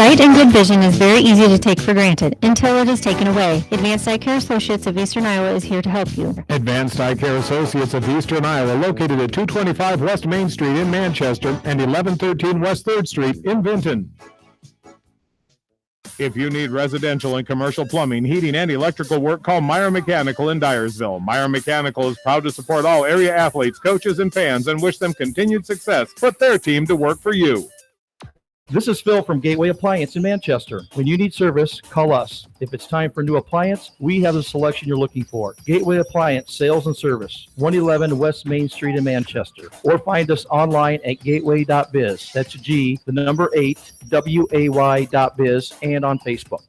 Sight and good vision is very easy to take for granted until it is taken away. Advanced Eye Care Associates of Eastern Iowa is here to help you. Advanced Eye Care Associates of Eastern Iowa, located at 225 West Main Street in Manchester and 1113 West 3rd Street in Vinton. If you need residential and commercial plumbing, heating, and electrical work, call Meyer Mechanical in Dyersville. Meyer Mechanical is proud to support all area athletes, coaches, and fans and wish them continued success. Put their team to work for you. This is Phil from Gateway Appliance in Manchester. When you need service, call us. If it's time for a new appliance, we have the selection you're looking for. Gateway Appliance Sales and Service, 111 West Main Street in Manchester. Or find us online at gateway.biz. That's G, the number 8, WAY.biz, and on Facebook.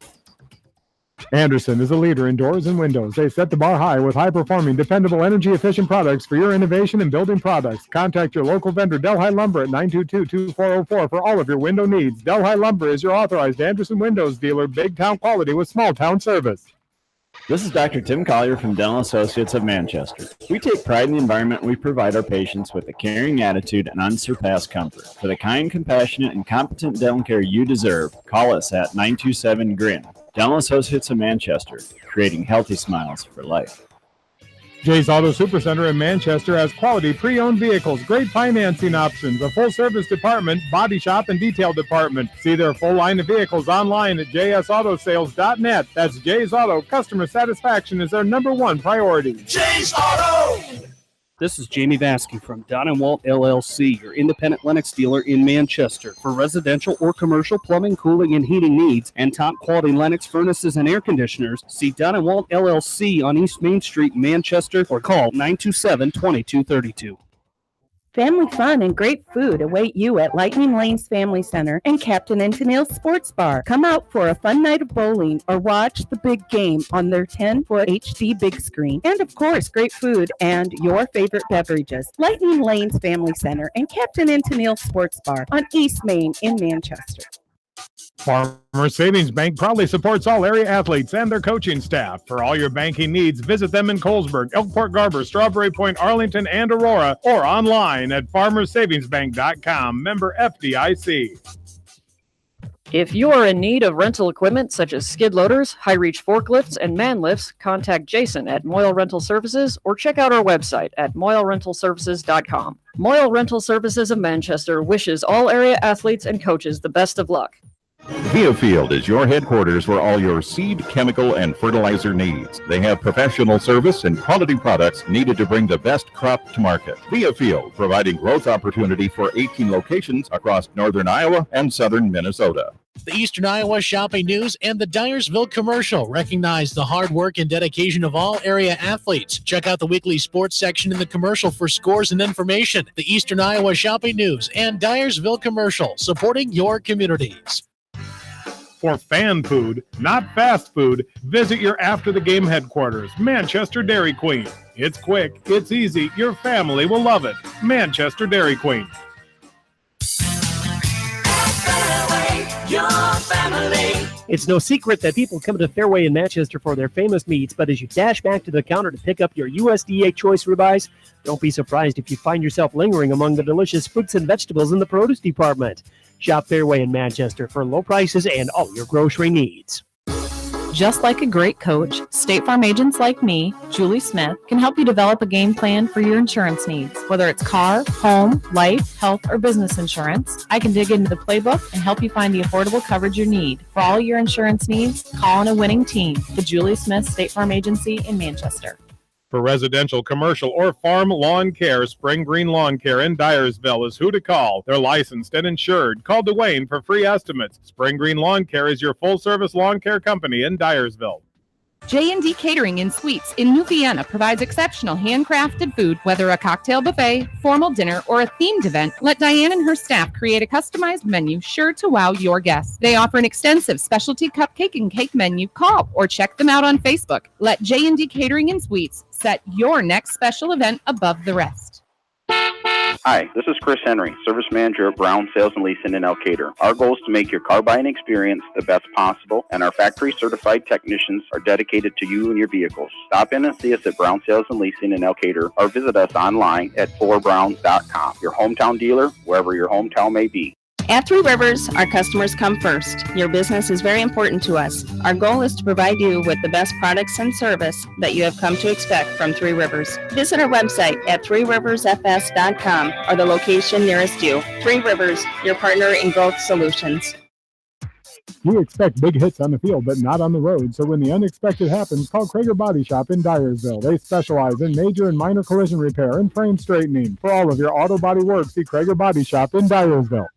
Anderson is a leader in doors and windows. They set the bar high with high-performing, dependable, energy-efficient products for your innovation in building products. Contact your local vendor, Delhi Lumber, at 922-2404 for all of your window needs. Delhi Lumber is your authorized Anderson Windows dealer, big-town quality with small-town service. This is Dr. Tim Collier from Dental Associates of Manchester. We take pride in the environment we provide our patients with a caring attitude and unsurpassed comfort. For the kind, compassionate, and competent dental care you deserve, call us at 927-GRIN. Dental Associates of Manchester, creating healthy smiles for life. Jay's Auto Supercenter in Manchester has quality pre-owned vehicles, great financing options, a full-service department, body shop, and detail department. See their full line of vehicles online at jsautosales.net. That's Jay's Auto. Customer satisfaction is their #1 priority. Jay's Auto! This is Jamie Vasky from Don & Walt LLC, your independent Lennox dealer in Manchester. For residential or commercial plumbing, cooling, and heating needs, and top-quality Lennox furnaces and air conditioners, see Don & Walt LLC on East Main Street, Manchester, or call 927-2232. Family fun and great food await you at Lightning Lanes Family Center and Captain and Tennille's Sports Bar. Come out for a fun night of bowling or watch the big game on their 10-foot HD big screen. And of course, great food and your favorite beverages. Lightning Lanes Family Center and Captain and Tennille's Sports Bar on East Main in Manchester. Farmers Savings Bank proudly supports all area athletes and their coaching staff. For all your banking needs, visit them in Colesburg, Elkport Garber, Strawberry Point, Arlington, and Aurora, or online at farmersavingsbank.com. Member FDIC. If you're in need of rental equipment such as skid loaders, high-reach forklifts, and man lifts, contact Jason at Moyle Rental Services or check out our website at moylerentalservices.com. Moyle Rental Services of Manchester wishes all area athletes and coaches the best of luck. Via Field is your headquarters for all your seed, chemical, and fertilizer needs. They have professional service and quality products needed to bring the best crop to market. Via Field, providing growth opportunity for 18 locations across northern Iowa and southern Minnesota. The Eastern Iowa Shopping News and the Dyersville Commercial recognize the hard work and dedication of all area athletes. Check out the weekly sports section in the commercial for scores and information. The Eastern Iowa Shopping News and Dyersville Commercial, supporting your communities. For fan food, not fast food, visit your after-the-game headquarters, Manchester Dairy Queen. It's quick, it's easy, your family will love it. Manchester Dairy Queen. Your family. It's no secret that people come to Fairway in Manchester for their famous meats, but as you dash back to the counter to pick up your USDA choice ribeyes, don't be surprised if you find yourself lingering among the delicious fruits and vegetables in the produce department. Shop Fairway in Manchester for low prices and all your grocery needs. Just like a great coach, State Farm agents like me, Julie Smith, can help you develop a game plan for your insurance needs. Whether it's car, home, life, health, or business insurance, I can dig into the playbook and help you find the affordable coverage you need. For all your insurance needs, call on a winning team. The Julie Smith State Farm Agency in Manchester. For residential, commercial, or farm lawn care, Spring Green Lawn Care in Dyersville is who to call. They're licensed and insured. Call Dwayne for free estimates. Spring Green Lawn Care is your full-service lawn care company in Dyersville. J&D Catering and Suites in New Vienna provides exceptional handcrafted food, whether a cocktail buffet, formal dinner, or a themed event. Let Diane and her staff create a customized menu sure to wow your guests. They offer an extensive specialty cupcake and cake menu. Call or check them out on Facebook. Let J&D Catering and Suites set your next special event above the rest. Hi, this is Chris Henry, Service Manager at Brown Sales and Leasing in Elkader. Our goal is to make your car buying experience the best possible, and our factory-certified technicians are dedicated to you and your vehicles. Stop in and see us at Brown Sales and Leasing in Elkader, or visit us online at 4brown.com. Your hometown dealer, wherever your hometown may be. At Three Rivers, our customers come first. Your business is very important to us. Our goal is to provide you with the best products and service that you have come to expect from Three Rivers. Visit our website at threeriversfs.com or the location nearest you. Three Rivers, your partner in growth solutions. We expect big hits on the field, but not on the road. So when the unexpected happens, call Krager Body Shop in Dyersville. They specialize in major and minor collision repair and frame straightening. For all of your auto body work, see Krager Body Shop in Dyersville.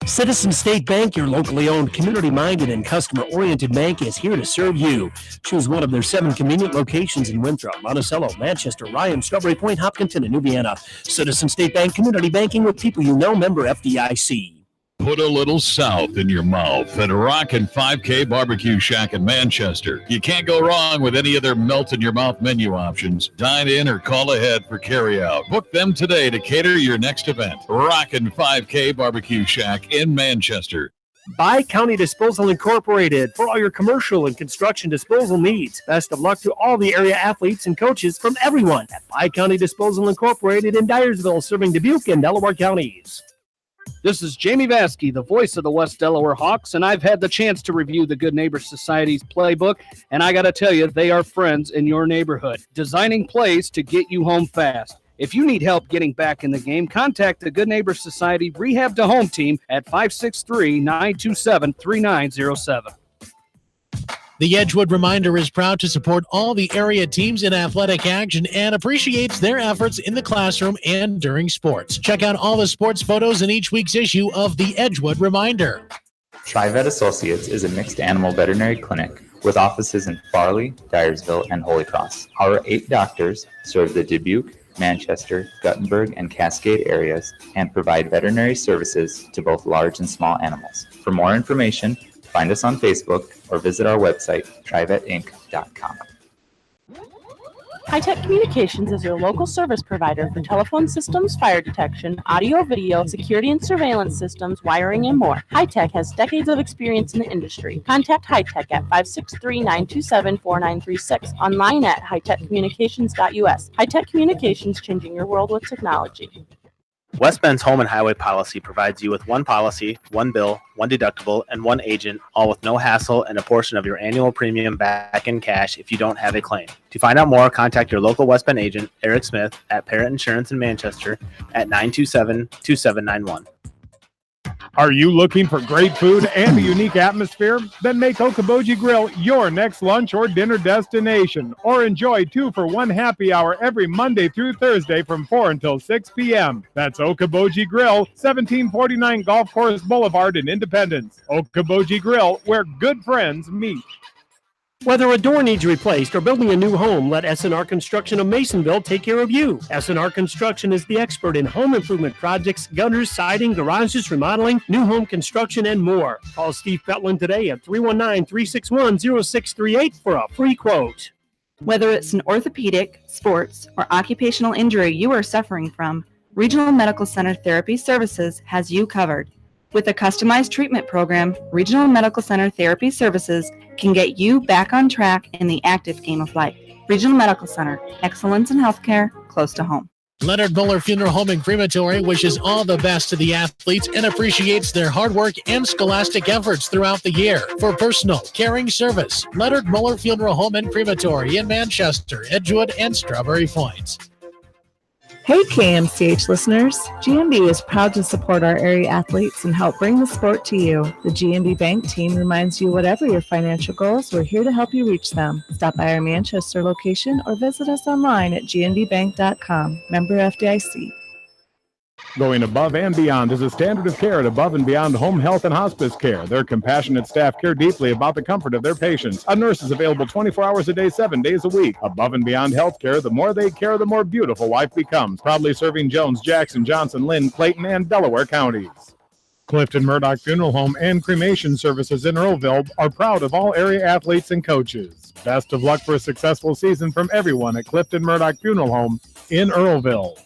Citizen State Bank, your locally owned, community-minded, and customer-oriented bank, is here to serve you. Choose one of their 7 convenient locations in Winthrop, Monticello, Manchester, Ryan, Strawberry Point, Hopkinton, and New Vienna. Citizen State Bank, community banking with people you know, member FDIC. Put a little south in your mouth at Rockin' 5K Barbecue Shack in Manchester. You can't go wrong with any of their melt-in-your-mouth menu options. Dine in or call ahead for carry-out. Book them today to cater your next event. Rockin' 5K Barbecue Shack in Manchester. By County Disposal Incorporated for all your commercial and construction disposal needs. Best of luck to all the area athletes and coaches from everyone at By County Disposal Incorporated in Dyersville, serving Dubuque and Delaware counties. This is Jamie Vaskey, the voice of the West Delaware Hawks, and I've had the chance to review the Good Neighbor Society's playbook, and I got to tell you, they are friends in your neighborhood, designing plays to get you home fast. If you need help getting back in the game, contact the Good Neighbor Society Rehab to Home team at 563-927-3907. The Edgewood Reminder is proud to support all the area teams in athletic action and appreciates their efforts in the classroom and during sports. Check out all the sports photos in each week's issue of the Edgewood Reminder. TriVet Associates is a mixed animal veterinary clinic with offices in Farley, Dyersville, and Holy Cross. Our 8 doctors serve the Dubuque, Manchester, Guttenberg, and Cascade areas and provide veterinary services to both large and small animals. For more information, find us on Facebook or visit our website, trivetinc.com. High-Tech Communications is your local service provider for telephone systems, fire detection, audio, video, security and surveillance systems, wiring, and more. High-Tech has decades of experience in the industry. Contact High-Tech at 563-927-4936, online at hightechcommunications.us. High-Tech Communications, changing your world with technology. West Bend's home and highway policy provides you with one policy, one bill, one deductible, and one agent, all with no hassle and a portion of your annual premium back in cash if you don't have a claim. To find out more, contact your local West Bend agent, Eric Smith, at Parrott Insurance in Manchester at 927-2791. Are you looking for great food and a unique atmosphere? Then make Okoboji Grill your next lunch or dinner destination. Or enjoy 2-for-1 happy hour every Monday through Thursday from 4 until 6 p.m. That's Okoboji Grill, 1749 Golf Course Boulevard in Independence. Okoboji Grill, where good friends meet. Whether a door needs replaced or building a new home, let S&R Construction of Masonville take care of you. S&R Construction is the expert in home improvement projects, gutters, siding, garages, remodeling, new home construction, and more. Call Steve Fetland today at 319-361-0638 for a free quote. Whether it's an orthopedic, sports, or occupational injury you are suffering from, Regional Medical Center Therapy Services has you covered. With a customized treatment program, Regional Medical Center Therapy Services can get you back on track in the active game of life. Regional Medical Center, excellence in healthcare, close to home. Leonard Muller Funeral Home and Crematory wishes all the best to the athletes and appreciates their hard work and scholastic efforts throughout the year. For personal, caring service, Leonard Muller Funeral Home and Crematory in Manchester, Edgewood, and Strawberry Point. Hey KMCH listeners, GMB is proud to support our area athletes and help bring the sport to you. The GMB Bank team reminds you whatever your financial goals, we're here to help you reach them. Stop by our Manchester location or visit us online at gnbbank.com. Member FDIC. Going above and beyond is a standard of care at Above and Beyond Home Health and Hospice Care. Their compassionate staff care deeply about the comfort of their patients. A nurse is available 24 hours a day, 7 days a week. Above and Beyond Healthcare, the more they care, the more beautiful life becomes. Proudly serving Jones, Jackson, Johnson, Lynn, Clayton, and Delaware counties. Clifton Murdoch Funeral Home and Cremation Services in Earlville are proud of all area athletes and coaches. Best of luck for a successful season from everyone at Clifton Murdoch Funeral Home in Earlville.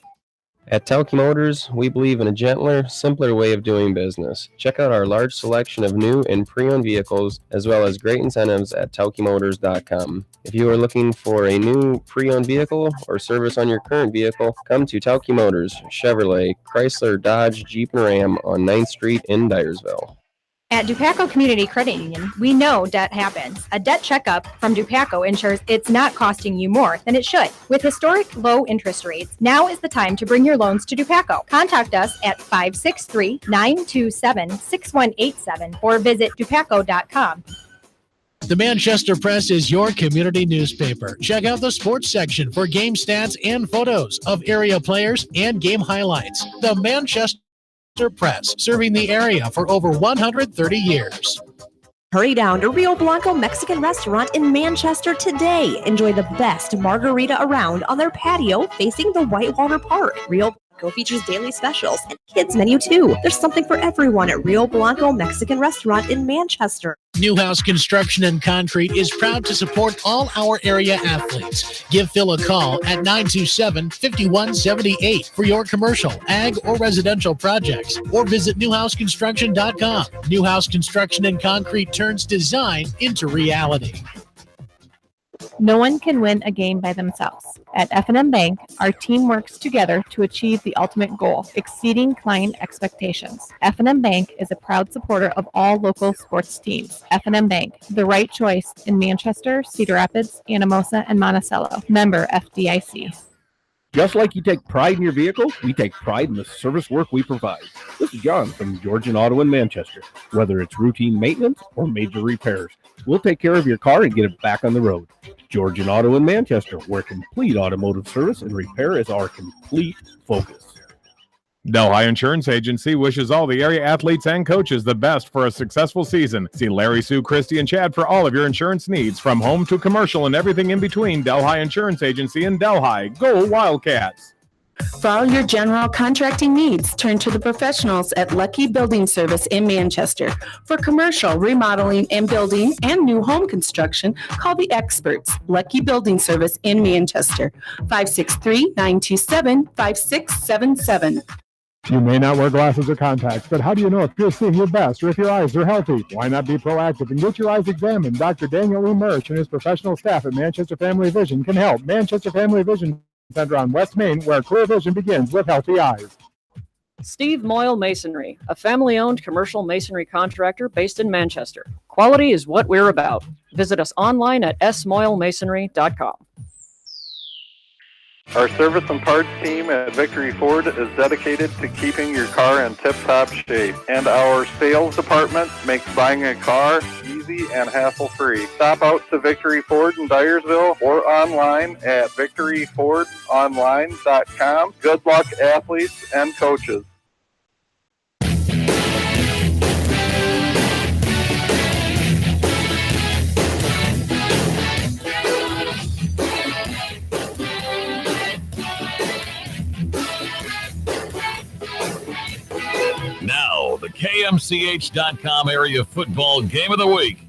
At Tauke Motors, we believe in a gentler, simpler way of doing business. Check out our large selection of new and pre-owned vehicles, as well as great incentives at taukemotors.com. If you are looking for a new pre-owned vehicle or service on your current vehicle, come to Tauke Motors, Chevrolet, Chrysler, Dodge, Jeep, and Ram on 9th Street in Dyersville. At Dupaco Community Credit Union, we know debt happens. A debt checkup from Dupaco ensures it's not costing you more than it should. With historic low interest rates, now is the time to bring your loans to Dupaco. Contact us at 563-927-6187 or visit dupaco.com. The Manchester Press is your community newspaper. Check out the sports section for game stats and photos of area players and game highlights. The Manchester Press, serving the area for over 130 years. Hurry down to Rio Blanco Mexican Restaurant in Manchester today. Enjoy the best margarita around on their patio facing the Whitewater Park. Rio Blanco features daily specials and kids menu too. There's something for everyone at Rio Blanco Mexican Restaurant in Manchester. Newhouse Construction and Concrete is proud to support all our area athletes. Give Phil a call at 927-5178 for your commercial, ag, or residential projects, or visit newhouseconstruction.com. Newhouse Construction and Concrete turns design into reality. No one can win a game by themselves. At F&M Bank, our team works together to achieve the ultimate goal, exceeding client expectations. F&M Bank is a proud supporter of all local sports teams. F&M Bank, the right choice in Manchester, Cedar Rapids, Anamosa, and Monticello. Member FDIC. Just like you take pride in your vehicle, we take pride in the service work we provide. This is John from Georgian Auto in Manchester. Whether it's routine maintenance or major repairs, we'll take care of your car and get it back on the road. Georgian Auto in Manchester, where complete automotive service and repair is our complete focus. Delhi Insurance Agency wishes all the area athletes and coaches the best for a successful season. See Larry, Sue, Christy, and Chad for all of your insurance needs, from home to commercial and everything in between. Delhi Insurance Agency in Delhi. Go Wildcats! For all your general contracting needs, turn to the professionals at Lucky Building Service in Manchester. For commercial, remodeling, and building, and new home construction, call the experts. Lucky Building Service in Manchester. 563-927-5677. You may not wear glasses or contacts, but how do you know if you're seeing your best or if your eyes are healthy? Why not be proactive and get your eyes examined? Dr. Daniel E. Murch and his professional staff at Manchester Family Vision can help. Manchester Family Vision Center on West Main, where clear vision begins with healthy eyes. Steve Moyle Masonry, a family-owned commercial masonry contractor based in Manchester. Quality is what we're about. Visit us online at smoylemasonry.com. Our service and parts team at Victory Ford is dedicated to keeping your car in tip-top shape. And our sales department makes buying a car easy and hassle-free. Stop out to Victory Ford in Dyersville or online at victoryfordonline.com. Good luck, athletes and coaches. Now, the KMCH.com area football game of the week.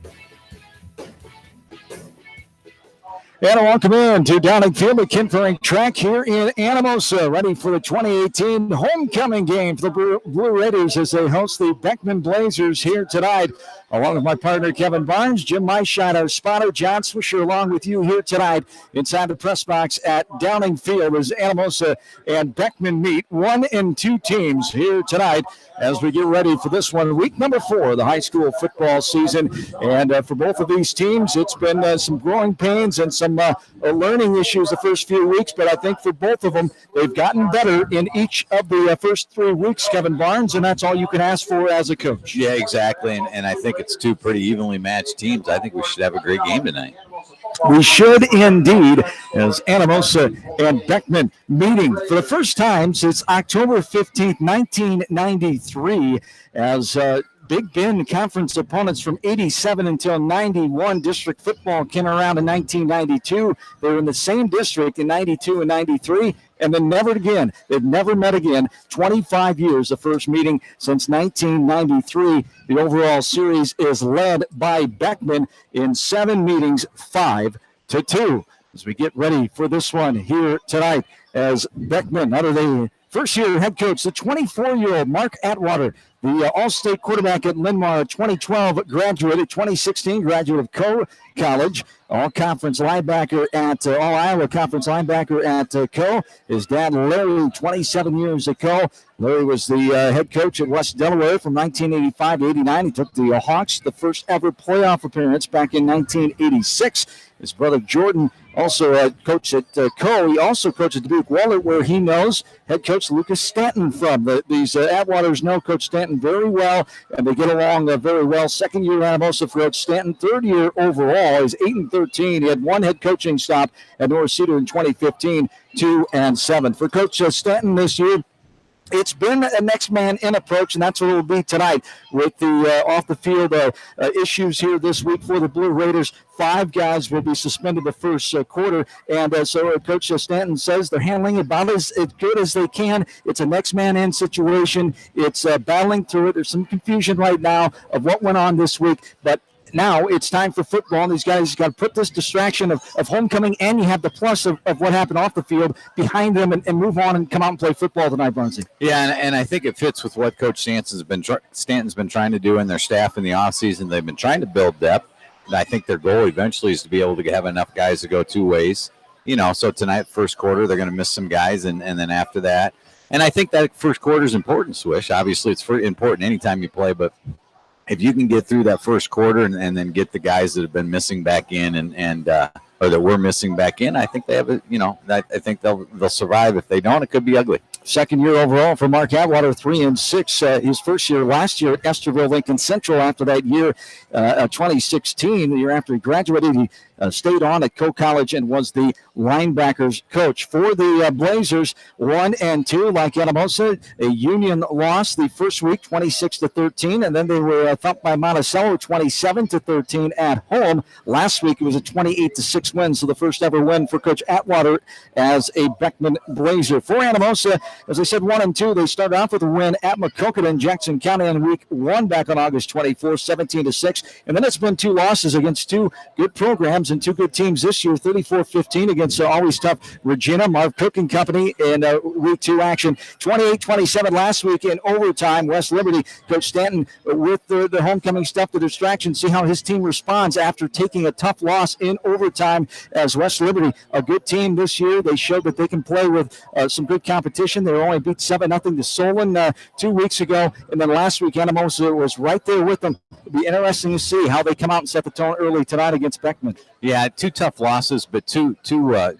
And welcome in to Downing Field at Kinfering Track here in Anamosa, ready for the 2018 homecoming game for the Blue Raiders as they host the Beckman Blazers here tonight. Along with my partner, Kevin Barnes, Jim Myshot, our spotter, John Swisher, along with you here tonight inside the press box at Downing Field as Anamosa and Beckman meet. 1 and 2 teams here tonight as we get ready for this one, week number 4 of the high school football season. And for both of these teams, it's been some growing pains and some learning issues the first few weeks, but I think for both of them, they've gotten better in each of the first 3 weeks, Kevin Barnes, and that's all you can ask for as a coach. Yeah, exactly, and I think it's 2 pretty evenly matched teams. I think we should have a great game tonight. We should indeed, as Anamosa and Beckman meeting for the first time since October 15th, 1993, as Big Bend Conference opponents from 87 until 91. District football came around in 1992. They were in the same district in 92 and 93, and then never again. They've never met again. 25 years, the first meeting since 1993. The overall series is led by Beckman in 7 meetings, 5-2. As we get ready for this one here tonight, as Beckman, how do they First-year head coach, the 24-year-old Mark Atwater, the All-State quarterback at Linn-Mar, 2012 graduate, 2016 graduate of Coe College, All-Conference linebacker at All-Iowa Conference linebacker at Coe. His dad, Larry, 27 years at Coe. Larry was the head coach at West Delaware from 1985 to 89. He took the Hawks the first ever playoff appearance back in 1986. His brother Jordan also coached at Coe. He also coached at Dubuque Wahlert, where he knows head coach Lucas Stanton from. These Atwaters know Coach Stanton very well, and they get along very well. Second-year Anamosa for Coach Stanton. Third year overall. He's 8-13. He had one head coaching stop at North Cedar in 2015, 2-7. For Coach Stanton this year, it's been a next man in approach, and that's what it will be tonight with the off-the-field issues here this week for the Blue Raiders. 5 guys will be suspended the first quarter, and so Coach Stanton says they're handling about as good as they can. It's a next man in situation. It's battling through it. There's some confusion right now of what went on this week, but now it's time for football, and these guys got to put this distraction of homecoming, and you have the plus of what happened off the field behind them and move on and come out and play football tonight, Barnsley. Yeah, and I think it fits with what Coach Stanton's been trying to do in their staff in the offseason. They've been trying to build depth, and I think their goal eventually is to be able to have enough guys to go 2 ways. So tonight, first quarter, they're going to miss some guys, and then after that. And I think that first quarter is important, Swish. Obviously, it's important anytime you play, but if you can get through that first quarter and then get the guys that have been missing back in or that were missing back in, I think they have I think they'll survive. If they don't, it could be ugly. Second year overall for Mark Atwater, 3-6. His first year last year at Esterville Lincoln Central. After that year, 2016, the year after he graduated, he stayed on at Coe College and was the linebackers coach. For the Blazers, 1-2, like Anamosa, a Union loss the first week, 26-13, and then they were thumped by Monticello, 27-13 at home. Last week, it was a 28-6 win, so the first ever win for Coach Atwater as a Beckman Blazer. For Anamosa, as I said, 1-2, they started off with a win at McCoqueta in Jackson County on week 1 back on August 24, 17-6, and then it's been 2 losses against 2 good programs and 2 good teams this year, 34-15 against always tough Regina, Marv Cook and Company in week 2 action. 28-27 last week in overtime, West Liberty. Coach Stanton with the homecoming stuff, the distraction, see how his team responds after taking a tough loss in overtime as West Liberty, a good team this year. They showed that they can play with some good competition. They were only beat 7-0 to Solon 2 weeks ago, and then last week Anamosa was right there with them. It'll be interesting to see how they come out and set the tone early tonight against Beckman. Yeah, 2 tough losses, but two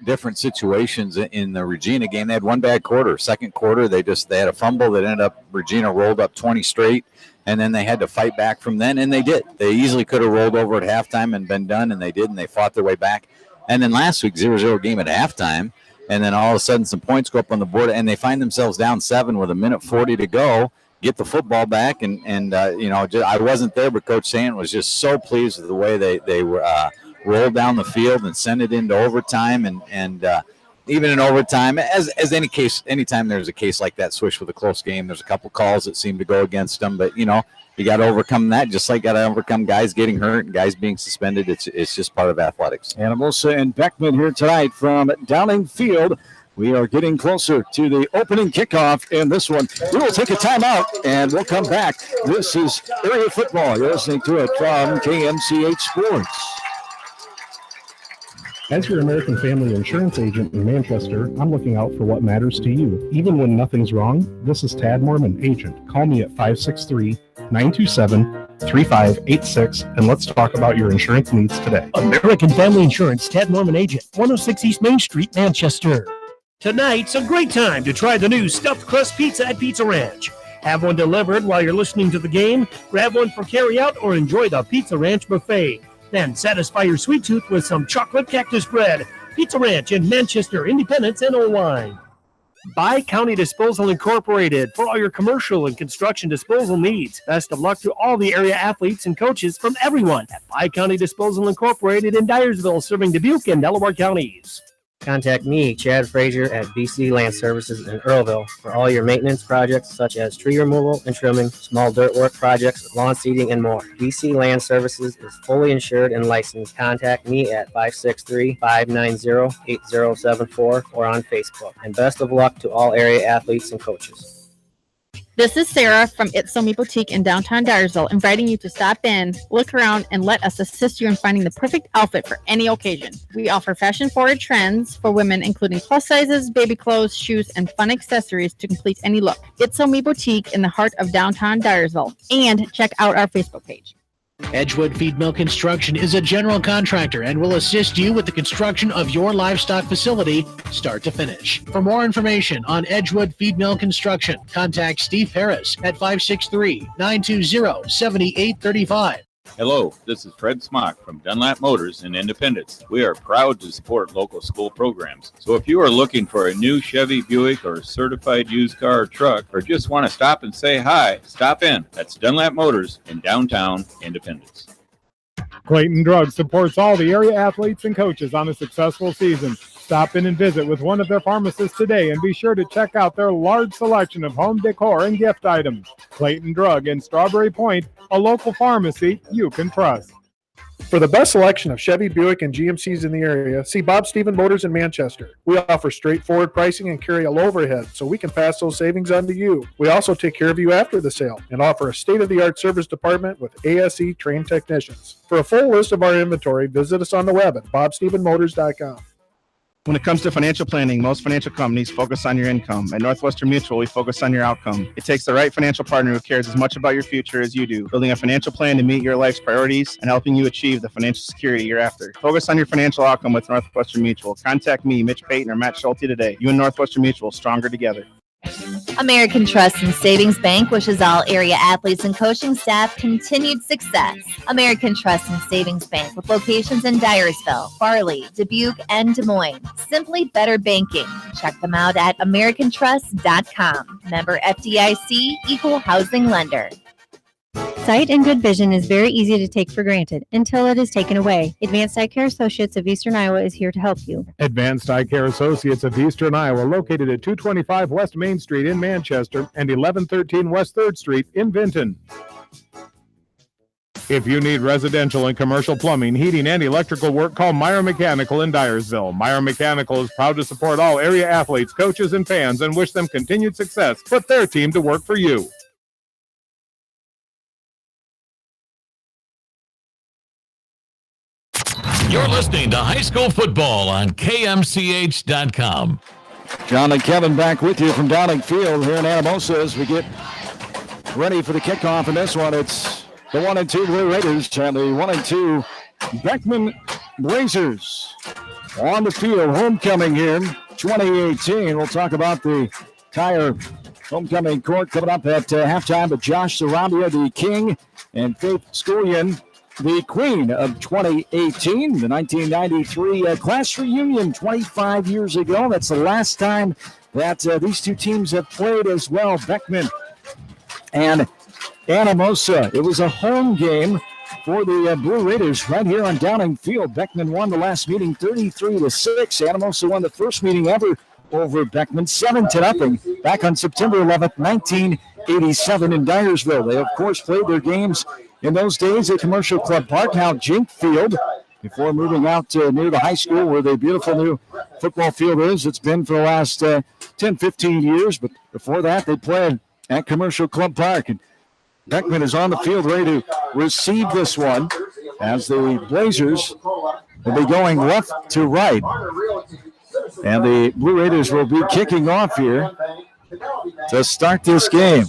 different situations in the Regina game. They had 1 bad quarter. Second quarter, they had a fumble that ended up, Regina rolled up 20 straight, and then they had to fight back from then, and they did. They easily could have rolled over at halftime and been done, and they did, and they fought their way back. And then last week, 0-0 game at halftime, and then all of a sudden some points go up on the board, and they find themselves down 7 with 1:40 to go, get the football back, and I wasn't there, but Coach Stanton was just so pleased with the way they were rolled down the field and send it into overtime, and even in overtime, as anytime there's a case like that, Swish, with a close game, there's a couple calls that seem to go against them, but you got to overcome that, just like got to overcome guys getting hurt and guys being suspended. It's just part of athletics. Anamosa and Beckman here tonight from Downing Field. We are getting closer to the opening kickoff in this one. We will take a timeout, and we'll come back. This is Area Football. You're listening to it from KMCH Sports. As your American Family Insurance agent in Manchester, I'm looking out for what matters to you. Even when nothing's wrong, this is Tad Mormon, agent. Call me at 563-927-3586, and let's talk about your insurance needs today. American Family Insurance, Ted Mormon agent, 106 East Main Street, Manchester. Tonight's a great time to try the new stuffed crust pizza at Pizza Ranch. Have one delivered while you're listening to the game, grab one for carryout, or enjoy the Pizza Ranch buffet. Then satisfy your sweet tooth with some chocolate cactus bread. Pizza Ranch in Manchester, Independence, and Owine. Bi-County Disposal Incorporated for all your commercial and construction disposal needs. Best of luck to all the area athletes and coaches from everyone at Bi-County Disposal Incorporated in Dyersville, serving Dubuque and Delaware counties. Contact me, Chad Frazier, at BC Land Services in Earlville for all your maintenance projects such as tree removal and trimming, small dirt work projects, lawn seeding, and more. BC Land Services is fully insured and licensed. Contact me at 563-590-8074 or on Facebook. And best of luck to all area athletes and coaches. This is Sarah from It's So Me Boutique in downtown Dyersville, inviting you to stop in, look around, and let us assist you in finding the perfect outfit for any occasion. We offer fashion-forward trends for women, including plus sizes, baby clothes, shoes, and fun accessories to complete any look. It's So Me Boutique in the heart of downtown Dyersville. And check out our Facebook page. Edgewood Feed Mill Construction is a general contractor and will assist you with the construction of your livestock facility, start to finish. For more information on Edgewood Feed Mill Construction, contact Steve Harris at 563-920-7835. Hello, this is Fred Smock from Dunlap Motors in Independence. We are proud to support local school programs. So if you are looking for a new Chevy, Buick, or certified used car or truck, or just want to stop and say hi, stop in. That's Dunlap Motors in downtown Independence. Clayton Drug supports all the area athletes and coaches on a successful season. Stop in and visit with one of their pharmacists today and be sure to check out their large selection of home decor and gift items. Clayton Drug in Strawberry Point, a local pharmacy you can trust. For the best selection of Chevy, Buick, and GMCs in the area, see Bob Stephen Motors in Manchester. We offer straightforward pricing and carry a low overhead, so we can pass those savings on to you. We also take care of you after the sale and offer a state-of-the-art service department with ASE trained technicians. For a full list of our inventory, visit us on the web at bobstephenmotors.com. When it comes to financial planning, most financial companies focus on your income. At Northwestern Mutual, we focus on your outcome. It takes the right financial partner who cares as much about your future as you do, building a financial plan to meet your life's priorities and helping you achieve the financial security you're after. Focus on your financial outcome with Northwestern Mutual. Contact me, Mitch Payton, or Matt Schulte today. You and Northwestern Mutual, stronger together. American Trust and Savings Bank wishes all area athletes and coaching staff continued success. American Trust and Savings Bank with locations in Dyersville, Farley, Dubuque, and Des Moines. Simply better banking. Check them out at americantrust.com. Member FDIC, equal housing lender. Sight and good vision is very easy to take for granted until it is taken away. Advanced Eye Care Associates of Eastern Iowa is here to help you. Advanced Eye Care Associates of Eastern Iowa, located at 225 West Main Street in Manchester and 1113 West 3rd Street in Vinton. If you need residential and commercial plumbing, heating, and electrical work, call Meyer Mechanical in Dyersville. Meyer Mechanical is proud to support all area athletes, coaches, and fans and wish them continued success. Put their team to work for you. You're listening to high school football on KMCH.com. John and Kevin back with you from Dowling Field here in Anamosa as we get ready for the kickoff in this one. It's the 1-2 Blue Raiders and the 1-2 Beckman Blazers on the field. Homecoming here 2018. We'll talk about the entire homecoming court coming up at halftime. But Josh Sarabia, the king, and Faith Scullion, the queen of 2018, the 1993 class reunion 25 years ago. That's the last time that these two teams have played as well, Beckman and Anamosa. It was a home game for the Blue Raiders right here on Downing Field. Beckman won the last meeting 33-6. Anamosa won the first meeting ever over Beckman 7-0 back on September 11th, 1987 in Dyersville. They, of course, played their games in those days at Commercial Club Park, now Jink Field, before moving out near the high school where the beautiful new football field is. It's been for the last 10, 15 years, but before that they played at Commercial Club Park. And Beckman is on the field ready to receive this one as the Blazers will be going left to right. And the Blue Raiders will be kicking off here to start this game.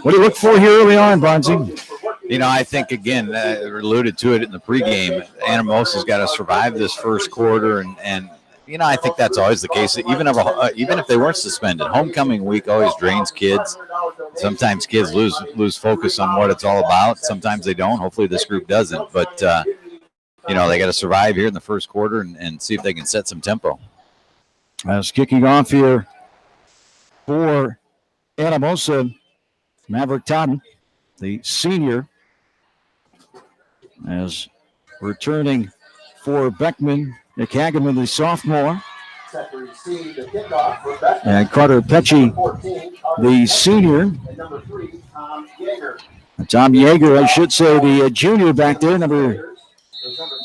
What do you look for here early on, Bonzi? You know, I think, again, alluded to it in the pregame, Anamosa's got to survive this first quarter, and you know, I think that's always the case. Even if they weren't suspended, homecoming week always drains kids. Sometimes kids lose focus on what it's all about. Sometimes they don't. Hopefully this group doesn't. But, you know, they got to survive here in the first quarter and see if they can set some tempo. As kicking off here for Anamosa, Maverick Totten, the senior, as returning for Beckman McHagan, the sophomore. And Carter Pecci, the senior. Tom Yeager, I should say, the junior back there, number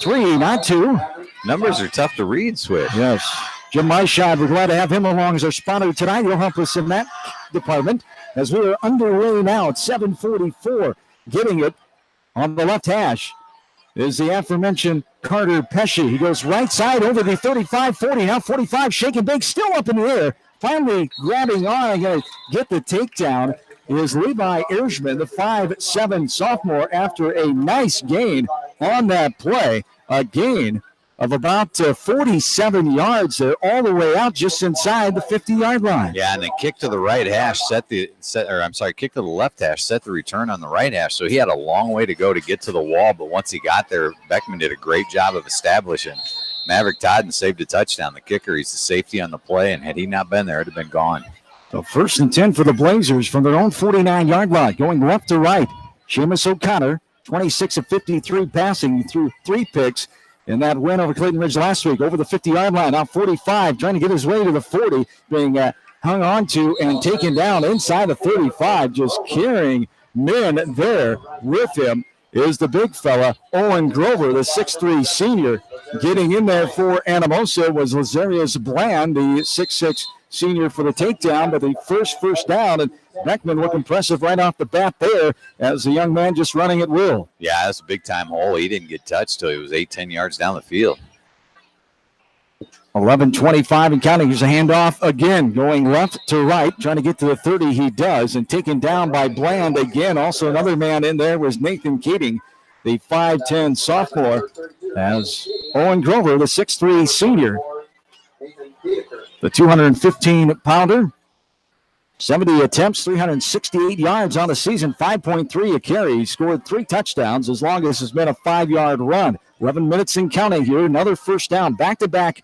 3, not 2. Numbers are tough to read, Switch. Yes. Jim Myshod, we're glad to have him along as our sponsor tonight. He'll help us in that department as we are underway now at 7:44. Getting it on the left hash is the aforementioned Carter Pesci. He goes right side over the 35-40. Now 45, shake and bake, still up in the air. Finally grabbing on, going to get the takedown is Levi Ershman, the 5'7" sophomore, after a nice gain on that play. A gain of about 47 yards there, all the way out just inside the 50-yard line. Yeah, and the kick to the right hash kick to the left hash set the return on the right hash. So he had a long way to go to get to the wall, but once he got there, Beckman did a great job of establishing. Maverick Todd saved a touchdown. The kicker, he's the safety on the play, and had he not been there, it would have been gone. So 1st and 10 for the Blazers from their own 49-yard line, going left to right. Seamus O'Connor, 26 of 53 passing, threw 3 picks in that win over Clayton Ridge last week, over the 50-yard line. Now 45, trying to get his way to the 40, being hung on to and taken down inside the 35, just carrying men there with him is the big fella, Owen Grover, the 6'3 senior. Getting in there for Anamosa was Lazarius Bland, the 6'6 senior, for the takedown, but the first down, and Beckman looked impressive right off the bat there as the young man just running at will. Yeah, that's a big-time hole. He didn't get touched till he was 8-10 yards down the field. 11:25 and counting. Here's a handoff again, going left to right, trying to get to the 30. He does, and taken down by Bland again. Also another man in there was Nathan Keating, the 5'10 sophomore, as Owen Grover, the 6'3 senior. The 215-pounder, 70 attempts, 368 yards on the season, 5.3 a carry. He scored 3 touchdowns as long as it's been a 5-yard run. 11 minutes and counting here. Another first down, back-to-back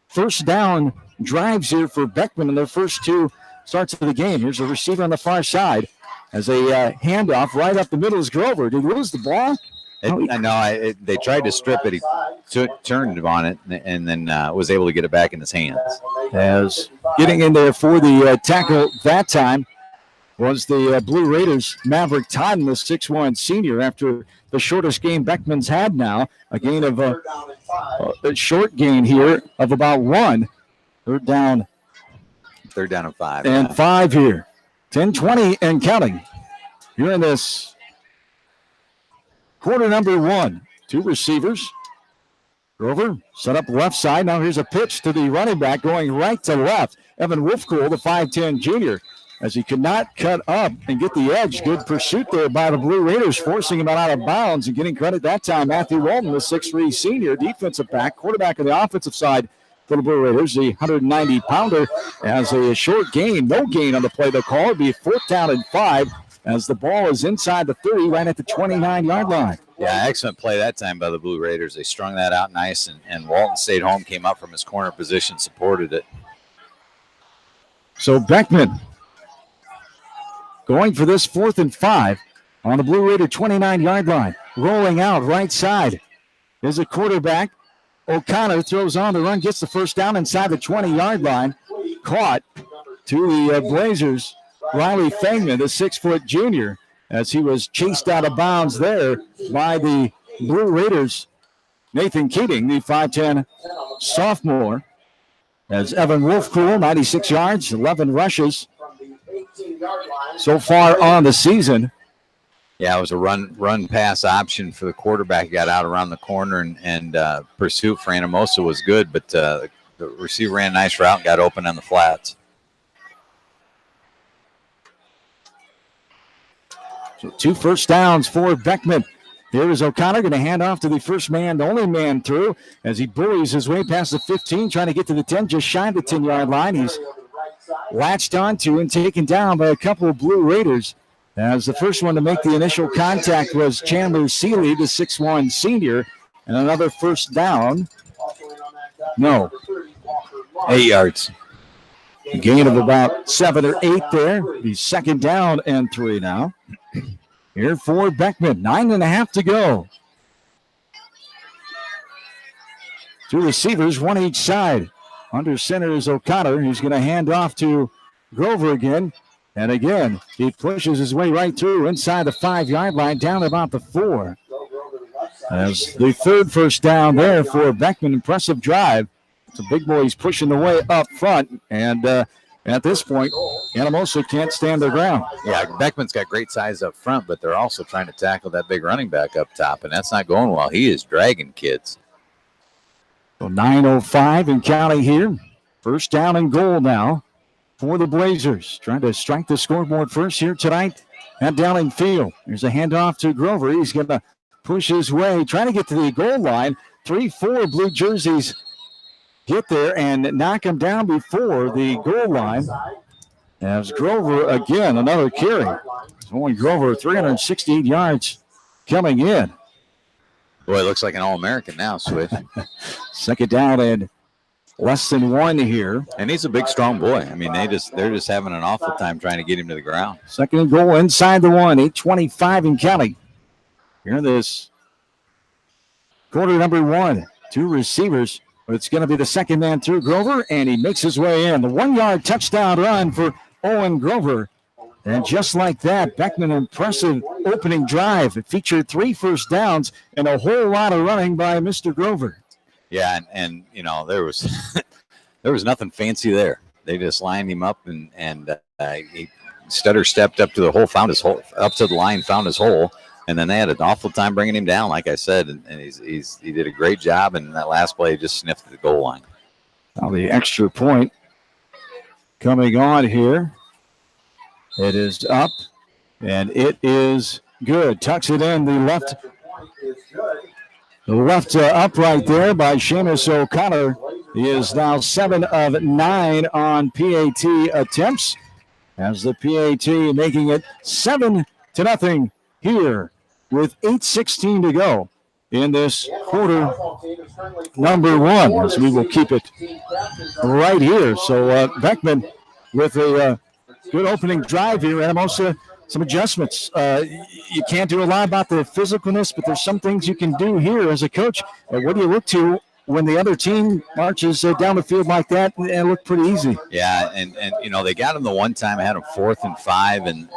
first down drives here for Beckman in their first 2 starts of the game. Here's a receiver on the far side as a handoff right up the middle is Grover. Did he lose the ball? They tried to strip it. He turned on it and then was able to get it back in his hands. As getting in there for the tackle that time was the Blue Raiders' Maverick Todd, the 6'1 senior, after the shortest game Beckman's had now. A gain of a short gain here of about 1. Third down and 5. And 5 here. 10-20 and counting. Here in this quarter number 1. 2 receivers. Grover set up left side. Now here's a pitch to the running back going right to left. Evan Wolfcool, the 5'10 junior, as he could not cut up and get the edge. Good pursuit there by the Blue Raiders, forcing him out of bounds and getting credit that time. Matthew Walton, the 6'3 senior defensive back, quarterback of the offensive side for the Blue Raiders, the 190-pounder, as a short gain. No gain on the play they call. It'll be 4th down and 5 as the ball is inside the 30, right at the 29-yard line. Yeah, excellent play that time by the Blue Raiders. They strung that out nice, and Walton stayed home, came up from his corner position, supported it. So Beckman going for this 4th and 5 on the Blue Raider 29-yard line. Rolling out right side is a quarterback. O'Connor throws on the run, gets the first down inside the 20-yard line. Caught to the Blazers. Riley Fangman, the 6-foot junior, as he was chased out of bounds there by the Blue Raiders. Nathan Keating, the 5'10 sophomore, as Evan Wolfcool, 96 yards, 11 rushes so far on the season. Yeah, it was a run-pass option for the quarterback. He got out around the corner, and pursuit for Anamosa was good, but the receiver ran a nice route and got open on the flats. So 2 first downs for Beckman. Here is O'Connor going to hand off to the first man, the only man through, as he bullies his way past the 15, trying to get to the 10, just shy of the 10-yard line. He's latched onto and taken down by a couple of Blue Raiders, as the first one to make the initial contact was Chandler Seeley, the 6'1 senior, and another first down. No. 8 yards. A gain of about 7 or 8 there. The 2nd down and 3 now. Here for Beckman, 9.5 to go. Two receivers, one each side. Under center is O'Connor. He's going to hand off to Grover again. And again, he pushes his way right through inside the 5-yard line, down about the 4. As the third first down there for Beckman. Impressive drive. It's a big boy. He's pushing the way up front. And at this point, Anamosa can't stand their ground. Yeah, Beckman's got great size up front, but they're also trying to tackle that big running back up top, and that's not going well. He is dragging kids. So 9:05 and counting here. First down and goal now for the Blazers. Trying to strike the scoreboard first here tonight at Dowling Field. There's a handoff to Grover. He's going to push his way, trying to get to the goal line. 3-4 blue jerseys get there and knock him down before the goal line. As Grover, again, another carry. Only Grover, 368 yards coming in. Boy, it looks like an All-American now, Switch. Second down and less than 1 here. And he's a big, strong boy. I mean, they're just having an awful time trying to get him to the ground. Second and goal inside the 1, 8:25 in counting. Here in this quarter number 1, 2 receivers. It's going to be the second man through Grover, and he makes his way in. The 1-yard touchdown run for Owen Grover. And just like that, Beckman, impressive opening drive. It featured 3 first downs and a whole lot of running by Mr. Grover. Yeah, and you know, there was there was nothing fancy there. They just lined him up, and he stutter stepped up to the hole, found his hole, up to the line, found his hole, and then they had an awful time bringing him down, like I said, and he did a great job, and that last play just sniffed the goal line. Now the extra point coming on here. It is up, and it is good. Tucks it in the left upright there by Seamus O'Connor. He is now 7 of 9 on PAT attempts, as the PAT making it 7-0 here with 8:16 to go in this quarter number 1. So we will keep it right here. So Beckman with a good opening drive here. Anamosa, some adjustments. You can't do a lot about the physicalness, but there's some things you can do here as a coach. What do you look to when the other team marches down the field like that and look pretty easy? Yeah, and you know, they got him the one time. I had him 4th and 5, and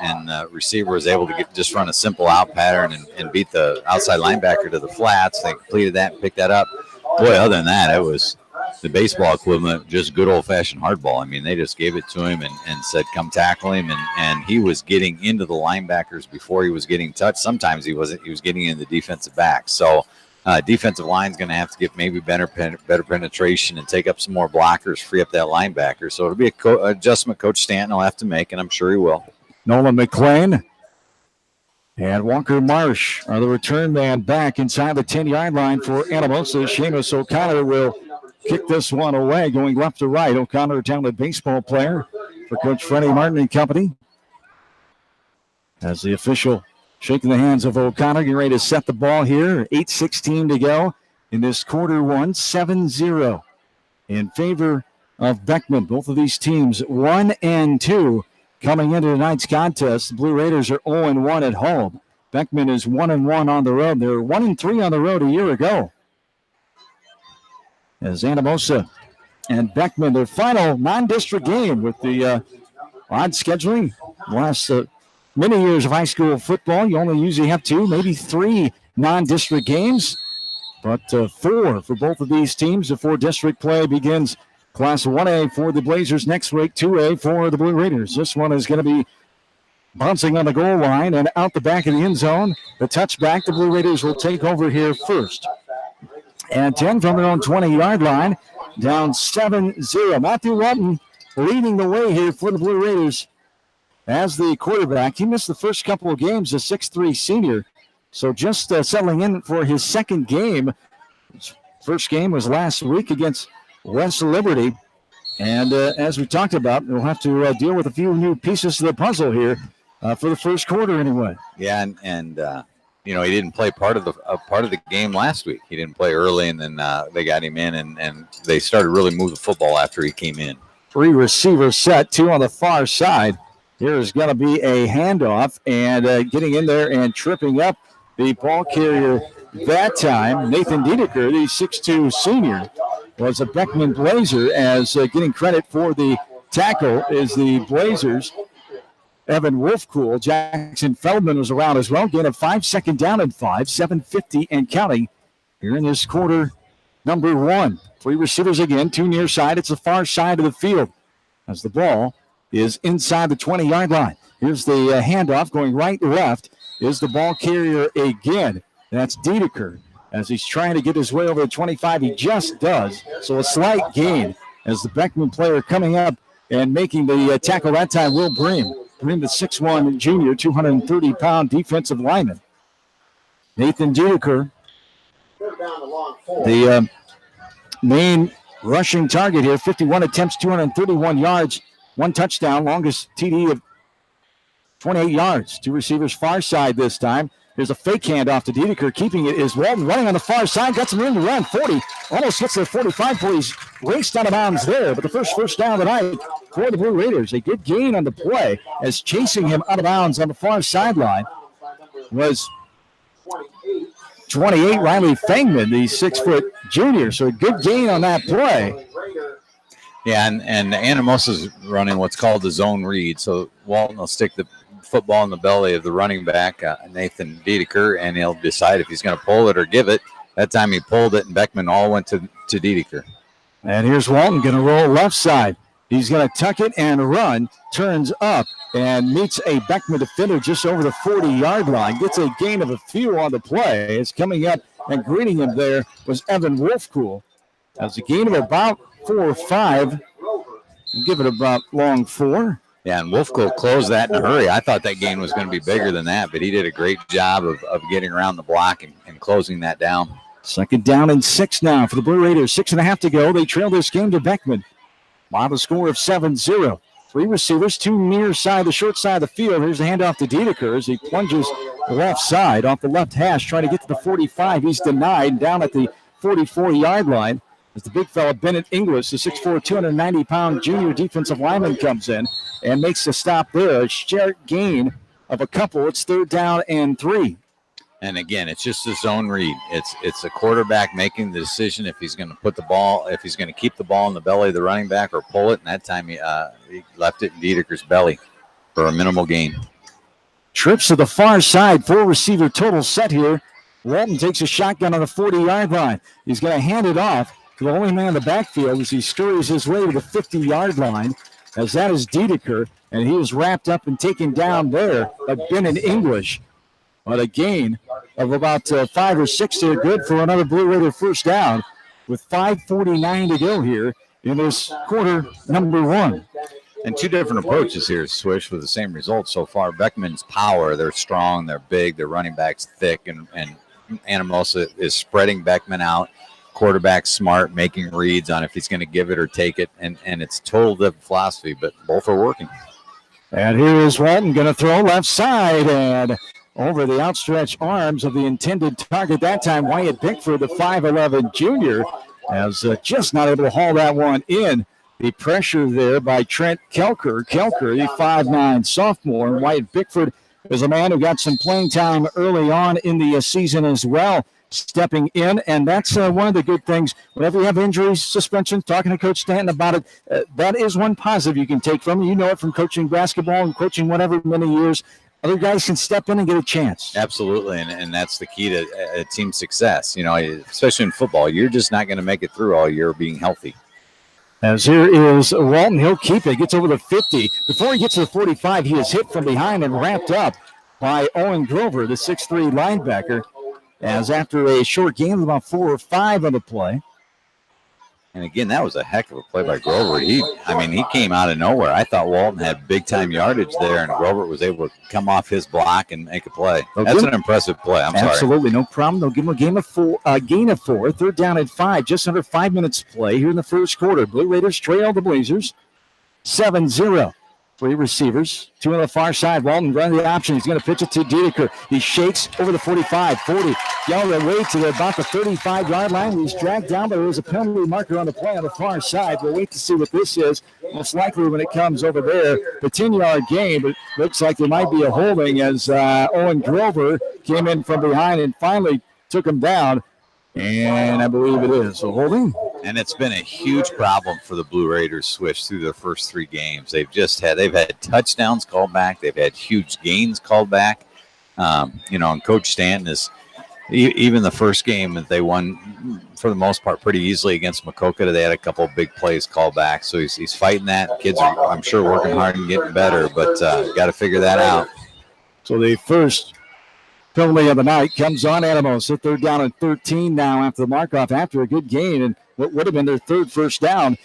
receiver was able to just run a simple out pattern and beat the outside linebacker to the flats. They completed that and picked that up. Boy, other than that, it was the baseball equivalent, just good old-fashioned hardball. I mean, they just gave it to him and said, come tackle him, and he was getting into the linebackers before he was getting touched. Sometimes he wasn't. He was getting into the defensive back. So defensive line's going to have to get maybe better penetration and take up some more blockers, free up that linebacker. So it'll be an adjustment Coach Stanton will have to make, and I'm sure he will. Nolan McClain and Walker Marsh are the return man back inside the 10-yard line for Anamosa. Seamus O'Connor will kick this one away, going left to right. O'Connor, a talented baseball player for Coach Freddie Martin and company. As the official shaking the hands of O'Connor, getting ready to set the ball here. 8:16 to go in this quarter 1, 7-0 in favor of Beckman. Both of these teams 1-2 coming into tonight's contest. The Blue Raiders are 0-1 at home. Beckman is 1-1 on the road. They were 1-3 on the road a year ago. As Anamosa and Beckman, their final non-district game with the odd scheduling. Last many years of high school football, you only usually have 2, maybe 3 non-district games, but 4 for both of these teams. The 4-district play begins Class 1A for the Blazers next week, 2A for the Blue Raiders. This one is going to be bouncing on the goal line and out the back of the end zone. The touchback, the Blue Raiders will take over here first. And 10 from their own 20-yard line, down 7-0. Matthew Lutton leading the way here for the Blue Raiders as the quarterback. He missed the first couple of games, a 6'3 senior. So just settling in for his second game. His first game was last week against West Liberty. And as we talked about, we'll have to deal with a few new pieces to the puzzle here for the first quarter anyway. Yeah, and you know, he didn't play part of the game last week. He didn't play early, and then they got him in, and they started really moving the football after he came in. 3 receivers set, 2 on the far side. Here is going to be a handoff, and getting in there and tripping up the ball carrier that time, Nathan Dedeker, the 6'2 senior. was a Beckman Blazer, as getting credit for the tackle is the Blazers. Evan Wolfcool. Jackson Feldman was around as well. Gain of 5, second down and 5, 7:50 and counting here in this quarter number 1. 3 receivers again, 2 near side. It's the far side of the field as the ball is inside the 20-yard line. Here's the handoff going right to left. Is the ball carrier again. That's Dedeker as he's trying to get his way over the 25. He just does. So a slight gain as the Beckman player coming up and making the tackle that time, Will Bream. Bream, the 6'1 junior, 230-pound defensive lineman. Nathan Dedeker, the main rushing target here, 51 attempts, 231 yards, 1 touchdown, longest TD of 28 yards. 2 receivers far side this time. There's a fake handoff to Dedeker. Keeping it is Walton running on the far side. Got some room to run. 40. Almost gets to the 45 before he's raced out of bounds there. But the first down of the night for the Blue Raiders. A good gain on the play as chasing him out of bounds on the far sideline was 28, Riley Fangman, the 6-foot junior. So a good gain on that play. Yeah, and Anamosa's running what's called the zone read. So Walton will stick the football in the belly of the running back, Nathan Dedeker, and he'll decide if he's going to pull it or give it. That time he pulled it, and Beckman all went to Dedeker. And here's Walton going to roll left side. He's going to tuck it and run, turns up, and meets a Beckman defender just over the 40-yard line. Gets a gain of a few on the play. It's coming up and greeting him there was Evan Wolfcool. That's a gain of about 4 or 5. We'll give it about long 4. Yeah, and Wolfcool closed that in a hurry. I thought that gain was going to be bigger than that, but he did a great job of getting around the block and closing that down. Second down and 6 now for the Blue Raiders. 6.5 to go. They trail this game to Beckman. By a score of 7-0. 3 receivers, 2 near side, the short side of the field. Here's the handoff to Dedeker as he plunges the left side off the left hash, trying to get to the 45. He's denied down at the 44-yard line. As the big fella, Bennett Inglis, the 6'4", 290-pound junior defensive lineman, comes in and makes the stop there. A short gain of a couple. It's 3rd down and 3. And again, it's just a zone read. It's a quarterback making the decision if he's going to put the ball, if he's going to keep the ball in the belly of the running back or pull it. And that time he left it in Dedeker's belly for a minimal gain. Trips to the far side. 4 receiver total set here. Walton takes a shotgun on the 40-yard line. He's going to hand it off to the only man in the backfield as he scurries his way to the 50-yard line, as that is Dedeker, and he is wrapped up and taken down there by Bennett English. But a gain of about 5 or 6 to good for another Blue Raider first down with 5:49 to go here in this quarter number 1. And 2 different approaches here, Swish, with the same result so far. Beckman's power, they're strong, they're big, their running back's thick, and Anamosa is spreading Beckman out. Quarterback smart, making reads on if he's going to give it or take it, and it's total different philosophy, but both are working. And here is Walton going to throw left side and over the outstretched arms of the intended target that time, Wyatt Bickford, the 5'11 junior, has just not able to haul that one in. The pressure there by Trent Kelker. Kelker, the 5'9 sophomore, and Wyatt Bickford is a man who got some playing time early on in the season as well, stepping in, and that's one of the good things. Whenever you have injuries, suspensions, talking to Coach Stanton about it, that is one positive you can take from it. You know it from coaching basketball and coaching whatever many years. Other guys can step in and get a chance. Absolutely, and that's the key to team success. You know, especially in football, you're just not going to make it through all year being healthy. As here is Walton, he'll keep it, gets over the 50. Before he gets to the 45, he is hit from behind and wrapped up by Owen Grover, the 6'3 linebacker, as after a short game of about 4 or 5 on the play. And again, that was a heck of a play by Grover. He came out of nowhere. I thought Walton had big-time yardage there, and Grover was able to come off his block and make a play. That's an impressive play. Absolutely, no problem. They'll give him a gain of 4, 3rd down and 5, just under 5 minutes play here in the first quarter. Blue Raiders trail the Blazers 7-0. 3 receivers, 2 on the far side. Walton running the option. He's going to pitch it to Dedeker. He shakes over the 45, 40. Yellow way to about the 35-yard line. He's dragged down, but there was a penalty marker on the play on the far side. We'll wait to see what this is. Most likely when it comes over there, the 10-yard gain, but looks like there might be a holding as Owen Grover came in from behind and finally took him down. And I believe it is a holding. And it's been a huge problem for the Blue Raiders switch through their first 3 games. They've had touchdowns called back. They've had huge gains called back. And Coach Stanton is even the first game that they won for the most part pretty easily against Maquoketa. They had a couple of big plays called back. So he's fighting that. Kids are, I'm sure, working hard and getting better, but got to figure that out. So the first penalty of the night comes on Anamosa. They're down at 13 now after the mark-off after a good gain. And what would have been their 3rd first down,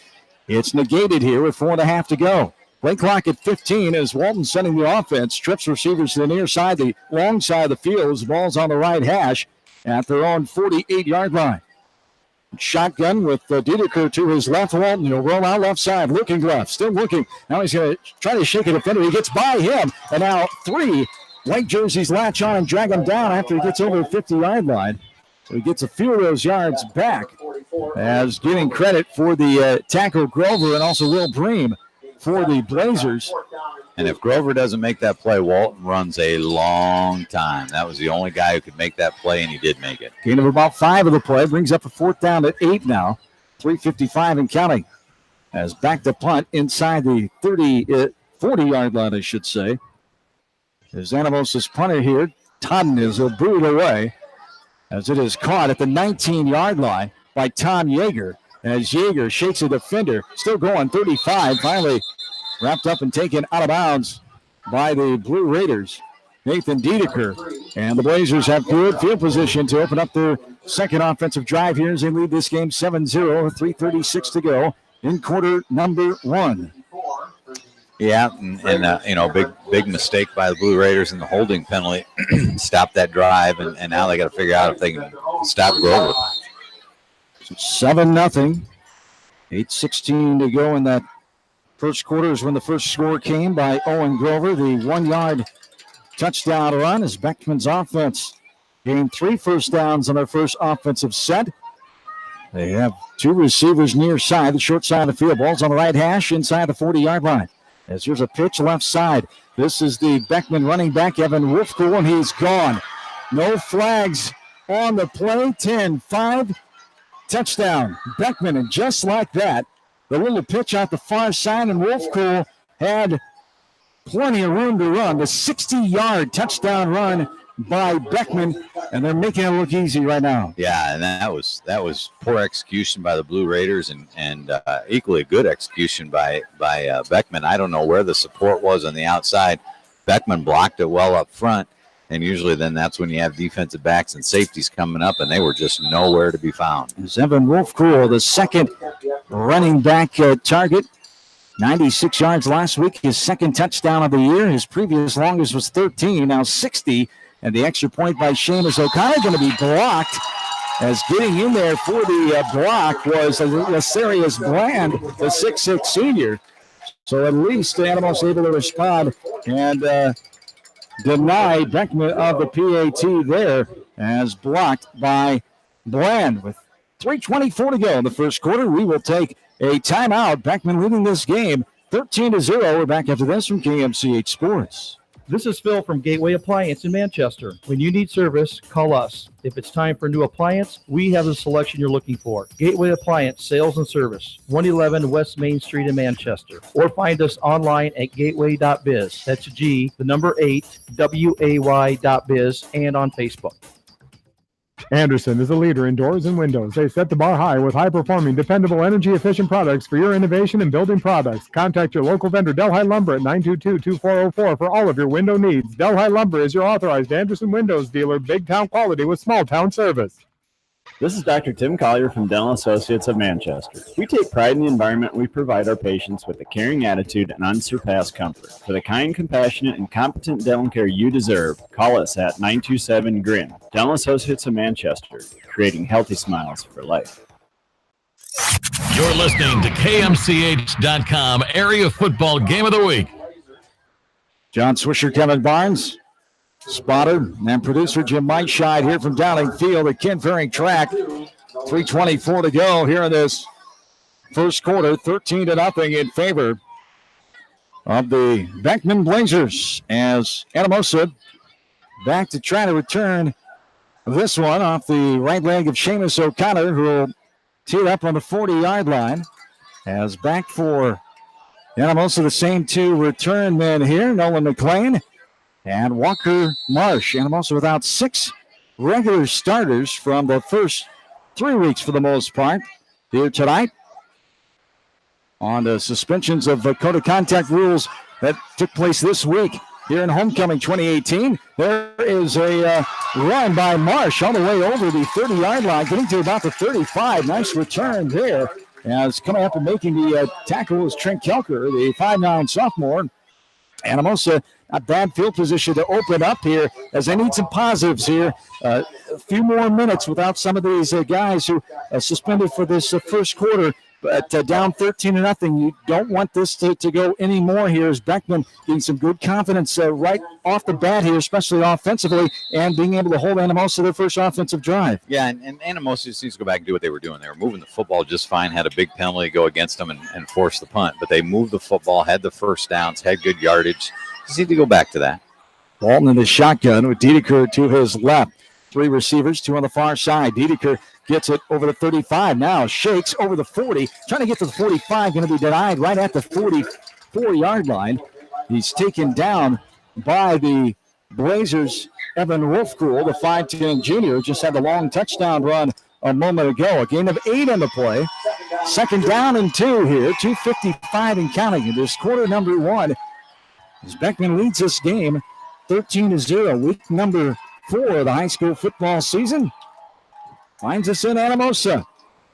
it's negated here with 4.5 to go. Play clock at 15 as Walton sending the offense. Trips receivers to the near side, the long side of the field. As the ball's on the right hash at their own 48-yard line. Shotgun with Diedeker to his left. Walton, he'll roll out left side, looking left, still looking. Now he's going to try to shake a defender. He gets by him, and now 3 white jerseys latch on and drag him down after he gets over the 50-yard line. So he gets a few of those yards back as giving credit for the tackle Grover and also Will Bream for the Blazers. And if Grover doesn't make that play, Walton runs a long time. That was the only guy who could make that play, and he did make it. Gain of about 5 of the play brings up a 4th down at 8 now. 3:55 and counting. As back to punt inside the 40-yard line, I should say. There's Anamosa's punter here. Todden will boot it away as it is caught at the 19-yard line by Tom Yeager. As Yeager shakes a defender, still going 35, finally wrapped up and taken out of bounds by the Blue Raiders. Nathan Diedeker. And the Blazers have good field position to open up their second offensive drive here as they lead this game 7-0 with 3:36 to go in quarter number 1. Yeah, and big mistake by the Blue Raiders in the holding penalty. Stopped that drive, and now they got to figure out if they can stop Grover. 7-0. 8:16 to go in that first quarter is when the first score came by Owen Grover. The 1-yard touchdown run as Beckman's offense gained 3 first downs on their first offensive set. They have 2 receivers near side, the short side of the field. Ball's on the right hash inside the 40-yard line. As here's a pitch left side. This is the Beckman running back, Evan Wolfcool, and he's gone. No flags on the play. 10-5. Touchdown, Beckman, and just like that, the little pitch out the far side, and Wolfcool had plenty of room to run. The 60-yard touchdown run by Beckman, and they're making it look easy right now. Yeah, and that was poor execution by the Blue Raiders, and equally good execution by Beckman. I don't know where the support was on the outside. Beckman blocked it well up front. And usually then that's when you have defensive backs and safeties coming up, and they were just nowhere to be found. As Evan Wolfcool, the second running back target, 96 yards last week, his second touchdown of the year. His previous longest was 13, now 60. And the extra point by Seamus O'Connor going to be blocked, as getting in there for the block was Lasarius Bland, the 6'6 senior. So at least Anamosa able to respond and deny Beckman of the PAT there, as blocked by Bland. With 3:24 to go in the first quarter, we will take a timeout. Beckman leading this game 13-0. We're back after this from KMCH Sports. This is Phil from Gateway Appliance in Manchester. When you need service, call us. If it's time for a new appliance, we have the selection you're looking for. Gateway Appliance Sales and Service, 111 West Main Street in Manchester. Or find us online at gateway.biz. That's G, the number 8, WAY.biz, and on Facebook. Anderson is a leader in doors and windows. They set the bar high with high-performing, dependable, energy-efficient products for your innovation and building products. Contact your local vendor, Delhi Lumber, at 922-2404 for all of your window needs. Delhi Lumber is your authorized Anderson Windows dealer, big-town quality with small-town service. This is Dr. Tim Collier from Dental Associates of Manchester. We take pride in the environment we provide our patients with a caring attitude and unsurpassed comfort. For the kind, compassionate, and competent dental care you deserve, call us at 927-GRIN. Dental Associates of Manchester, creating healthy smiles for life. You're listening to KMCH.com Area Football Game of the Week. John Swisher, Kevin Barnes, spotter, and producer Jim Meischeid here from Dowling Field at Ken Ferring Track. 3:24 to go here in this first quarter. 13-0 in favor of the Beckman Blazers, as Anamosa back to try to return this one off the right leg of Seamus O'Connor, who will teed up on the 40-yard line. As back for Anamosa, the same two return men here, Nolan McLean and Walker Marsh. Anamosa without 6 regular starters from the first 3 weeks for the most part here tonight. On the suspensions of code of contact rules that took place this week here in homecoming 2018. There is a run by Marsh all the way over the 30-yard line, getting to about the 35. Nice return there. As coming up and making the tackle is Trent Kelker, the 5'9" sophomore. Anamosa, a bad field position to open up here as they need some positives here. A few more minutes without some of these guys who suspended for this first quarter. But down 13-0, you don't want this to go any more here as Beckman getting some good confidence right off the bat here, especially offensively, and being able to hold Anamosa their first offensive drive. Yeah, and Anamosa just needs to go back and do what they were doing. They were moving the football just fine, had a big penalty go against them and forced the punt. But they moved the football, had the first downs, had good yardage. Just need to go back to that. Walton in the shotgun with Dedeker to his left. 3 receivers, 2 on the far side. Dedeker gets it over the 35 now, shakes over the 40, trying to get to the 45, going to be denied right at the 44-yard line. He's taken down by the Blazers' Evan Wolfcool, the 5'10" junior, just had the long touchdown run a moment ago. A gain of 8 on the play. 2nd down and 2 here, 2:55 and counting in this quarter number 1. As Beckman leads this game 13-0, week number 4 of the high school football season. Finds us in Anamosa.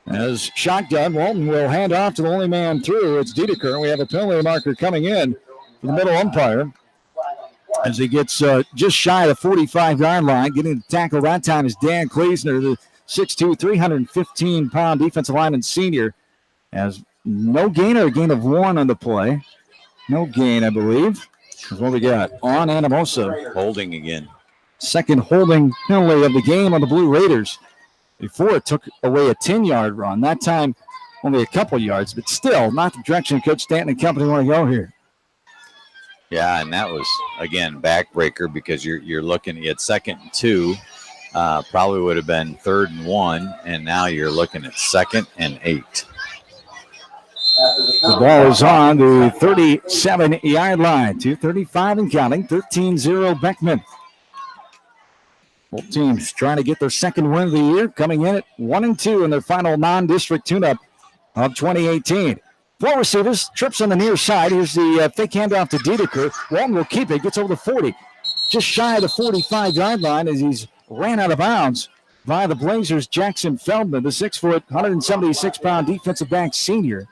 As shotgun, Walton will hand off to the only man through. It's Dedeker. We have a penalty marker coming in for the middle umpire as he gets just shy of the 45-yard line. Getting the tackle that time is Dan Kleesner, the 6'2", 315-pound defensive lineman senior. As no gain or a gain of 1 on the play. No gain, I believe. That's what we got on Anamosa. Holding again. Second holding penalty of the game on the Blue Raiders. Before it took away a 10-yard run. That time only a couple yards, but still not the direction Coach Stanton and company want to go here. Yeah, and that was, again, backbreaker because you're looking at 2nd and 2. Probably would have been 3rd and 1, and now you're looking at 2nd and 8. The ball is on the 37-yard line. 2:35 and counting. 13-0 Beckman. Both teams trying to get their second win of the year, coming in at 1-2 in their final non-district tune-up of 2018. 4 receivers, trips on the near side. Here's the fake handoff to Dedeker. Walton will keep it, gets over the 40. Just shy of the 45-yard line as he's ran out of bounds by the Blazers' Jackson Feldman, the 6', 176-pound defensive back senior.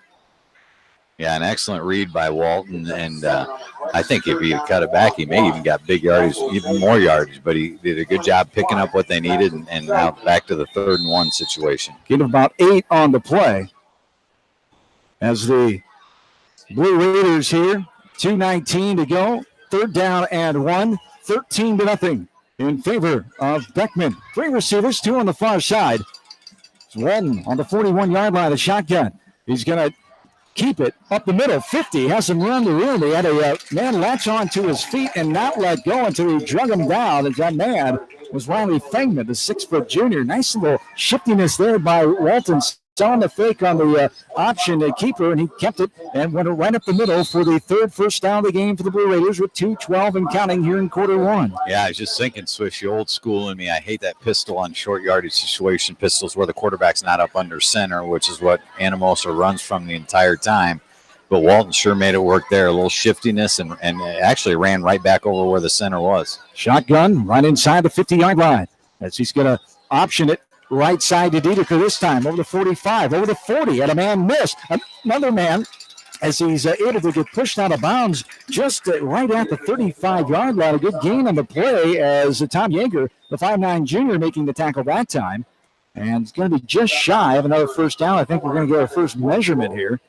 Yeah, an excellent read by Walton, and I think if he had cut it back, he may even got big yardage, even more yardage, but he did a good job picking up what they needed, and now back to the 3rd and 1 situation. Gain of about 8 on the play as the Blue Raiders here, 2:19 to go, 3rd down and 1, 13-0 in favor of Beckman. 3 receivers, 2 on the far side. It's Walton on the 41-yard line, a shotgun. He's going to keep it up the middle, 50, has him run the room. He had a man latch on to his feet and not let go until he drug him down. As that man was Riley Fangman, the 6' junior. Nice little shiftiness there by Walton. Selling the fake on the option keeper, and he kept it and went right up the middle for the 3rd first down of the game for the Blue Raiders with 2:12 and counting here in quarter 1. Yeah, I was just thinking, Swish, you old school in me. I hate that pistol on short yardage situation. Pistols where the quarterback's not up under center, which is what Anamosa runs from the entire time. But Walton sure made it work there. A little shiftiness and actually ran right back over where the center was. Shotgun right inside the 50-yard line as he's going to option it. Right side to Dedeker this time, over the 45, over the 40, and a man missed. Another man, as he's able to get pushed out of bounds just right at the 35-yard line. A good gain on the play as Tom Yeager, the 5'9" junior, making the tackle that time. And it's going to be just shy of another first down. I think we're going to get our first measurement here.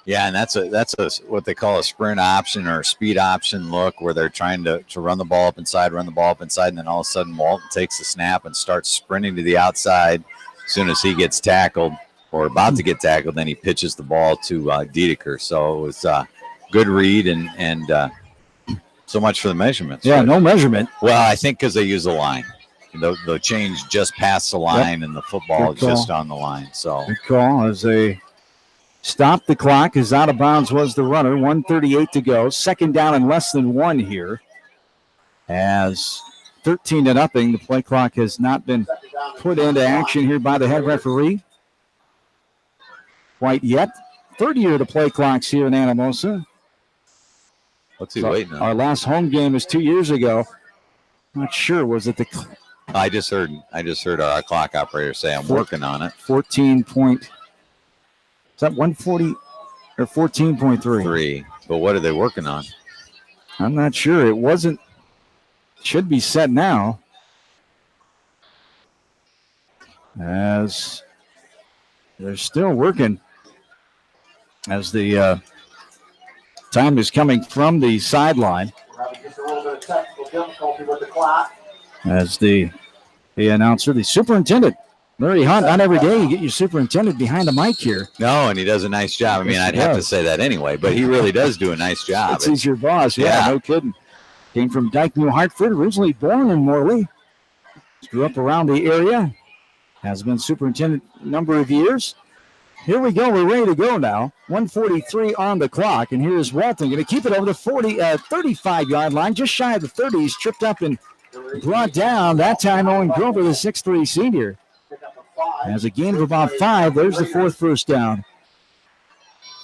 Yeah, and that's a what they call a sprint option or a speed option look where they're trying to run the ball up inside, and then all of a sudden Walton takes the snap and starts sprinting to the outside. As soon as he gets tackled or about to get tackled, then he pitches the ball to Dedeker. So it was a good read and so much for the measurements. Yeah, no measurement. Well, I think because they use the line. the change just past the line, and the football is just on the line. So good call as they stop the clock. As out of bounds was the runner. 1:38 to go. Second down and less than one here. As 13-0, the play clock has not been put into action here by the head referee quite yet. Third year of the play clocks here in Anamosa. what's he waiting on? Our last home game was 2 years ago. Not sure. Was it the? I just heard our clock operator say I'm working on it. 14 point. Is that 140 or 14.3? But what are they working on? I'm not sure. It wasn't. Should be set now. As they're still working. As the time is coming from the sideline. As the announcer, the superintendent, Larry Hunt, not every day you get your superintendent behind the mic here. No, and he does a nice job. I mean, I'd have to say that anyway, but he really does do a nice job. He's your boss. Yeah, no kidding. Came from Dyke, New Hartford, originally born in Morley. Grew up around the area. Has been superintendent a number of years. Here we go. We're ready to go now. 1:43 on the clock, and here's Walton going to keep it over the 35-yard line, just shy of the 30s. Tripped up and brought down. That time Owen Grover, the 6'3 senior. Has a gain of about 5. There's the fourth first down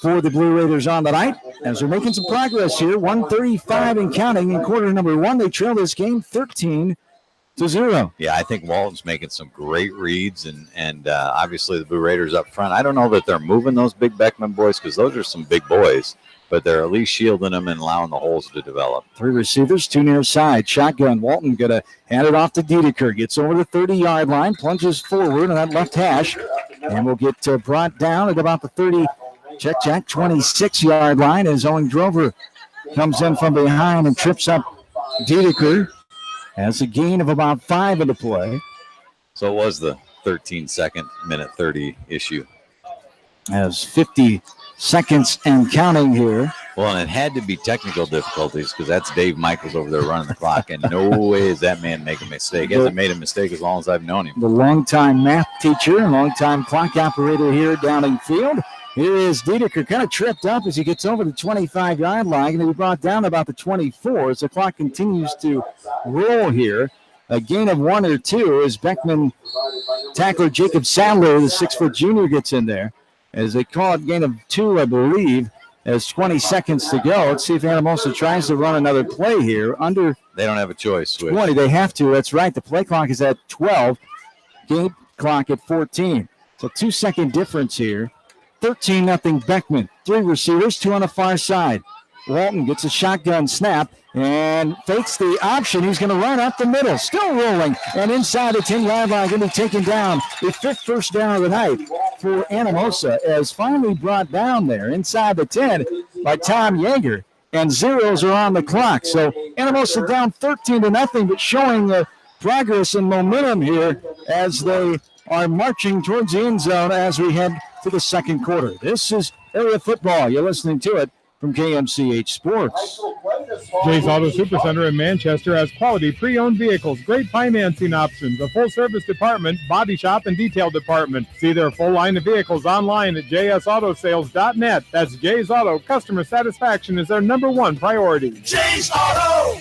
for the Blue Raiders on the night. As they're making some progress here, 1:35 and counting in quarter number 1. They trail this game 13-0. Yeah, I think Walton's making some great reads, and obviously the Blue Raiders up front. I don't know that they're moving those big Beckman boys because those are some big boys, but they're at least shielding them and allowing the holes to develop. 3 receivers, 2 near side. Shotgun. Walton going to hand it off to Dedeker. Gets over the 30-yard line, plunges forward on that left hash, and will get brought down at about the 30, 26-yard line as Owen Grover comes in from behind and trips up Dedeker. Has a gain of about 5 in the play. So it was the 13-second, minute 30 issue. Has 50 seconds and counting here. Well, and it had to be technical difficulties because that's Dave Michaels over there running the clock, and no way is that man making a mistake. He hasn't made a mistake as long as I've known him. The longtime math teacher and longtime clock operator here at Downing Field. Here is Dedeker, kind of tripped up as he gets over the 25-yard line, and he brought down about the 24 as the clock continues to roll here. A gain of 1 or 2 as Beckman tackler Jacob Sadler, the 6-foot junior, gets in there. As they call it, gain of 2, I believe, as 20 seconds to go. Let's see if Anamosa tries to run another play here. Under They don't have a choice. 20, they have to. That's right. The play clock is at 12. Game clock at 14. So 2-second difference here. 13-0 Beckman. 3 receivers, 2 on the far side. Walton gets a shotgun snap and fakes the option. He's going to run up the middle, still rolling, and inside the 10-yard line, going to be taken down. The 5th first down of the night for Anamosa, as finally brought down there inside the 10 by Tom Yeager, and zeros are on the clock. So Anamosa down 13-0, but showing progress and momentum here as they are marching towards the end zone as we head to the second quarter. This is area football. You're listening to it from KMCH Sports. Jay's Auto Supercenter in Manchester has quality pre-owned vehicles, great financing options, a full-service department, body shop, and detail department. See their full line of vehicles online at jsautosales.net. That's Jay's Auto. Customer satisfaction is their #1 priority. Jay's Auto!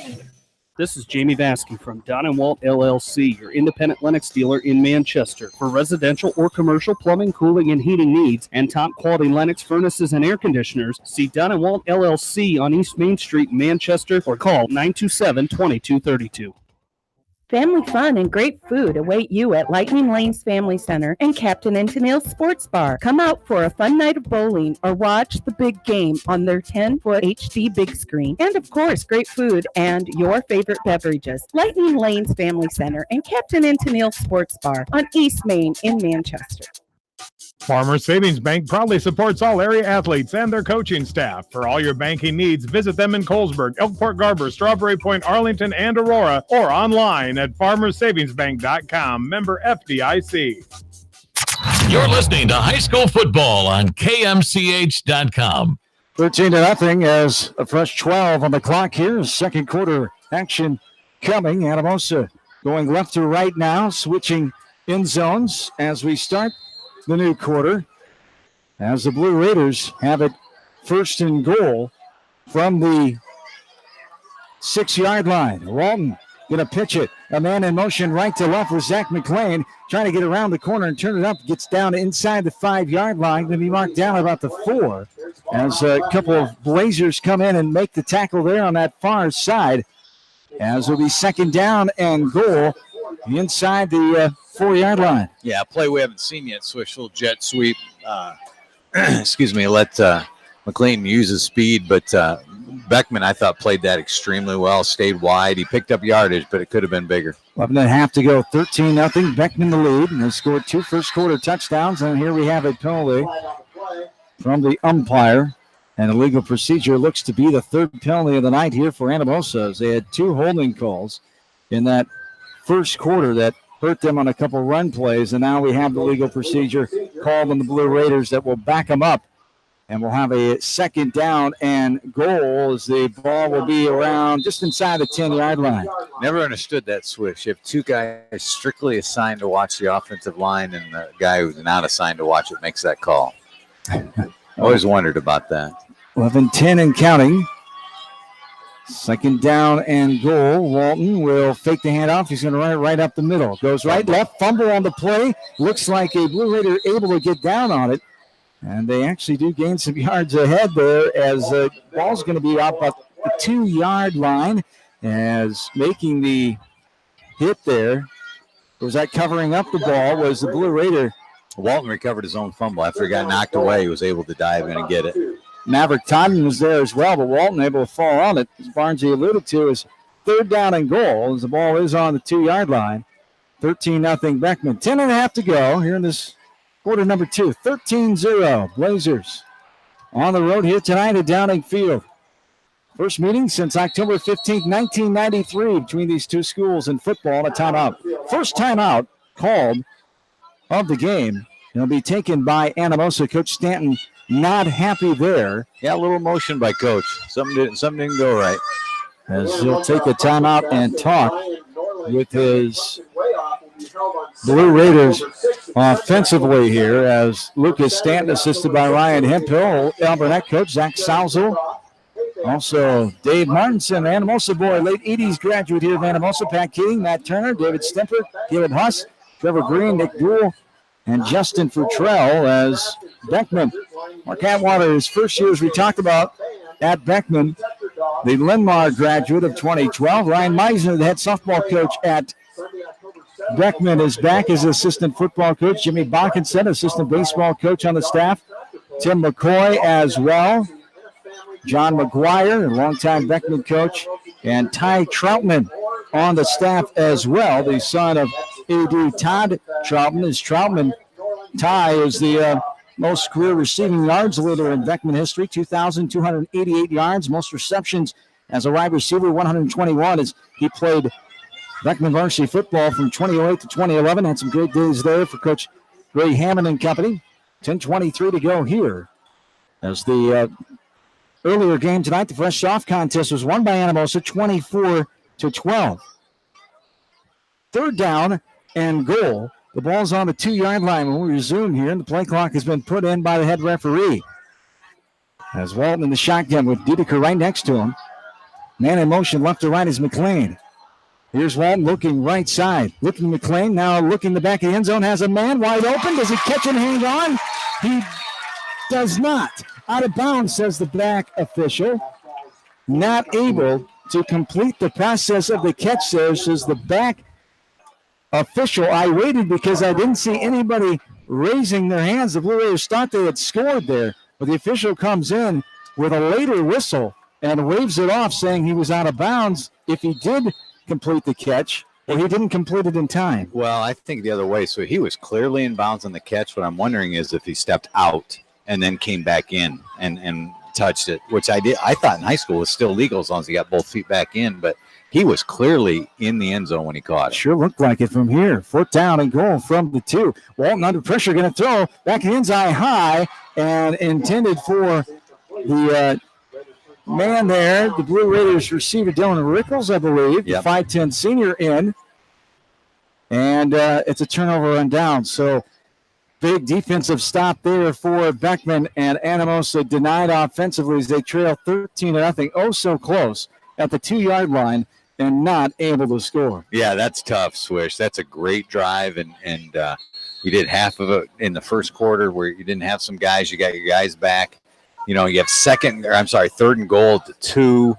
This is Jamie Vasky from Don & Walt LLC, your independent Lennox dealer in Manchester. For residential or commercial plumbing, cooling, and heating needs, and top-quality Lennox furnaces and air conditioners, see Don & Walt LLC on East Main Street, Manchester, or call 927-2232. Family fun and great food await you at Lightning Lanes Family Center and Captain and Tennille's Sports Bar. Come out for a fun night of bowling or watch the big game on their 10-foot HD big screen. And of course, great food and your favorite beverages. Lightning Lanes Family Center and Captain and Tennille's Sports Bar on East Main in Manchester. Farmers Savings Bank proudly supports all area athletes and their coaching staff. For all your banking needs, visit them in Colesburg, Elkport Garber, Strawberry Point, Arlington, and Aurora, or online at farmersavingsbank.com. Member FDIC. You're listening to high school football on KMCH.com. 13-0 as a fresh 12 on the clock here. Second quarter action coming. Anamosa going left to right now, switching end zones as we start the new quarter. As the Blue Raiders have it first and goal from the 6-yard line. Walton going to pitch it. A man in motion right to left with Zach McLean. Trying to get around the corner and turn it up. Gets down inside the 5-yard line. Going to be marked down about the 4. As a couple of Blazers come in and make the tackle there on that far side. As it'll be second down and goal inside the 4-yard line. Yeah, a play we haven't seen yet. Swish little jet sweep. Excuse me, let McLean use his speed, but Beckman, I thought, played that extremely well, stayed wide. He picked up yardage, but it could have been bigger. 11.5 to go, 13-0. Beckman the lead, and they scored 2 first-quarter touchdowns, and here we have a penalty from the umpire. And illegal procedure looks to be the third penalty of the night here for Anamosa. They had 2 holding calls in that first quarter that hurt them on a couple run plays, and now we have the legal procedure called on the Blue Raiders that will back them up. And we'll have a second down and goal as the ball will be around just inside the 10-yard line. Never understood that switch. You have 2 guys strictly assigned to watch the offensive line, and the guy who's not assigned to watch it makes that call. Always wondered about that. 11-10 and counting. Second down and goal. Walton will fake the handoff. He's going to run it right up the middle. Goes right, left, fumble on the play. Looks like a Blue Raider able to get down on it. And they actually do gain some yards ahead there as the ball's going to be up at the 2-yard line as making the hit there. Was that covering up the ball? Was the Blue Raider? Walton recovered his own fumble. After he got knocked away, he was able to dive in and get it. Maverick Todden was there as well, but Walton able to fall on it. As Barnesy alluded to, is third down and goal as the ball is on the 2-yard line. 13-0 Beckman. 10.5 to go here in this quarter number 2. 13-0 Blazers on the road here tonight at Downing Field. First meeting since October 15th, 1993 between these 2 schools in football. A timeout. First timeout called of the game. It'll be taken by Anamosa. Coach Stanton not happy there. Yeah, a little motion by Coach. Something didn't go right. As he'll take a timeout and talk with his Blue Raiders offensively here as Lucas Stanton assisted by Ryan Hemphill, Alburnett coach Zach Salzel. Also, Dave Martinson, Anamosa boy, late 80s graduate here of Anamosa. Pat Keating, Matt Turner, David Stemper, Caleb Huss, Trevor Green, Nick Dool, and Justin Futrell as Beckman. Mark Atwater, his first year, as we talked about, at Beckman, the Linmar graduate of 2012. Ryan Meisner, the head softball coach at Beckman, is back as assistant football coach. Jimmy Bockenson, assistant baseball coach on the staff. Tim McCoy as well. John McGuire, a longtime Beckman coach. And Ty Troutman on the staff as well, the son of A.D. Todd Troutman. Is Troutman, Ty is the most career receiving yards leader in Beckman history, 2,288 yards, most receptions as a wide receiver, 121, as he played Beckman varsity football from 2008 to 2011. Had some great days there for Coach Ray Hammond and company. 10:23 to go here as the earlier game tonight, the fresh soft contest was won by Anamosa 24-12. Third down and goal. The ball's on the 2-yard line when we resume here, and the play clock has been put in by the head referee. As Walton in the shotgun with Dedeker right next to him. Man in motion left to right is McLean. Here's Walton looking right side. Looking McLean, now looking the back of the end zone. Has a man wide open. Does he catch and hang on? He does not. Out of bounds, says the black official. Not able to complete the process of the catch there, says the back official. I waited because I didn't see anybody raising their hands. The Blue Raiders thought they had scored there, but the official comes in with a later whistle and waves it off, saying he was out of bounds if he did complete the catch, or he didn't complete it in time. Well, I think the other way. So he was clearly in bounds on the catch. What I'm wondering is if he stepped out and then came back in and touched it, which I did. I thought in high school was still legal as long as he got both feet back in, but he was clearly in the end zone when he caught it. Sure looked like it from here. Fourth down and goal from the 2. Walton under pressure, going to throw back in end eye high and intended for the man there. The Blue Raiders receiver Dylan Rickles, I believe, yep. The 5'10 senior in. And it's a turnover and down. So big defensive stop there for Beckman, and Anamosa denied offensively as they trail 13-0. Oh, so close at the 2-yard line and not able to score. Yeah, that's tough, Swish. That's a great drive, and you did half of it in the first quarter where you didn't have some guys. You got your guys back. You know, you have third and goal to 2.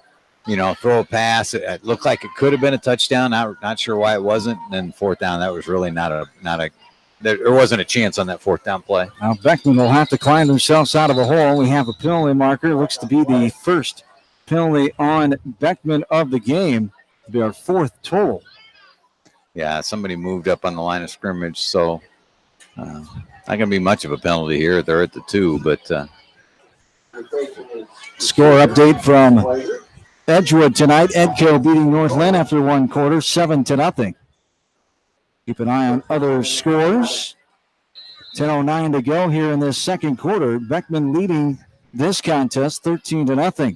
You know, throw a pass. It looked like it could have been a touchdown. Not sure why it wasn't. And then fourth down, that was really there wasn't a chance on that fourth down play. Now Beckman will have to climb themselves out of a hole. We have a penalty marker. It looks to be the first penalty on Beckman of the game. It'll be our 4th total. Yeah, somebody moved up on the line of scrimmage, so not going to be much of a penalty here. They're at the 2, but score update from Edgewood tonight. Edco beating Northland after 1 quarter, 7-0. Keep an eye on other scores. 10:09 to go here in this second quarter. Beckman leading this contest 13-0.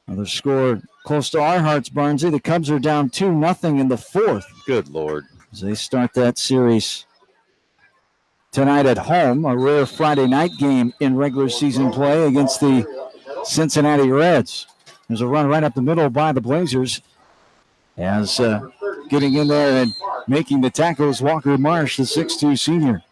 Another score close to our hearts, Barnesy. The Cubs are down 2-0 in the 4th. Good Lord. As they start that series tonight at home, a rare Friday night game in regular season play against the Cincinnati Reds. There's a run right up the middle by the Blazers. As getting in there and making the tackles, Walker Marsh, the 6'2 senior.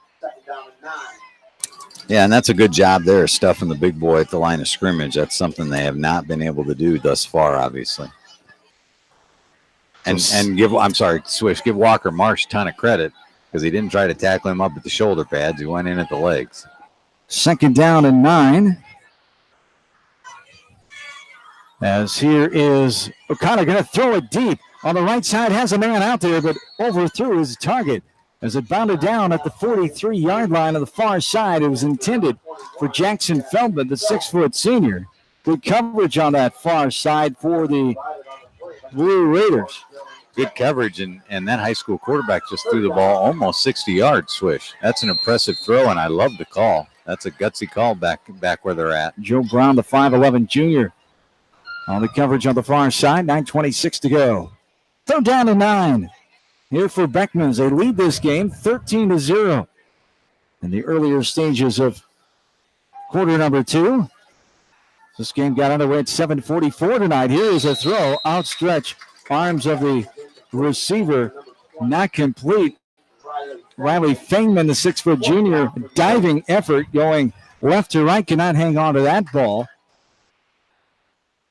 Yeah, and that's a good job there, stuffing the big boy at the line of scrimmage. That's something they have not been able to do thus far, obviously. And give Walker Marsh a ton of credit because he didn't try to tackle him up at the shoulder pads. He went in at the legs. 2nd down and 9. As here is O'Connor going to throw it deep. On the right side, has a man out there, but overthrew his target as it bounded down at the 43-yard line on the far side. It was intended for Jackson Feldman, the 6-foot senior. Good coverage on that far side for the Blue Raiders. Good coverage, and that high school quarterback just threw the ball almost 60 yards, Swish. That's an impressive throw, and I love the call. That's a gutsy call back where they're at. Joe Brown, the 5'11 junior. On the coverage on the far side, 9:26 to go. 3rd down and 9. Here for Beckman. They lead this game 13-0 in the earlier stages of quarter number 2. This game got underway at 7:44 tonight. Here is a throw. Outstretched arms of the receiver. Not complete. Riley Fangman, the 6-foot junior, diving effort going left to right. Cannot hang on to that ball.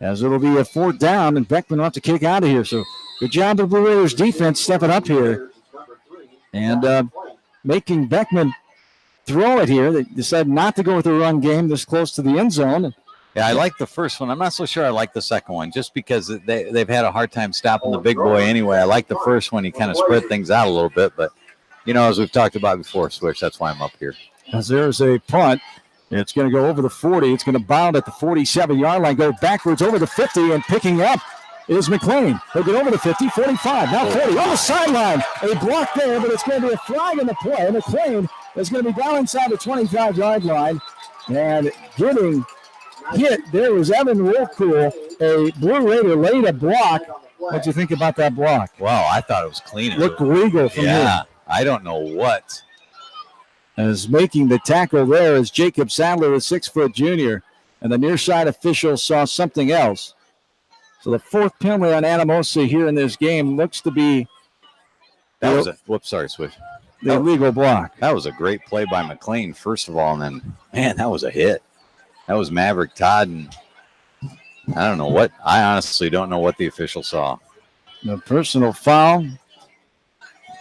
As it'll be a 4th down, and Beckman will have to kick out of here. So good job the Blue Raiders defense stepping up here and making Beckman throw it here. They decided not to go with the run game this close to the end zone. Yeah, I like the first one. I'm not so sure I like the second one just because they've had a hard time stopping the big boy anyway. I like the first one. He kind of spread things out a little bit, but, as we've talked about before, Switch, that's why I'm up here. As there's a punt. It's going to go over the 40. It's going to bound at the 47-yard line, go backwards over the 50, and picking up is McLean. He'll get over the 50, 45, now 40, on the sideline. A block there, but it's going to be a flag in the play. McLean is going to be down inside the 25-yard line, and getting hit. There was Evan Woolcool, a Blue Raider, laid a block. What'd you think about that block? Wow, I thought it was clean. Looked legal from here. I don't know what. As making the tackle there is Jacob Sadler, a 6-foot junior, and the near side official saw something else. So the 4th penalty on Anamosa here in this game looks to be Swish. The illegal block. That was a great play by McLean, first of all, and then, man, that was a hit. That was Maverick Todd, and I honestly don't know what the official saw. The personal foul.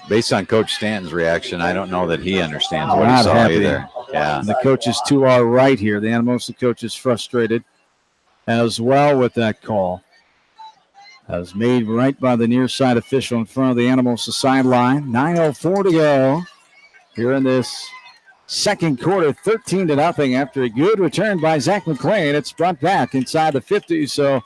Based on Coach Stanton's reaction, I don't know that he understands what he saw either. Yeah. The coach is to our right here. The Anamosa coach is frustrated as well with that call. As made right by the near side official in front of the Anamosa sideline. 9:04 to go here in this second quarter. 13-0 after a good return by Zach McLean. It's brought back inside the 50. So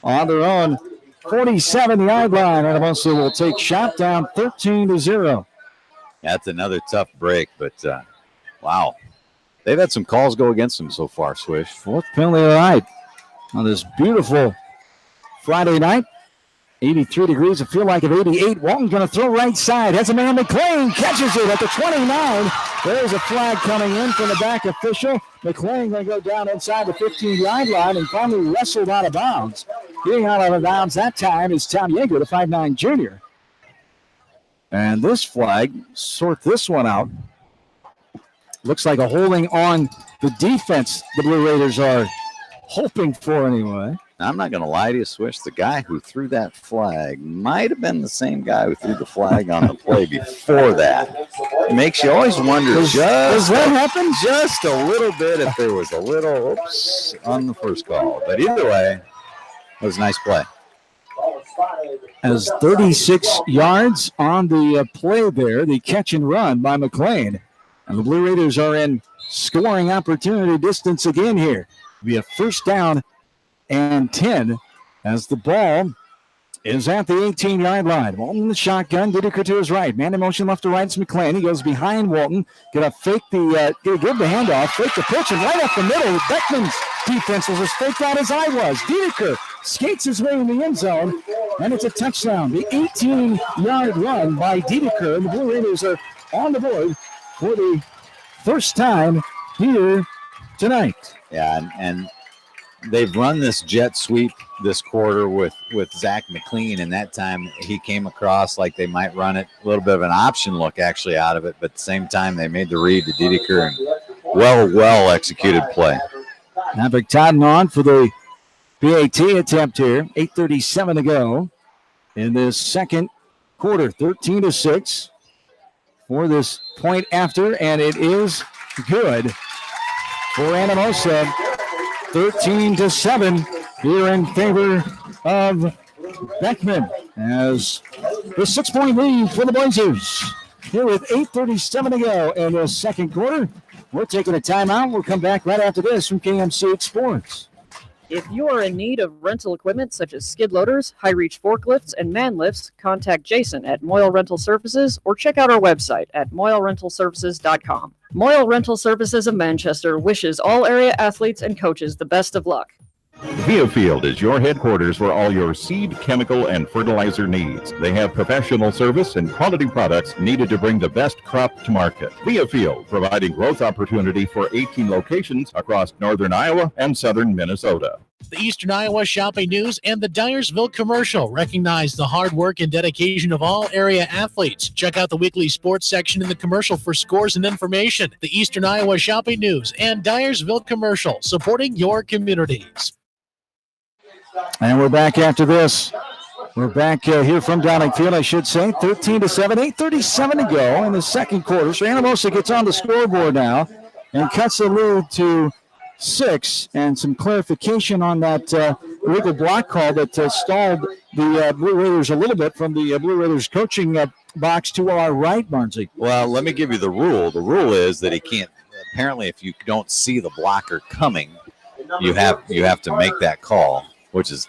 on their own 47-yard line, Anamosa will take shot down 13-0. That's another tough break, but wow. They've had some calls go against them so far, Swish. 4th penalty of the night on this beautiful Friday night. 83 degrees, a feel like of 88. Walton going to throw right side. Has a man, McLean, catches it at the 29. There's a flag coming in from the back official. McLean going to go down inside the 15-yard line and finally wrestled out of bounds. Getting out of bounds that time is Tom Yeager, the 5'9 junior. And this flag, sort this one out. Looks like a holding on the defense the Blue Raiders are hoping for anyway. I'm not going to lie to you, Swish. The guy who threw that flag might have been the same guy who threw the flag on the play before that. It makes you always wonder. Does that happen? Just a little bit if there was a little oops on the first call. But either way, it was a nice play. As 36 yards on the play there, the catch and run by McLean. And the Blue Raiders are in scoring opportunity distance again here. It'll be a first down and 10 as the ball is at the 18-yard line. Walton in the shotgun. Dideker to his right. Man in motion left to right. It's McLean. He goes behind Walton. Going to fake the give the handoff. Fake the pitch. And right up the middle, Beckman's defense was as faked out as I was. Dideker skates his way in the end zone. And it's a touchdown. The 18-yard run by Dideker. And the Blue Raiders are on the board for the first time here tonight. Yeah, and they've run this jet sweep this quarter with Zach McLean, and that time he came across like they might run it, a little bit of an option look actually out of it, but at the same time they made the read to Dideker and well executed play. Maverick Totten on for the PAT attempt here. 8:37 to go in this second quarter. 13-6 for this point after, and it is good for Anamosa. 13-7 here in favor of Beckman as the 6-point lead for the Blazers. Here with 8:37 to go in the second quarter. We're taking a timeout. We'll come back right after this from KMC Sports. If you are in need of rental equipment such as skid loaders, high-reach forklifts, and man lifts, contact Jason at Moyle Rental Services or check out our website at moylerentalservices.com. Moyle Rental Services of Manchester wishes all area athletes and coaches the best of luck. Viafield is your headquarters for all your seed, chemical, and fertilizer needs. They have professional service and quality products needed to bring the best crop to market. Viafield, providing growth opportunity for 18 locations across northern Iowa and southern Minnesota. The Eastern Iowa Shopping News and the Dyersville Commercial recognize the hard work and dedication of all area athletes. Check out the weekly sports section in the commercial for scores and information. The Eastern Iowa Shopping News and Dyersville Commercial, supporting your communities. And we're back after this. We're back here from Downing Field, I should say. 13-7, 8:37 to go in the second quarter. So Anamosa gets on the scoreboard now and cuts the lead to 6. And some clarification on that illegal block call that stalled the Blue Raiders a little bit from the Blue Raiders coaching box to our right, Barnsley. Well, let me give you the rule. The rule is that he can't. Apparently, if you don't see the blocker coming, you have to make that call, which is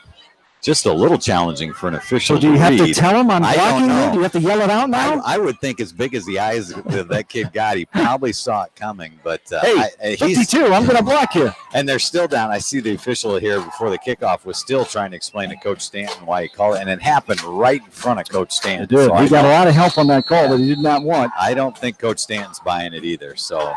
just a little challenging for an official. So do you have to read. tell him I'm blocking know. it? Do you have to yell it out now? I would think as big as the eyes that kid got, he probably saw it coming. But hey, 52, I'm going to block you. And they're still down. I see the official here before the kickoff was still trying to explain to Coach Stanton why he called it, and it happened right in front of Coach Stanton. It did. So he got a lot of help on that call that he did not want. I don't think Coach Stanton's buying it either. So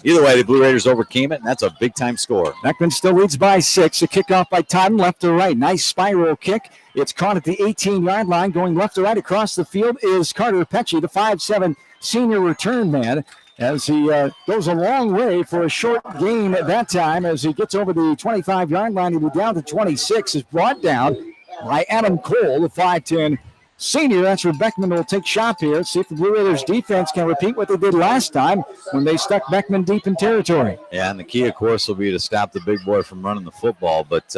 either way, the Blue Raiders overcame it, and that's a big-time score. Beckman still leads by 6. A kickoff by Totten, left to right. Nice spiral kick. It's caught at the 18-yard line. Going left to right across the field is Carter Pecci, the 5'7" senior return man, as he goes a long way for a short gain at that time. As he gets over the 25-yard line, he'll be down to 26. Is brought down by Adam Cole, the 5'10" senior. That's where Beckman will take shot here. See if the Blue Raiders defense can repeat what they did last time when they stuck Beckman deep in territory. Yeah, and the key, of course, will be to stop the big boy from running the football. But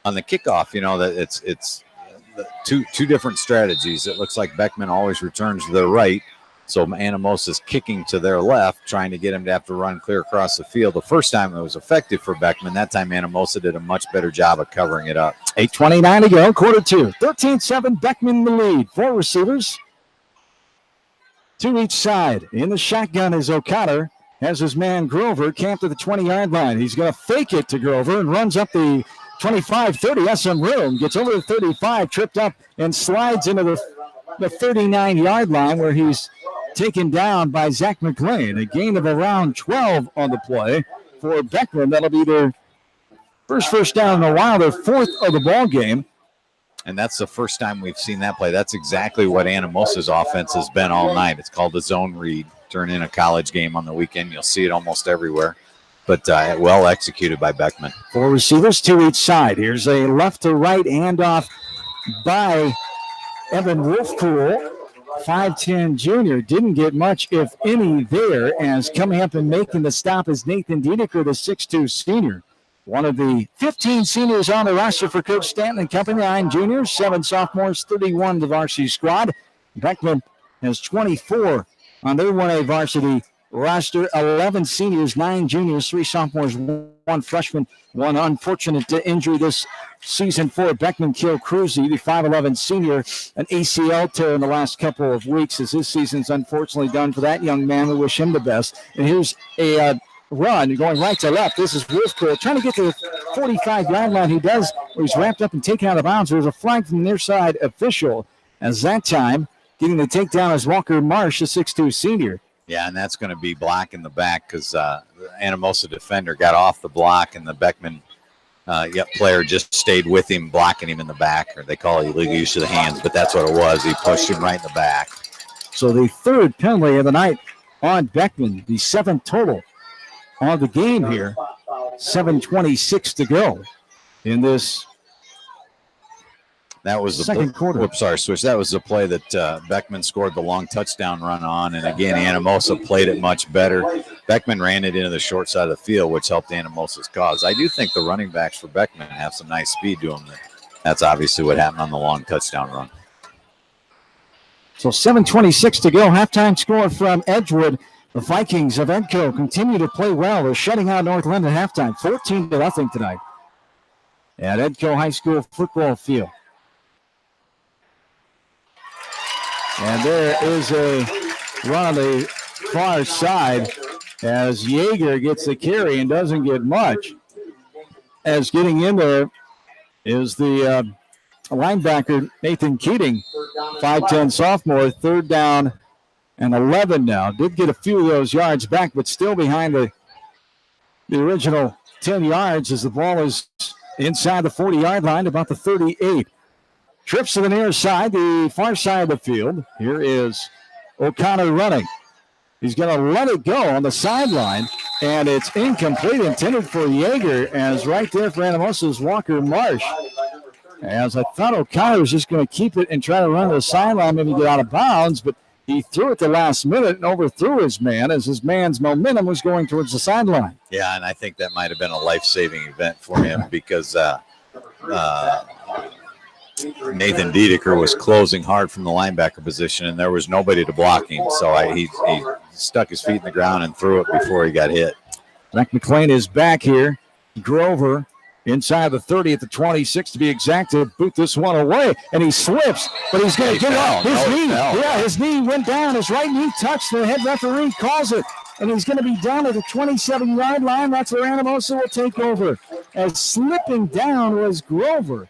on the kickoff, you know, that it's two different strategies. It looks like Beckman always returns to their right, so Anamosa's kicking to their left, trying to get him to have to run clear across the field. The first time it was effective for Beckman. That time Anamosa did a much better job of covering it up. 8:29 to go, quarter 2. 13-7, Beckman in the lead. 4 receivers, 2 each side. In the shotgun is O'Connor. Has his man Grover camped at the 20-yard line. He's going to fake it to Grover and runs up the 25-30, has some room, gets over the 35, tripped up, and slides into the 39-yard line where he's taken down by Zach McLean. A gain of around 12 on the play for Beckman. That'll be their first down in a while, their fourth of the ball game. And that's the first time we've seen that play. That's exactly what Anamosa's offense has been all night. It's called the zone read. Turn in a college game on the weekend. You'll see it almost everywhere. But well executed by Beckman. 4 receivers, 2 each side. Here's a left to right handoff by Evan Wolfpool. 5'10 junior. Didn't get much, if any, there, as coming up and making the stop is Nathan Dedeker, the 6'2 senior. One of the 15 seniors on the roster for Coach Stanton and company, 9 juniors, 7 sophomores, 31 the varsity squad. Beckman has 24 on their 1A varsity roster, 11 seniors, 9 juniors, 3 sophomores, 1 freshman, 1 unfortunate injury this season for Beckman Kilcruzy, the 5'11 senior, an ACL tear in the last couple of weeks, as his season's unfortunately done for that young man. We wish him the best. And here's a run going right to left. This is Wolfpool trying to get to the 45-yard line. He does, where he's wrapped up and taken out of bounds. There's a flag from the near side official, as that time getting the takedown is Walker Marsh, the 6'2 senior. Yeah, and that's going to be block in the back because the Anamosa defender got off the block, and the Beckman player just stayed with him, blocking him in the back, or they call it illegal use of the hands, but that's what it was. He pushed him right in the back. So the third penalty of the night on Beckman, the 7th total on the game here. 7:26 to go in this That was the second quarter. Whoops, sorry, switch. That was the play that Beckman scored the long touchdown run on. And again, Anamosa played it much better. Beckman ran it into the short side of the field, which helped Anamosa's cause. I do think the running backs for Beckman have some nice speed to them. That's obviously what happened on the long touchdown run. So 7:26 to go. Halftime score from Edgewood. The Vikings of Edco continue to play well. They're shutting out North London at halftime, 14-0 tonight at Edco High School football field. And there is a run on the far side as Yeager gets the carry and doesn't get much. As getting in there is the linebacker Nathan Keating, 5'10 sophomore, 3rd down and 11 now. Did get a few of those yards back, but still behind the original 10 yards as the ball is inside the 40-yard line, about the 38. Trips to the near side, the far side of the field. Here is O'Connor running. He's going to let it go on the sideline, and it's incomplete, intended for Yeager, as right there for Anamosa's Walker Marsh. As I thought O'Connor was just going to keep it and try to run to the sideline, maybe get out of bounds, but he threw it the last minute and overthrew his man as his man's momentum was going towards the sideline. Yeah, and I think that might have been a life-saving event for him because Nathan Dedeker was closing hard from the linebacker position, and there was nobody to block him. So he stuck his feet in the ground and threw it before he got hit. Zach McLean is back here. Grover inside the 30 at the 26 to be exact to boot this one away. And he slips, but he's going to get up. His knee went down. His right knee touched. The head referee calls it. And he's going to be down at the 27-yard line. That's where Anamosa will take over. As slipping down was Grover.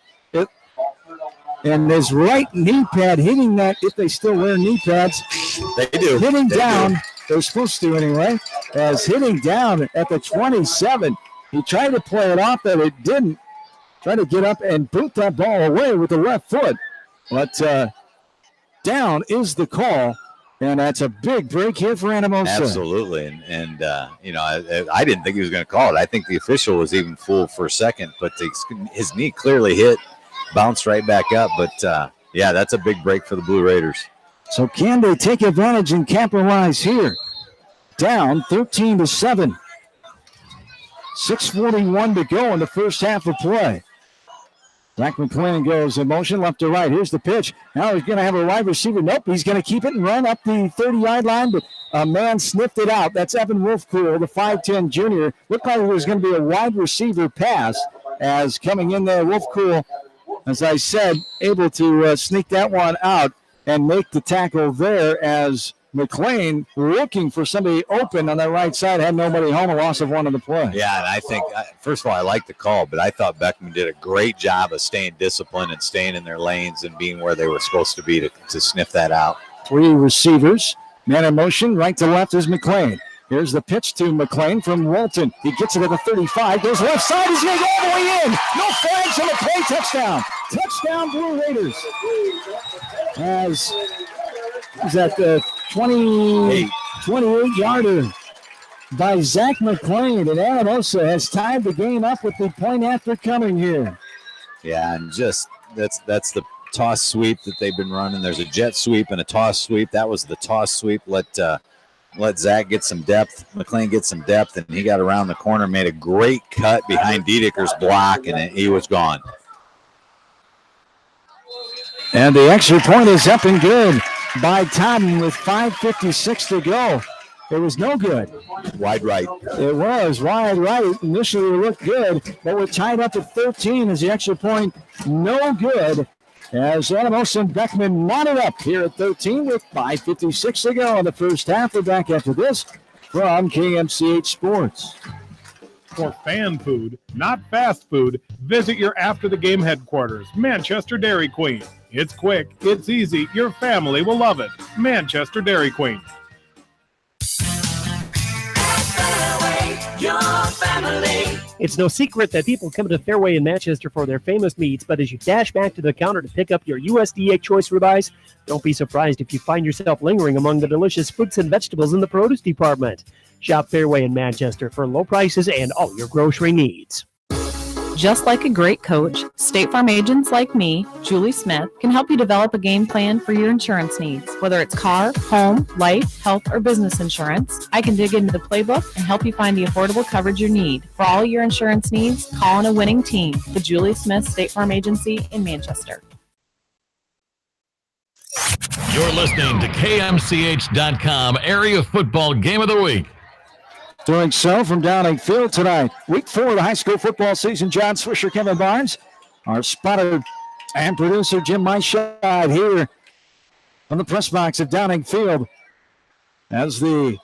And his right knee pad hitting that, if they still wear knee pads. They do. Hitting down. They're supposed to anyway. As hitting down at the 27. He tried to play it off, but it didn't. Tried to get up and boot that ball away with the left foot. But down is the call. And that's a big break here for Anamosa. Absolutely. And I didn't think he was going to call it. I think the official was even fooled for a second, but his knee clearly hit, bounced right back up. But, that's a big break for the Blue Raiders. So can they take advantage and capitalize here? Down 13-7. 6:41 to go in the first half of play. Zach McLean goes in motion left to right. Here's the pitch. Now he's going to have a wide receiver. Nope, he's going to keep it and run up the 30-yard line, but a man sniffed it out. That's Evan Wolfpool, the 5'10 junior. Looked like it was going to be a wide receiver pass as coming in there. Wolfpool, as I said, able to sneak that one out and make the tackle there as McLean looking for somebody open on that right side, had nobody home, a loss of one on the play. Yeah, and I think, first of all, I like the call, but I thought Beckman did a great job of staying disciplined and staying in their lanes and being where they were supposed to be to sniff that out. 3 receivers, man in motion, right to left is McLean. Here's the pitch to McLean from Walton. He gets it at the 35, goes left side, he's going to go all the way in. No flags on the play, touchdown. Touchdown, Blue Raiders. As is at the 28-yarder by Zach McLean, and Anamosa has tied the game up with the point after coming here. Yeah, and just that's the toss sweep that they've been running. There's a jet sweep and a toss sweep. That was the toss sweep. Let Zach get some depth. McLean get some depth, and he got around the corner, made a great cut behind Diedeker's block, and he was gone. And the extra point is up and good by Totten with 5:56 to go. It was no good. Wide right. It was wide right. Initially it looked good, but we're tied up at 13 as the extra point no good. As Anamosa and Beckman knot it up here at 13 with 5:56 to go in the first half. We're back after this from KMCH Sports. For fan food, not fast food, visit your after-the-game headquarters, Manchester Dairy Queen. It's quick, it's easy, your family will love it. Manchester Dairy Queen. Your family. It's no secret that people come to Fairway in Manchester for their famous meats, but as you dash back to the counter to pick up your USDA choice ribeyes, don't be surprised if you find yourself lingering among the delicious fruits and vegetables in the produce department. Shop Fairway in Manchester for low prices and all your grocery needs. Just like a great coach, State Farm agents like me, Julie Smith, can help you develop a game plan for your insurance needs. Whether it's car, home, life, health, or business insurance, I can dig into the playbook and help you find the affordable coverage you need. For all your insurance needs, call on a winning team. The Julie Smith State Farm Agency in Manchester. You're listening to KMCH.com Area Football Game of the Week. Doing so from Downing Field tonight. Week 4 of the high school football season. John Swisher, Kevin Barnes, our spotter and producer Jim Myshide here from the press box at Downing Field as the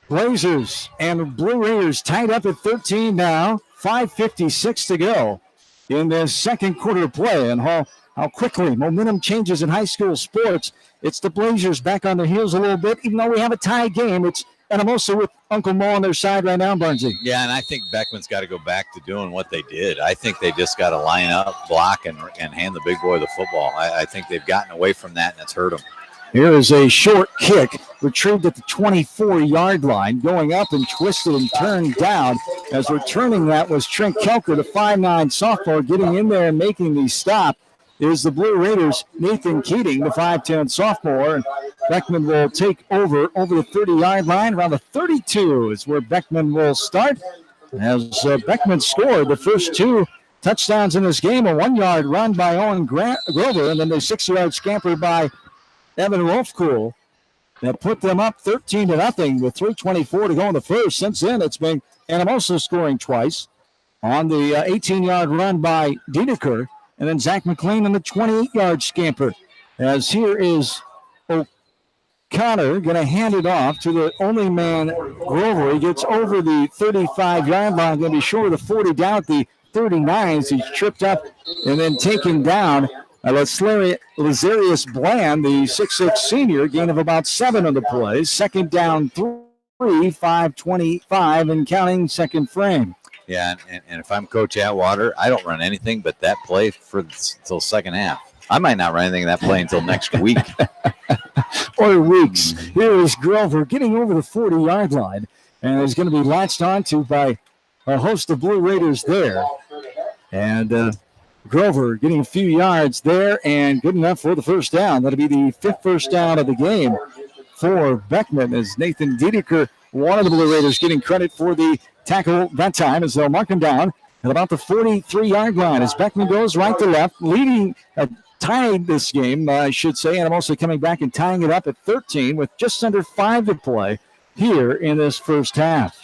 Blazers and Blue Raiders tied up at 13 now. 5:56 to go in this second quarter of play, and how quickly momentum changes in high school sports. It's the Blazers back on their heels a little bit, even though we have a tie game. It's Anamosa with Uncle Mo on their side right now, Barnesy. Yeah, and I think Beckman's got to go back to doing what they did. I think they just got to line up, block, and hand the big boy the football. I think they've gotten away from that, and it's hurt them. Here is a short kick retrieved at the 24-yard line, going up and twisted and turned down. As returning that was Trent Kelker, the 5'9 sophomore, getting in there and making the stop is the Blue Raiders' Nathan Keating, the 5'10 sophomore. And Beckman will take over the 30-yard line. Around the 32 is where Beckman will start. As Beckman scored the first 2 touchdowns in this game, a 1-yard run by Owen Grover, and then the 6-yard scamper by Evan Wolfcool that put them up 13-0 with 3:24 to go in the first. Since then, it's been Anamosa scoring twice on the 18-yard run by Diedeker, and then Zach McLean on the 28-yard scamper. As here is O'Connor going to hand it off to the only man, Grover. He gets over the 35-yard line, going to be short of the 40, down at the 39 as he's tripped up and then taken down. Lazarius Bland, the 6'6 senior, gain of about 7 on the play. Second down 3, 5:25 and counting, second frame. Yeah, and if I'm Coach Atwater, I don't run anything but that play until second half. I might not run anything in that play until next week. Or weeks. Here is Grover getting over the 40-yard line, and is going to be latched onto by a host of Blue Raiders there. And Grover getting a few yards there and good enough for the first down. That'll be the 5th first down of the game for Beckman, as Nathan Diedeker, one of the Blue Raiders, getting credit for the tackle that time, as they'll mark him down at about the 43-yard line as Beckman goes right to left, tied this game, I should say, and I'm also coming back and tying it up at 13 with just under 5 to play here in this first half.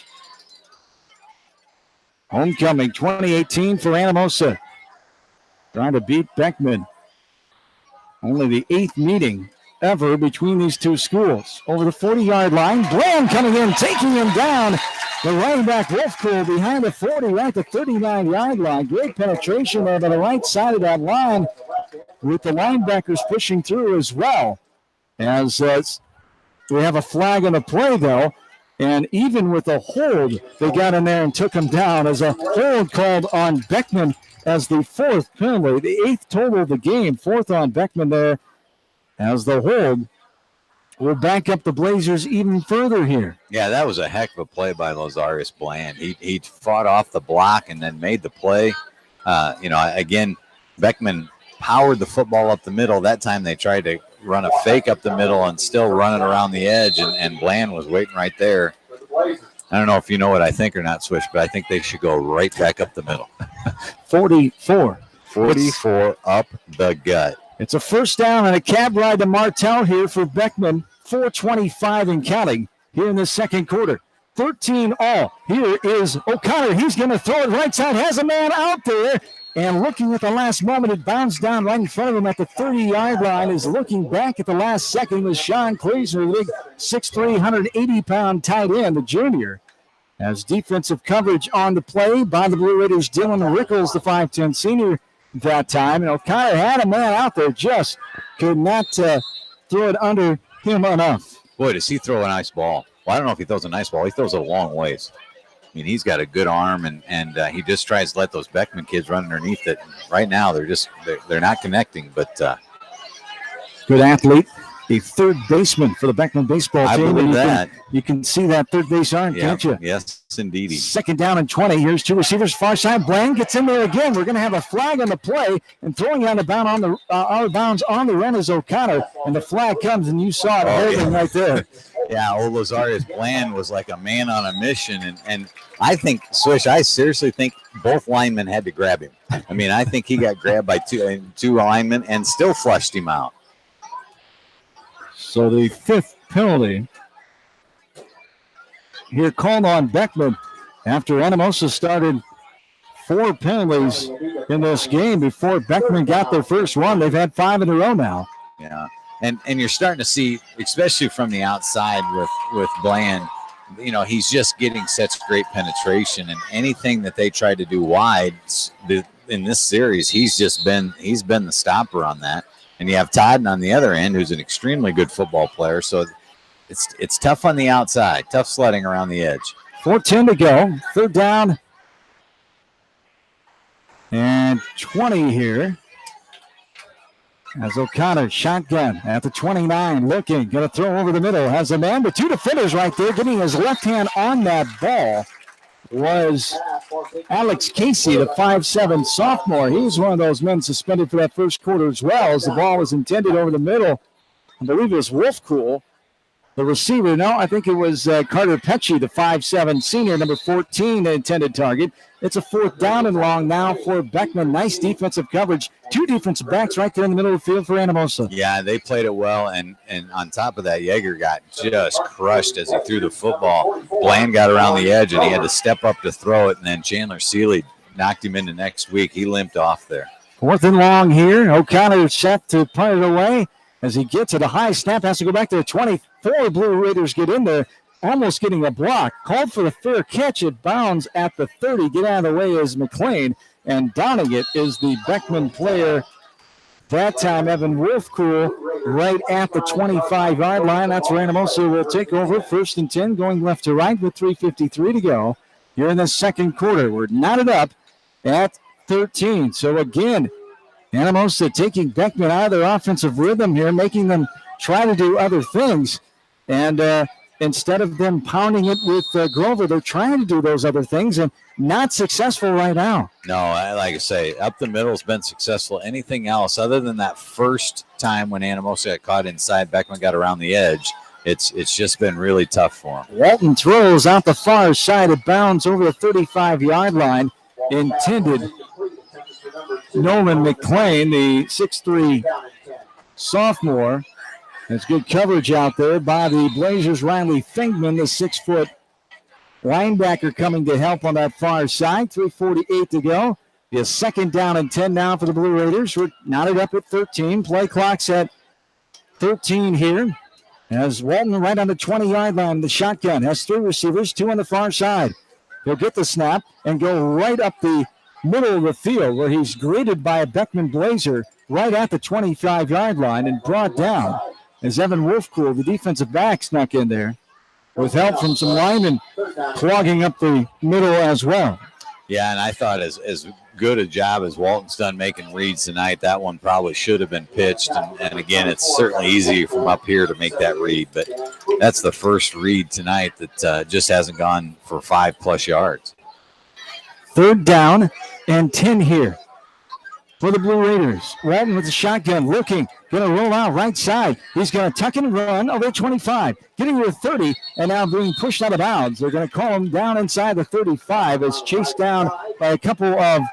Homecoming 2018 for Anamosa, trying to beat Beckman. Only the 8th meeting ever between these two schools. Over the 40-yard line, Bland coming in, taking him down. The running back, Wolfcool, behind the 40, right at the 39-yard line. Great penetration there by the right side of that line, with the linebackers pushing through as well. As we have a flag on the play, though, and even with a hold, they got in there and took him down as a hold called on Beckman as the fourth penalty, the eighth total of the game, fourth on Beckman there as the hold will back up the Blazers even further here. Yeah, that was a heck of a play by Lazarius Bland. He fought off the block and then made the play. Again, Beckman powered the football up the middle. That time they tried to run a fake up the middle and still run it around the edge, and Bland was waiting right there. I don't know if you know what I think or not, Swish, but I think they should go right back up the middle. 44 up the gut. It's a first down and a cab ride to Martell here for Beckman. 4:25 and counting here in the second quarter. 13 all. Here is O'Connor. He's going to throw it right side. Has a man out there. And looking at the last moment, it bounced down right in front of him at the 30-yard line. Is looking back at the last second with Sean Kleesner, the big 6'3", 180-pound tight end, the junior. As defensive coverage on the play by the Blue Raiders, Dylan Rickles, the 5'10 senior that time. And O'Connor had a man out there, just could not throw it under him enough. Boy, does he throw a nice ball. Well, I don't know if he throws a nice ball. He throws it a long ways. I mean, he's got a good arm, and he just tries to let those Beckman kids run underneath it. Right now, they're not connecting, but good athlete, a third baseman for the Beckman baseball team. I believe that. You can see that third base arm, can't you? Yes, indeed. Second down and 20. Here's two receivers, far side. Bland gets in there again. We're going to have a flag on the play, and throwing out of bounds on the run is O'Connor, and the flag comes, and you saw it holding right there. Yeah, old Lazarius Bland was like a man on a mission, and I think, Swish, I seriously think both linemen had to grab him. I mean, I think he got grabbed by two linemen and still flushed him out. So the fifth penalty here called on Beckman after Anamosa started 4 penalties in this game before Beckman got their first one. They've had 5 in a row now. Yeah. And you're starting to see, especially from the outside with Bland, he's just getting such great penetration, and anything that they try to do wide in this series, he's been the stopper on that. And you have Todd on the other end, who's an extremely good football player. So it's tough on the outside, tough sledding around the edge. 4:10 to go, third down and 20 here. As O'Connor shotgun at the 29, looking, going to throw over the middle. Has a man with 2 defenders right there. Getting his left hand on that ball was Alex Casey, the 5'7 sophomore. He was one of those men suspended for that first quarter as well, as the ball was intended over the middle. I believe it was Wolfcool, the receiver. No, I think it was Carter Pecci, the 5'7 senior, number 14, the intended target. It's a fourth down and long now for Beckman. Nice defensive coverage. 2 defensive backs right there in the middle of the field for Anamosa. Yeah, they played it well, and on top of that, Yeager got just crushed as he threw the football. Bland got around the edge, and he had to step up to throw it, and then Chandler Seeley knocked him into next week. He limped off there. Fourth and long here. O'Connor set to punt it away. As he gets it, a high snap, has to go back to the 24. Blue Raiders get in there, almost getting a block. Called for the fair catch. It bounds at the 30. Get out of the way is McLean. And downing it is the Beckman player. That time, Evan Wolfcool right at the 25-yard line. That's where Anamosa will take over. 1st and 10, going left to right with 3:53 to go. Here in the second quarter, we're knotted up at 13. So again, Anamosa taking Beckman out of their offensive rhythm here, making them try to do other things. And instead of them pounding it with Grover, they're trying to do those other things and not successful right now. No, like I say, up the middle has been successful. Anything else other than that first time when Anamosa got caught inside, Beckman got around the edge, it's just been really tough for him. Walton throws out the far side. It bounds over the 35-yard line. Intended Nolan McLean, the 6'3 sophomore. There's good coverage out there by the Blazers. Riley Fingman, the 6-foot linebacker, coming to help on that far side. 3:48 to go. Be a second down and 10 now for the Blue Raiders. We're knotted up at 13. Play clock's at 13 here. As Walton right on the 20-yard line, the shotgun has 3 receivers, 2 on the far side. He'll get the snap and go right up the middle of the field where he's greeted by a Beckman Blazer right at the 25-yard line and brought down as Evan Wolfcool, the defensive back, snuck in there with help from some linemen clogging up the middle as well. Yeah, and I thought as good a job as Walton's done making reads tonight, that one probably should have been pitched. And again, it's certainly easy from up here to make that read, but that's the first read tonight that just hasn't gone for 5+ yards. 3rd down and 10 here for the Blue Raiders. Walton with the shotgun looking, going to roll out right side. He's going to tuck and run over 25, getting to the 30, and now being pushed out of bounds. They're going to call him down inside the 35 as chased down by a couple of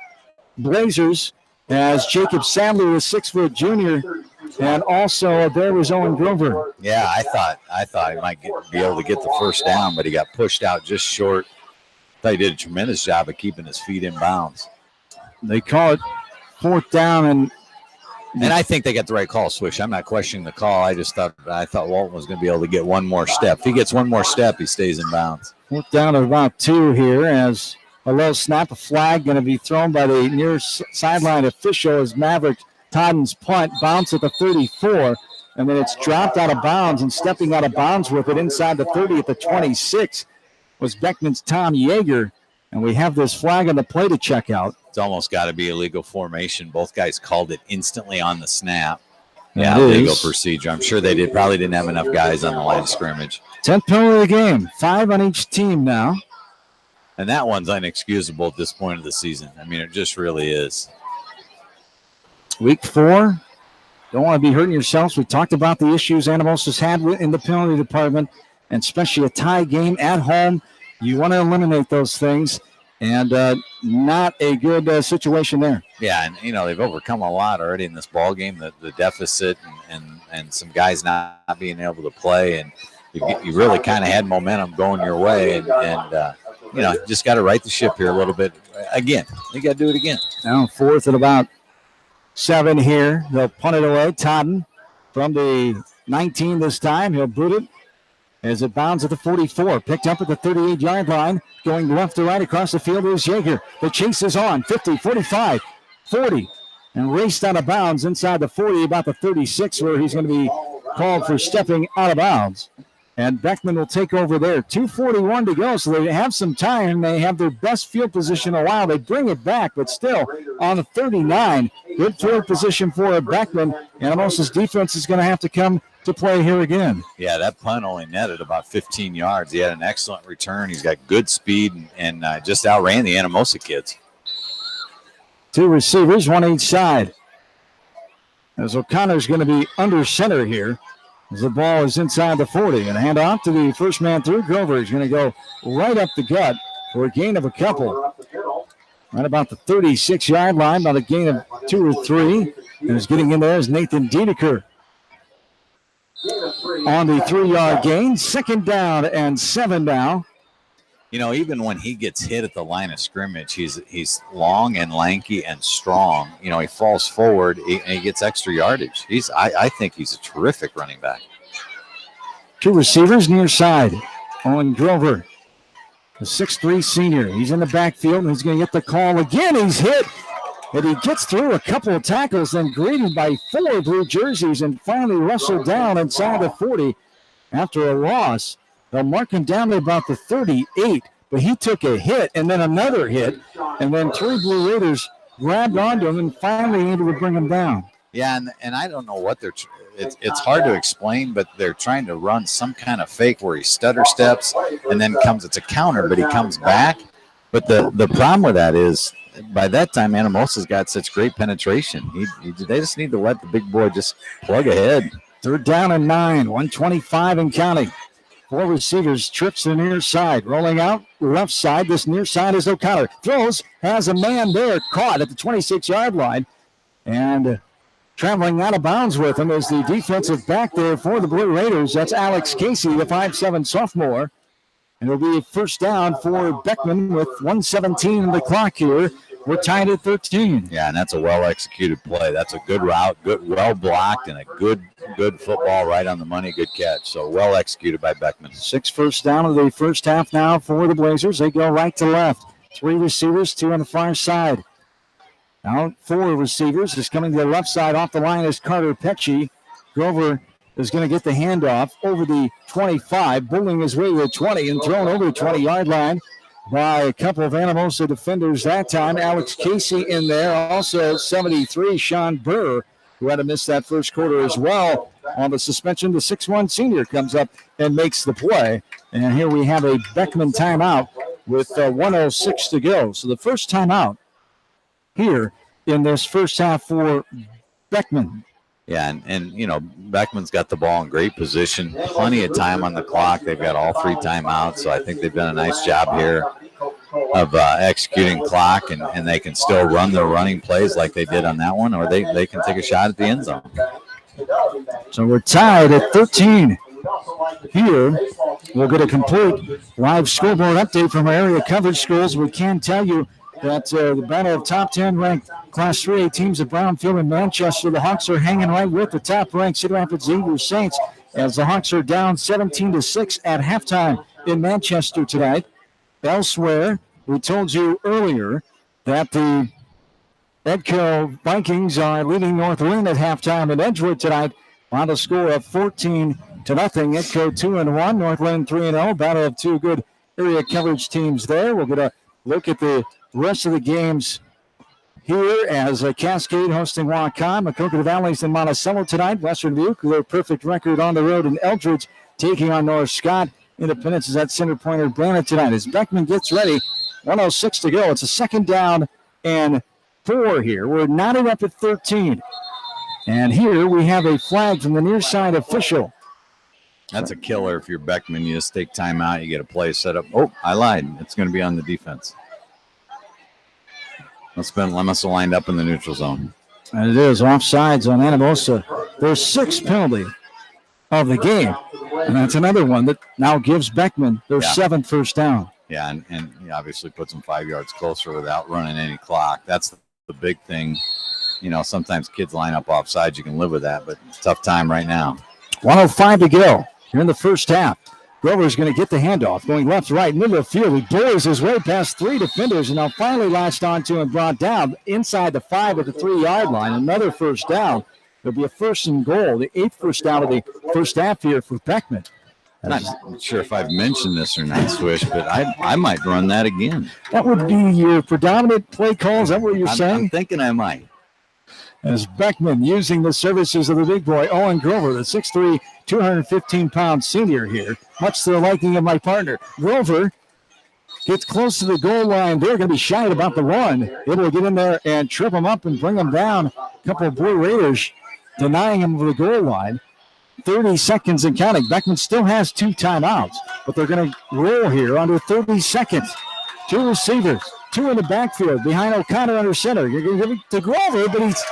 Blazers as Jacob Sadler, a 6-foot junior, and also there was Owen Grover. Yeah, I thought he might be able to get the first down, but he got pushed out just short. I thought he did a tremendous job of keeping his feet in bounds. They call it 4th down, and I think they got the right call, Swish. I'm not questioning the call. I thought Walton was going to be able to get one more step. If he gets one more step, he stays in bounds. 4th down at about 2 here as a low snap, a flag going to be thrown by the near sideline official as Maverick Todden's punt bounced at the 34, and then it's dropped out of bounds, and stepping out of bounds with it inside the 30 at the 26 was Beckman's Tom Yeager, and we have this flag on the play to check out. It's almost got to be illegal formation. Both guys called it instantly on the snap. Yeah, legal procedure. I'm sure they probably didn't have enough guys on the line of scrimmage. 10th penalty of the game, 5 on each team now. And that one's inexcusable at this point of the season. I mean, it just really is. Week 4, don't want to be hurting yourselves. We talked about the issues Anamosa's had in the penalty department, and especially a tie game at home. You want to eliminate those things, and not a good situation there. Yeah, and they've overcome a lot already in this ball game. The deficit and some guys not being able to play, and you really kind of had momentum going your way, and just got to right the ship here a little bit. Again, you got to do it again. Now 4th and about 7 here. They'll punt it away. Todden from the 19 this time. He'll boot it as it bounds at the 44. Picked up at the 38-yard line. Going left to right across the field is Yeager. The chase is on. 50, 45, 40. And raced out of bounds inside the 40, about the 36, where he's going to be called for stepping out of bounds. And Beckman will take over there. 2:41 to go, so they have some time. They have their best field position in a while. They bring it back, but still on the 39. Good field position for Beckman. Anamosa's defense is going to have to come to play here again. Yeah, that punt only netted about 15 yards. He had an excellent return. He's got good speed and just outran the Anamosa kids. 2 receivers, 1 each side. As O'Connor's going to be under center here. As the ball is inside the 40, and a handoff to the first man through. Grover is going to go right up the gut for a gain of a couple. Right about the 36-yard line, about a gain of 2 or 3. And is getting in there is Nathan Dedeker on the 3-yard gain. 2nd down and 7 now. Even when he gets hit at the line of scrimmage, he's long and lanky and strong. He falls forward and he gets extra yardage. I think he's a terrific running back. 2 receivers near side. Owen Grover, the 6'3 senior. He's in the backfield and he's going to get the call again. He's hit, but he gets through a couple of tackles, then greeted by 4 blue jerseys and finally wrestled down inside the 40 after a loss. They'll mark him down to about the 38, but he took a hit and then another hit, and then 3 Blue Raiders grabbed onto him and finally able to bring him down. Yeah, and I don't know what it's hard to explain, but they're trying to run some kind of fake where he stutter steps and then it's a counter, but he comes back. But the problem with that is by that time, Anamosa's got such great penetration. They just need to let the big boy just plug ahead. 3rd down and 9, 125 and counting. 4 receivers, trips to the near side. Rolling out left side. This near side is O'Connor. Throws, has a man there caught at the 26-yard line. And traveling out of bounds with him is the defensive back there for the Blue Raiders. That's Alex Casey, the 5'7 sophomore. And it'll be a first down for Beckman with 1:17 in the clock here We're tied at 13. Yeah, and that's a well-executed play. That's a good route, good, well-blocked, and a good football right on the money, good catch. So well executed by Beckman. 6 first down of the first half now for the Blazers. They go right to left. 3 receivers, 2 on the far side. Now 4 receivers is coming to the left side. Off the line is Carter Pecci. Grover is going to get the handoff over the 25, bullying his way to the 20 and thrown over the 20-yard line by a couple of Anamosa defenders that time. Alex Casey in there. Also 73, Sean Burr, who had to miss that first quarter as well on the suspension. The 6'1 senior comes up and makes the play. And here we have a Beckman timeout with 1:06 to go. So the first timeout here in this first half for Beckman. Yeah, and you know, Beckman's got the ball in great position, plenty of time on the clock. They've got all 3 timeouts, so I think they've done a nice job here of executing clock, and they can still run their running plays like they did on that one, or they can take a shot at the end zone. So we're tied at 13. Here, we'll get a complete live scoreboard update from our area coverage schools. We can tell you that the battle of top 10 ranked Class 3A teams at Brownfield and Manchester, the Hawks are hanging right with the top-ranked Cedar Rapids Xavier Saints as the Hawks are down 17-6 at halftime in Manchester tonight. Elsewhere, we told you earlier that the Edco Vikings are leading North Lynn at halftime in Edgewood tonight on a score of 14-0. Edco 2-1, North Lynn 3-0. Battle of 2 good area coverage teams there. We'll get a look at the rest of the games here as Cascade hosting Wacom, Macoka Valley's in Monticello tonight. Western Dubuque, their perfect record on the road in Eldridge, taking on North Scott. Independence is at Center Point Urbana tonight as Beckman gets ready. 1:06 to go. It's a second down and 4 here. We're knotted up at 13. And here we have a flag from the near side official. That's a killer if you're Beckman. You just take time out, you get a play set up. Oh, I lied. It's going to be on the defense. I must have lined up in the neutral zone. And it is offsides on Anamosa. Their 6th penalty of the game. And that's another one that now gives Beckman their 7th first down. Yeah, and he obviously puts them 5 yards closer without running any clock. That's the big thing. You know, sometimes kids line up offsides. You can live with that, but tough time right now. 1:05 to go here in the first half. Grover's going to get the handoff, going left, right, middle of the field. He blows his way past 3 defenders and now finally latched onto and brought down inside the 5 at the 3-yard line. Another first down. It'll be a 1st and goal, the 8th first down of the first half here for Beckman. I'm not sure if I've mentioned this or not, Swish, but I might run that again. That would be your predominant play call. Is that what you're saying? I'm thinking I might. As Beckman using the services of the big boy, Owen Grover, the 6'3", 215-pound senior here, much to the liking of my partner. Grover gets close to the goal line. They're going to be shy about the run. Able to get in there and trip him up and bring him down. A couple of Blue Raiders denying him the goal line. 30 seconds and counting. Beckman still has 2 timeouts, but they're going to roll here under 30 seconds. 2 receivers, 2 in the backfield behind O'Connor under center. You're going to give it to Grover, but he's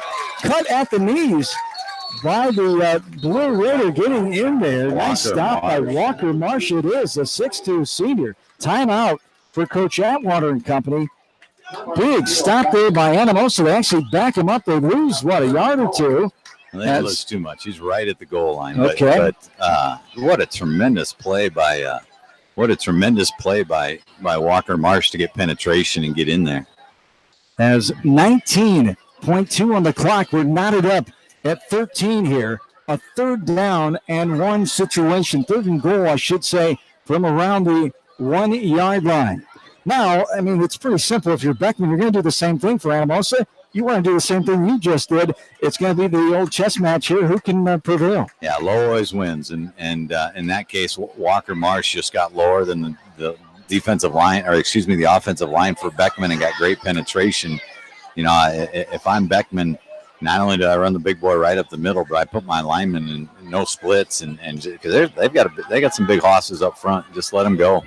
cut at the knees by the Blue Raider getting in there. Nice stop by Walker Marsh. It is a 6'2 senior. Timeout for Coach Atwater and company. Big stop there by Anamosa. They actually back him up. They lose, a yard or 2. They lose too much. He's right at the goal line. Okay. But what a tremendous play by Walker Marsh to get penetration and get in there. As 19.2 on the clock, we're knotted up at 13 here. A 3rd down and 1 situation. 3rd and goal, I should say, from around the 1-yard line. Now, I mean, it's pretty simple. If you're Beckman, you're going to do the same thing for Anamosa. You want to do the same thing you just did. It's going to be the old chess match here. Who can prevail? Yeah, low always wins. And in that case, Walker Marsh just got lower than the defensive line, the offensive line for Beckman and got great penetration. You know, if I'm Beckman, not only do I run the big boy right up the middle, but I put my linemen in no splits and because they got some big hosses up front. Just let them go.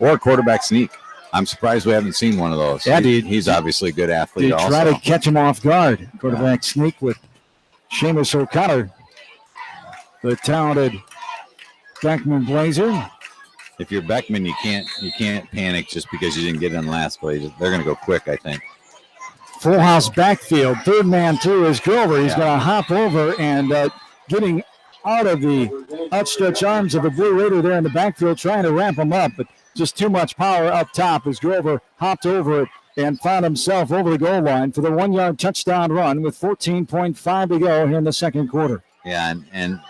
Or a quarterback sneak. I'm surprised we haven't seen one of those. Yeah, he's obviously a good athlete also. Try to catch him off guard. Quarterback sneak with Seamus O'Connor, the talented Beckman Blazer. If you're Beckman, you can't panic just because you didn't get in last play. They're going to go quick, I think. Full house backfield. Third man through is Grover. He's going to hop over and getting out of the outstretched arms of the Blue Raider there in the backfield, trying to ramp him up, but just too much power up top as Grover hopped over it and found himself over the goal line for the 1-yard touchdown run with 14.5 to go here in the second quarter. Yeah, and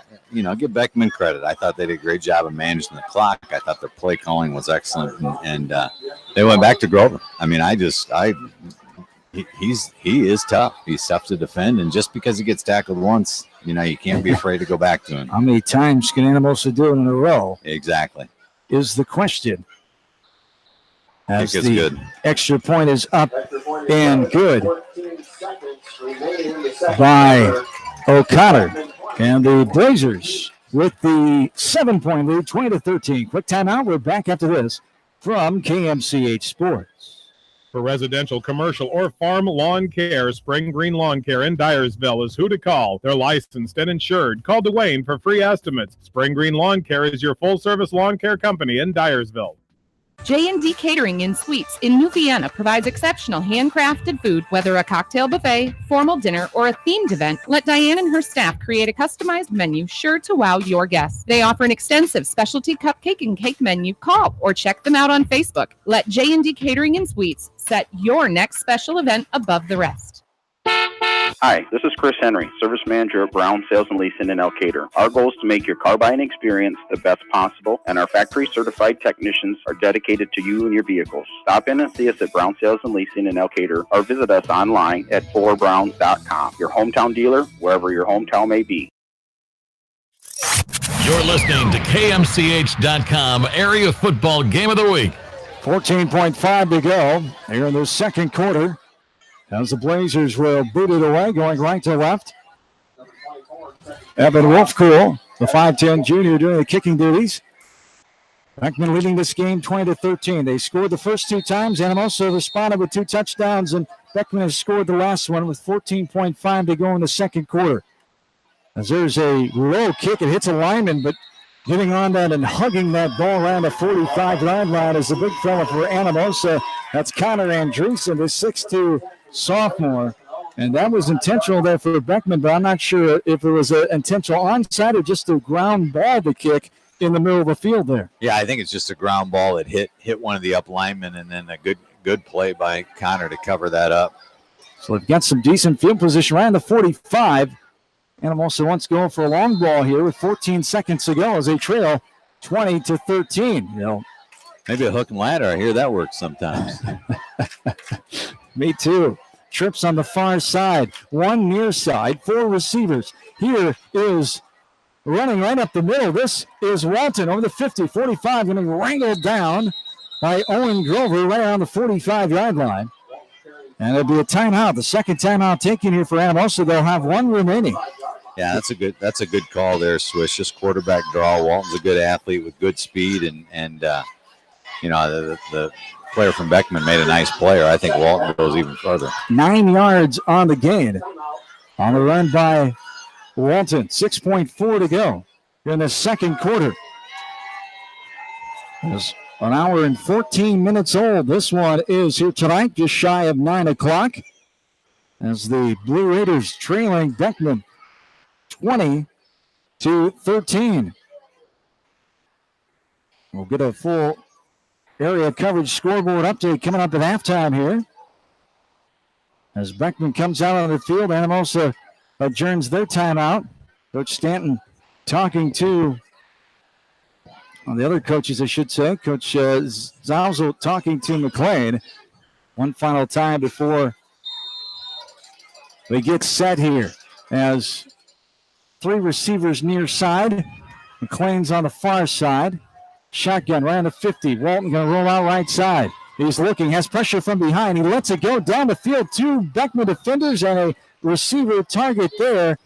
give Beckman credit. I thought they did a great job of managing the clock. I thought their play calling was excellent, and they went back to Grover. I mean, he is tough. He's tough to defend, and just because he gets tackled once, you can't be afraid to go back to him. How many times can Anamosa do it in a row? Exactly. Is the question. As the good. Extra point is up and good by O'Connor. And the Blazers with the 7-point lead, 20-13. Quick timeout. We're back after this from KMCH Sports. For residential, commercial, or farm lawn care, Spring Green Lawn Care in Dyersville is who to call. They're licensed and insured. Call Dwayne for free estimates. Spring Green Lawn Care is your full-service lawn care company in Dyersville. J&D Catering and Suites in New Vienna provides exceptional handcrafted food, whether a cocktail buffet, formal dinner, or a themed event. Let Diane and her staff create a customized menu sure to wow your guests. They offer an extensive specialty cupcake and cake menu. Call or check them out on Facebook. Let J&D Catering and Suites set your next special event above the rest. Hi, this is Chris Henry, Service Manager at Brown Sales and Leasing in Elkader. Our goal is to make your car buying experience the best possible, and our factory-certified technicians are dedicated to you and your vehicles. Stop in and see us at Brown Sales and Leasing in Elkader, or visit us online at forbrowns.com. Your hometown dealer, wherever your hometown may be. You're listening to KMCH.com Area Football Game of the Week. 14.5 to go here in the second quarter. As the Blazers will boot it away, going right to left. Evan Wolfcool, the 5'10 junior, doing the kicking duties. Beckman leading this game 20-13. They scored the first 2 times. Anamosa responded with 2 touchdowns, and Beckman has scored the last one with 14.5 to go in the second quarter. As there's a low kick, it hits a lineman, but getting on that and hugging that ball around the 45-yard line is the big fella for Anamosa. That's Connor Andreessen, the 6'2 sophomore, and that was intentional there for Beckman, but I'm not sure if it was an intentional onside or just a ground ball to kick in the middle of the field there. Yeah, I think it's just a ground ball that hit one of the up linemen, and then a good play by Connor to cover that up. So they've got some decent field position around the 45. Anamosa wants to go for a long ball here with 14 seconds to go as they trail 20-13. Maybe a hook and ladder. I hear that works sometimes. Me too. Trips on the far side. One near side. 4 receivers. Here is running right up the middle. This is Walton over the 50, 45, getting wrangled down by Owen Grover right around the 45-yard line. And it'll be a timeout. The second timeout taken here for Anamosa. They'll have 1 remaining. Yeah, that's a good call there, Swish. Just quarterback draw. Walton's a good athlete with good speed, and the player from Beckman made a nice player. I think Walton goes even further. 9 yards on the gain. On the run by Walton. 6.4 to go in the second quarter. It's an hour and 14 minutes old. This one is here tonight, just shy of 9 o'clock. As the Blue Raiders trailing Beckman 20-13. We'll get a full area coverage scoreboard update coming up at halftime here. As Beckman comes out on the field, Anamosa adjourns their timeout. Coach Stanton talking to the other coaches, I should say. Coach Zauzel talking to McLean. One final time before they get set here. As 3 receivers near side. McLean's on the far side. Shotgun right on the 50. Walton going to roll out right side. He's looking, has pressure from behind. He lets it go down the field. 2 Beckman defenders and a receiver target there.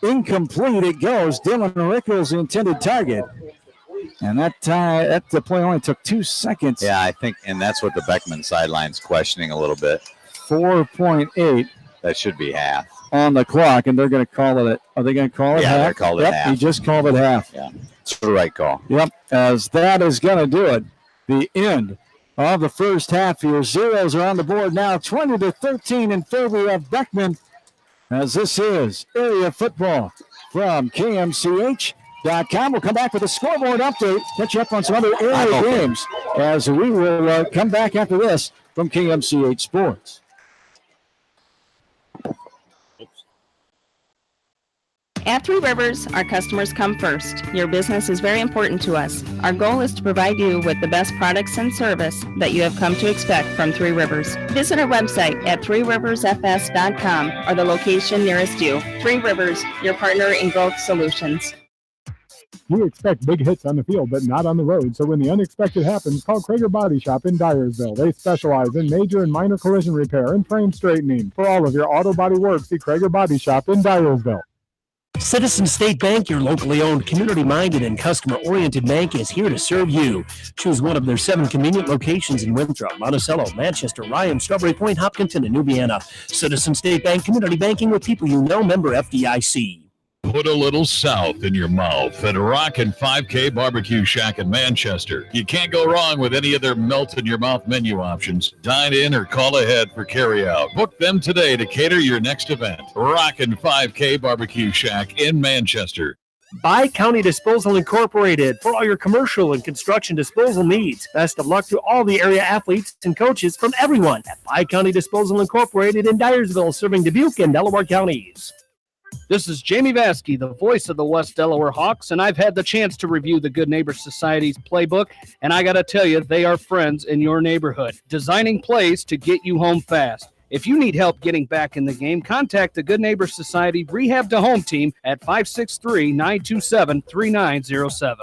Incomplete it goes. Dylan Rickles, the intended target. And that the play only took 2 seconds. Yeah, I think, and that's what the Beckman sideline's questioning a little bit. 4.8. That should be half. On the clock, and they're going to call it. Are they going to call it half? Yeah, they're called it half. He just called it half. Yeah, it's the right call. Yep, as that is going to do it. The end of the first half here. Zeros are on the board now, 20-13 in favor of Beckman, as this is area football from KMCH.com. We'll come back with a scoreboard update, catch you up on some other area games as we will come back after this from KMCH Sports. At Three Rivers, our customers come first. Your business is very important to us. Our goal is to provide you with the best products and service that you have come to expect from Three Rivers. Visit our website at threeriversfs.com or the location nearest you. Three Rivers, your partner in growth solutions. We expect big hits on the field, but not on the road. So when the unexpected happens, call Krager Body Shop in Dyersville. They specialize in major and minor collision repair and frame straightening. For all of your auto body work, see Krager Body Shop in Dyersville. Citizen State Bank, your locally owned, community-minded, and customer-oriented bank, is here to serve you. Choose one of their 7 convenient locations in Winthrop, Monticello, Manchester, Ryan, Strawberry Point, Hopkinton, and Nubiana. Citizen State Bank, community banking with people you know, member FDIC. Put a little south in your mouth at Rockin' 5K Barbecue Shack in Manchester. You can't go wrong with any of their melt-in-your-mouth menu options. Dine in or call ahead for carry-out. Book them today to cater your next event. Rockin' 5K Barbecue Shack in Manchester. By County Disposal Incorporated for all your commercial and construction disposal needs. Best of luck to all the area athletes and coaches from everyone at By County Disposal Incorporated in Dyersville, serving Dubuque and Delaware counties. This is Jamie Vaskey, the voice of the West Delaware Hawks, and I've had the chance to review the Good Neighbor Society's playbook, and I got to tell you, they are friends in your neighborhood, designing plays to get you home fast. If you need help getting back in the game, contact the Good Neighbor Society Rehab to Home team at 563-927-3907.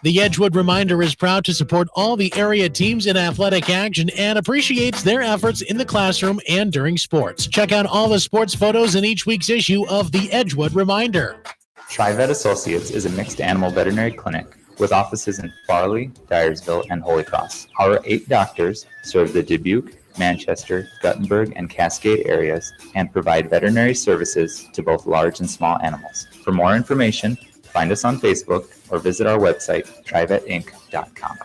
The Edgewood Reminder is proud to support all the area teams in athletic action and appreciates their efforts in the classroom and during sports. Check out all the sports photos in each week's issue of the Edgewood Reminder. TriVet Associates is a mixed animal veterinary clinic with offices in Farley, Dyersville, and Holy Cross. Our 8 doctors serve the Dubuque, Manchester, Guttenberg, and Cascade areas and provide veterinary services to both large and small animals. For more information, find us on Facebook or visit our website, trivetinc.com.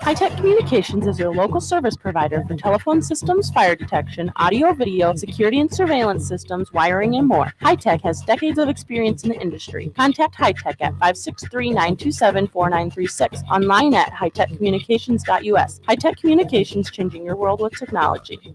High-Tech Communications is your local service provider for telephone systems, fire detection, audio, video, security and surveillance systems, wiring, and more. High-Tech has decades of experience in the industry. Contact High-Tech at 563-927-4936. Online at hightechcommunications.us. High-Tech Communications, changing your world with technology.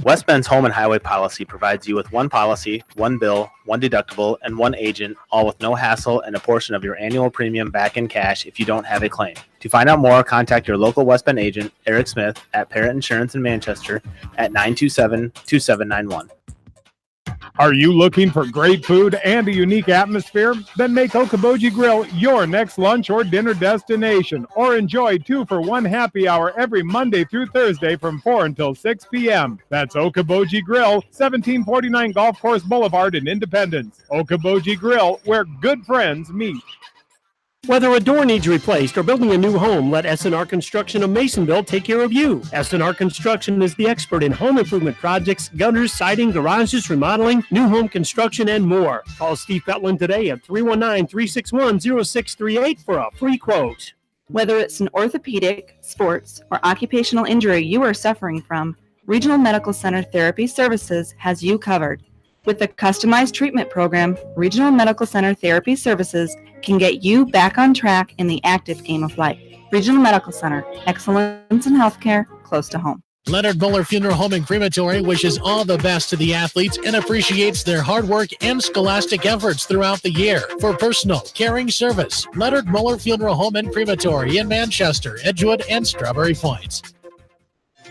West Bend's home and highway policy provides you with one policy, one bill, one deductible, and one agent, all with no hassle and a portion of your annual premium back in cash if you don't have a claim. To find out more, contact your local West Bend agent, Eric Smith, at Parrott Insurance in Manchester at 927-2791. Are you looking for great food and a unique atmosphere? Then make Okoboji Grill your next lunch or dinner destination, or enjoy 2-for-1 happy hour every Monday through Thursday from 4 until 6 p.m. That's Okoboji Grill, 1749 Golf Course Boulevard in Independence. Okoboji Grill, where good friends meet. Whether a door needs replaced or building a new home, let S&R Construction of Masonville take care of you. S&R Construction is the expert in home improvement projects, gutters, siding, garages, remodeling, new home construction, and more. Call Steve Fetland today at 319-361-0638 for a free quote. Whether it's an orthopedic, sports, or occupational injury you are suffering from, Regional Medical Center Therapy Services has you covered. With a customized treatment program, Regional Medical Center Therapy Services can get you back on track in the active game of life. Regional Medical Center, excellence in healthcare, close to home. Leonard Muller Funeral Home and Crematory wishes all the best to the athletes and appreciates their hard work and scholastic efforts throughout the year. For personal, caring service, Leonard Muller Funeral Home and Crematory in Manchester, Edgewood, and Strawberry Points.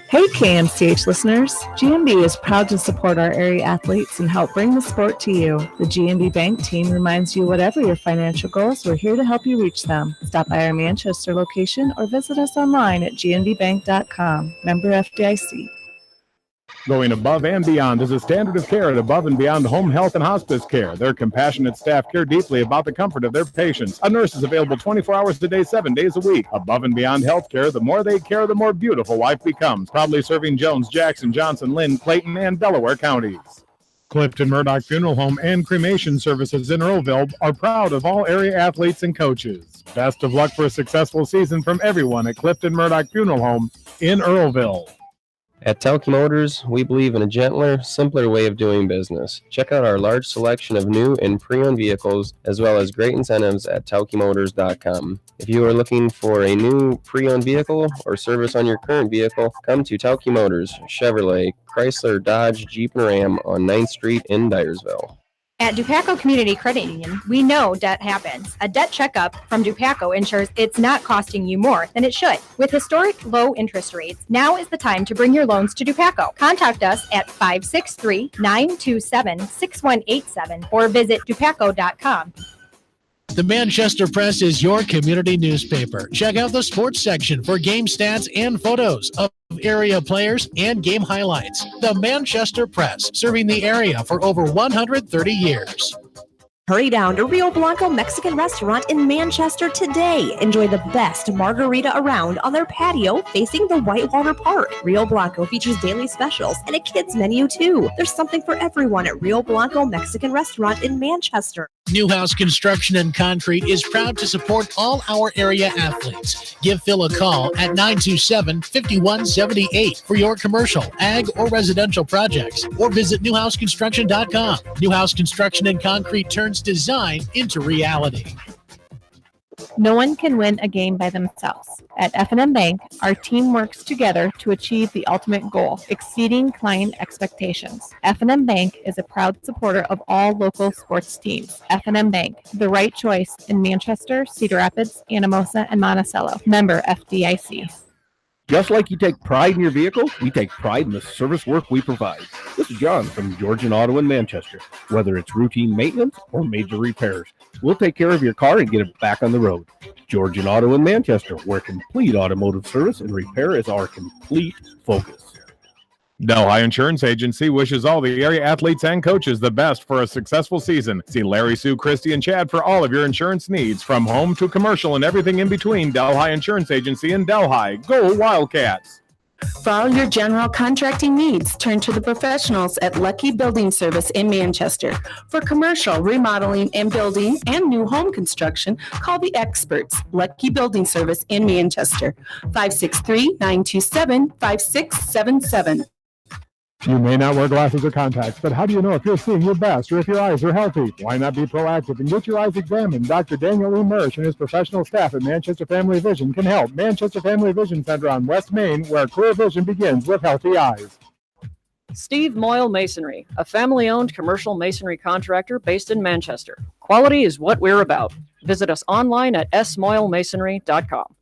Hey KMCH listeners, GMB is proud to support our area athletes and help bring the sport to you. The GMB Bank team reminds you whatever your financial goals, we're here to help you reach them. Stop by our Manchester location or visit us online at gnbbank.com. Member FDIC. Going above and beyond is a standard of care at Above and Beyond Home Health and Hospice Care. Their compassionate staff care deeply about the comfort of their patients. A nurse is available 24 hours a day, 7 days a week. Above and Beyond Healthcare, the more they care, the more beautiful life becomes. Proudly serving Jones, Jackson, Johnson, Lynn, Clayton, and Delaware counties. Clifton Murdoch Funeral Home and Cremation Services in Earlville are proud of all area athletes and coaches. Best of luck for a successful season from everyone at Clifton Murdoch Funeral Home in Earlville. At Tauke Motors, we believe in a gentler, simpler way of doing business. Check out our large selection of new and pre-owned vehicles, as well as great incentives at TaukeMotors.com. If you are looking for a new pre-owned vehicle or service on your current vehicle, come to Tauke Motors, Chevrolet, Chrysler, Dodge, Jeep, and Ram on 9th Street in Dyersville. At Dupaco Community Credit Union, we know debt happens. A debt checkup from Dupaco ensures it's not costing you more than it should. With historic low interest rates, now is the time to bring your loans to Dupaco. Contact us at 563-927-6187 or visit dupaco.com. The Manchester Press is your community newspaper. Check out the sports section for game stats and photos of area players and game highlights. The Manchester Press, serving the area for over 130 years. Hurry down to Rio Blanco Mexican Restaurant in Manchester today. Enjoy the best margarita around on their patio facing the Whitewater Park. Rio Blanco features daily specials and a kids menu too. There's something for everyone at Rio Blanco Mexican Restaurant in Manchester. Newhouse Construction and Concrete is proud to support all our area athletes. Give Phil a call at 927-5178 for your commercial, ag, or residential projects, or visit newhouseconstruction.com. Newhouse Construction and Concrete turns design into reality. No one can win a game by themselves. At F&M Bank, our team works together to achieve the ultimate goal, exceeding client expectations. F&M Bank is a proud supporter of all local sports teams. F&M Bank, the right choice in Manchester, Cedar Rapids, Anamosa, and Monticello. Member FDIC. Just like you take pride in your vehicle, we take pride in the service work we provide. This is John from Georgian Auto in Manchester. Whether it's routine maintenance or major repairs, we'll take care of your car and get it back on the road. Georgian Auto in Manchester, where complete automotive service and repair is our complete focus. Delhi Insurance Agency wishes all the area athletes and coaches the best for a successful season. See Larry, Sue, Christy, and Chad for all of your insurance needs, from home to commercial and everything in between. Delhi Insurance Agency in Delhi. Go Wildcats! For all your general contracting needs, turn to the professionals at Lucky Building Service in Manchester. For commercial, remodeling, and building, and new home construction, call the experts. Lucky Building Service in Manchester. 563-927-5677. You may not wear glasses or contacts, but how do you know if you're seeing your best or if your eyes are healthy? Why not be proactive and get your eyes examined? Dr. Daniel E. Mersch and his professional staff at Manchester Family Vision can help. Manchester Family Vision Center on West Main, where clear vision begins with healthy eyes. Steve Moyle Masonry, a family-owned commercial masonry contractor based in Manchester. Quality is what we're about. Visit us online at smoylemasonry.com.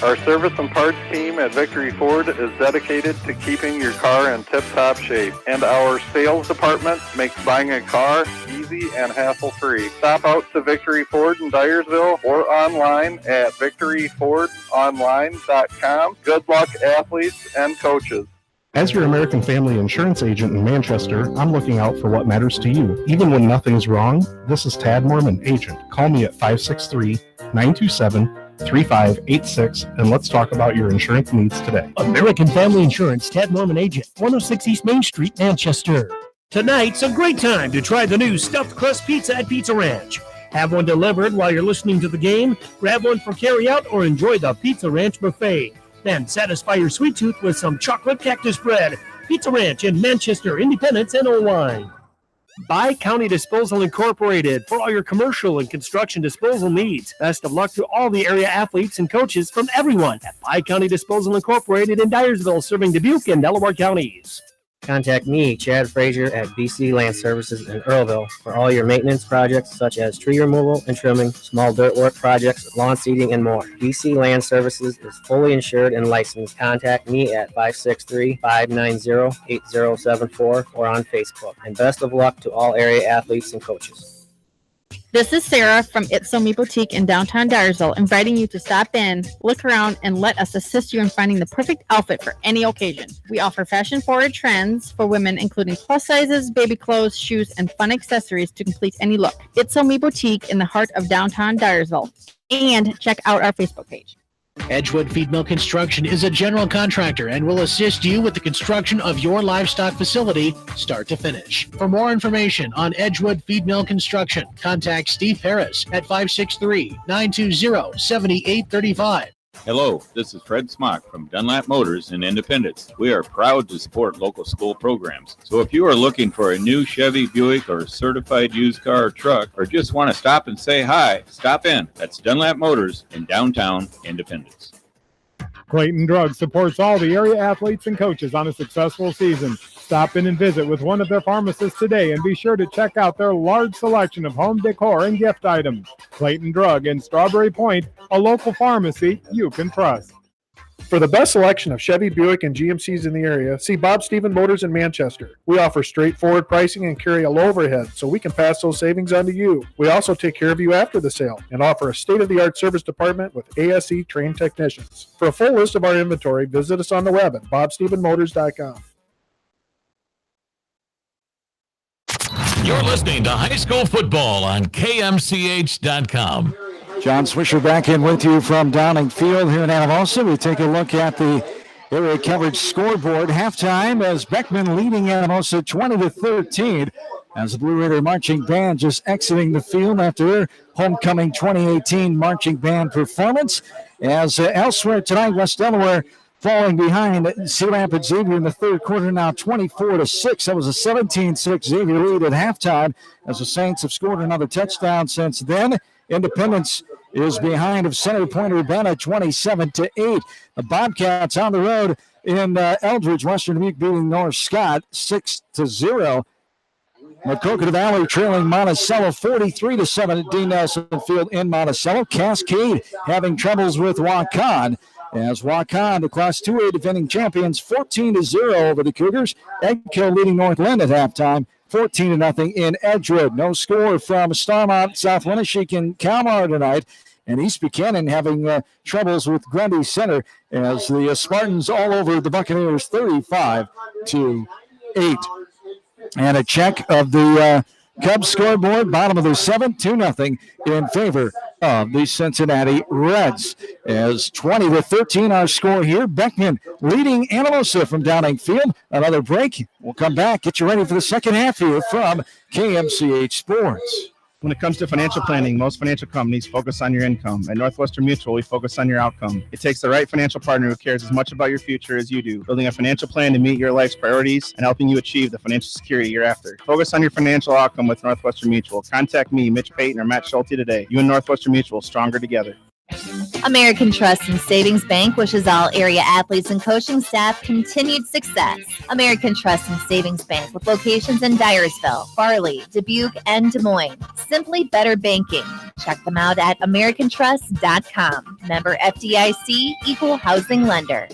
Our service and parts team at Victory Ford is dedicated to keeping your car in tip-top shape, and our sales department makes buying a car easy and hassle-free. Stop out to Victory Ford in Dyersville or online at victoryfordonline.com. Good luck, athletes and coaches. As your American Family Insurance agent in Manchester, I'm looking out for what matters to you. Even when nothing's wrong, this is Tad Mormon, agent. Call me at 563-927-3586, and let's talk about your insurance needs today. American Family Insurance, Ted Mormon Agent, 106 East Main Street, Manchester. Tonight's a great time to try the new stuffed crust pizza at Pizza Ranch. Have one delivered while you're listening to the game, grab one for carryout, or enjoy the Pizza Ranch buffet. Then satisfy your sweet tooth with some chocolate cactus bread. Pizza Ranch in Manchester, Independence, and Owine. By County Disposal Incorporated for all your commercial and construction disposal needs. Best of luck to all the area athletes and coaches from everyone at By County Disposal Incorporated in Dyersville, serving Dubuque and Delaware counties. Contact me, Chad Frazier, at BC Land Services in Earlville for all your maintenance projects such as tree removal and trimming, small dirt work projects, lawn seeding, and more. BC Land Services is fully insured and licensed. Contact me at 563-590-8074 or on Facebook. And best of luck to all area athletes and coaches. This is Sarah from It's So Me Boutique in downtown Dyersville, inviting you to stop in, look around, and let us assist you in finding the perfect outfit for any occasion. We offer fashion-forward trends for women, including plus sizes, baby clothes, shoes, and fun accessories to complete any look. It's So Me Boutique in the heart of downtown Dyersville. And check out our Facebook page. Edgewood Feed Mill Construction is a general contractor and will assist you with the construction of your livestock facility start to finish. For more information on Edgewood Feed Mill Construction, contact Steve Harris at 563-920-7835. Hello, this is Fred Smock from Dunlap Motors in Independence. We are proud to support local school programs. So if you are looking for a new Chevy, Buick, or certified used car or truck, or just want to stop and say hi, stop in. That's Dunlap Motors in downtown Independence. Clayton Drug supports all the area athletes and coaches on a successful season. Stop in and visit with one of their pharmacists today and be sure to check out their large selection of home decor and gift items. Clayton Drug in Strawberry Point, a local pharmacy you can trust. For the best selection of Chevy, Buick, and GMCs in the area, see Bob Stephen Motors in Manchester. We offer straightforward pricing and carry a low overhead, so we can pass those savings on to you. We also take care of you after the sale and offer a state-of-the-art service department with ASE trained technicians. For a full list of our inventory, visit us on the web at bobstephenmotors.com. You're listening to high school football on KMCH.com. John Swisher back in with you from Downing Field here in Anamosa. We take a look at the area coverage scoreboard. Halftime as Beckman leading Anamosa 20-13 as the Blue Raider Marching Band just exiting the field after their homecoming 2018 Marching Band performance. As elsewhere tonight, West Delaware falling behind Sea Rapids Xavier in the third quarter, now 24-6. That was a 17-6 Xavier lead at halftime as the Saints have scored another touchdown since then. Independence is behind of Center Point Urbana 27-8. The Bobcats on the road in Eldridge, Western Dubuque beating North Scott 6-0. Maquoketa Valley trailing Monticello 43-7 at Dean Nelson Field in Monticello. Cascade having troubles with Waukon as Waukon, the Class 2A defending champions, 14-0 over the Cougars. Edgehill leading Northland at halftime, 14-0 in Edgewood. No score from Starmont, South Winneshiek, and Kalmar tonight. And East Buchanan having troubles with Grundy Center as the Spartans all over the Buccaneers 35-8. And a check of the Cubs scoreboard, bottom of the 7, 2-0 in favor of the Cincinnati Reds. As 20-13 our score here. Beckman leading Anamosa from Downing Field. Another break. We'll come back. Get you ready for the second half here from KMCH Sports. When it comes to financial planning, most financial companies focus on your income. At Northwestern Mutual, we focus on your outcome. It takes the right financial partner who cares as much about your future as you do, building a financial plan to meet your life's priorities and helping you achieve the financial security you're after. Focus on your financial outcome with Northwestern Mutual. Contact me, Mitch Payton, or Matt Schulte today. You and Northwestern Mutual, stronger together. American Trust and Savings Bank wishes all area athletes and coaching staff continued success. American Trust and Savings Bank with locations in Dyersville, Farley, Dubuque, and Des Moines. Simply better banking. Check them out at americantrust.com. Member FDIC, equal housing lender.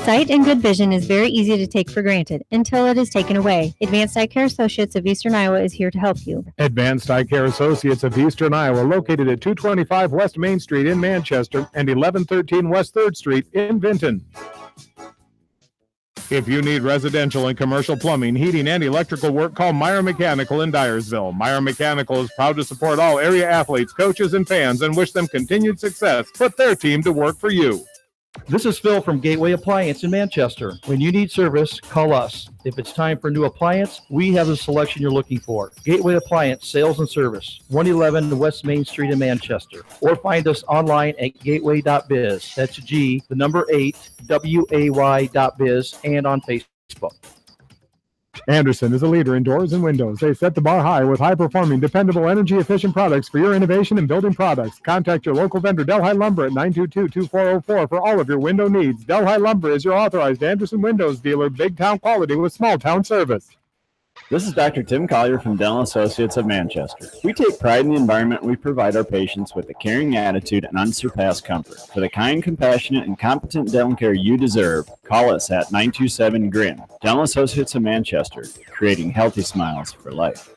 Sight and good vision is very easy to take for granted until it is taken away. Advanced Eye Care Associates of Eastern Iowa is here to help you. Advanced Eye Care Associates of Eastern Iowa, located at 225 West Main Street in Manchester and 1113 West 3rd Street in Vinton. If you need residential and commercial plumbing, heating, and electrical work, call Meyer Mechanical in Dyersville. Meyer Mechanical is proud to support all area athletes, coaches, and fans and wish them continued success. Put their team to work for you. This is Phil from Gateway Appliance in Manchester. When you need service, call us. If it's time for a new appliance, we have the selection you're looking for. Gateway Appliance Sales and Service, 111 West Main Street in Manchester. Or find us online at gateway.biz. That's G, the number 8, WAY.biz, and on Facebook. Anderson is a leader in doors and windows. They set the bar high with high-performing, dependable, energy-efficient products for your innovation in building products. Contact your local vendor, Delhi Lumber, at 922-2404 for all of your window needs. Delhi Lumber is your authorized Anderson Windows dealer, big-town quality with small-town service. This is Dr. Tim Collier from Dental Associates of Manchester. We take pride in the environment we provide our patients with a caring attitude and unsurpassed comfort. For the kind, compassionate, and competent dental care you deserve, call us at 927-GRIN. Dental Associates of Manchester, creating healthy smiles for life.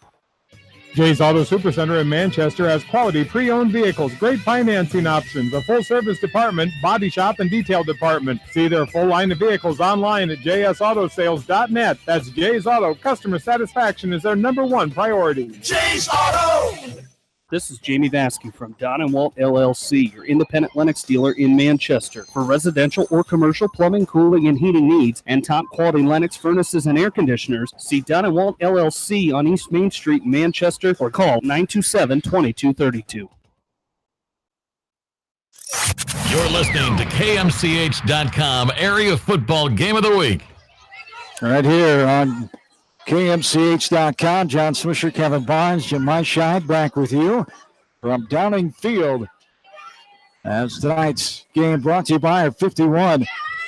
Jay's Auto Supercenter in Manchester has quality pre-owned vehicles, great financing options, a full-service department, body shop, and detail department. See their full line of vehicles online at jsautosales.net. That's Jay's Auto. Customer satisfaction is their #1 priority. Jay's Auto! This is Jamie Vasky from Don & Walt LLC, your independent Lennox dealer in Manchester. For residential or commercial plumbing, cooling, and heating needs and top quality Lennox furnaces and air conditioners, see Don & Walt LLC on East Main Street, Manchester, or call 927-2232. You're listening to KMCH.com Area Football Game of the Week. Right here on KMCH.com, John Swisher, Kevin Barnes, Jim Myshide back with you from Downing Field. As tonight's game brought to you by our 51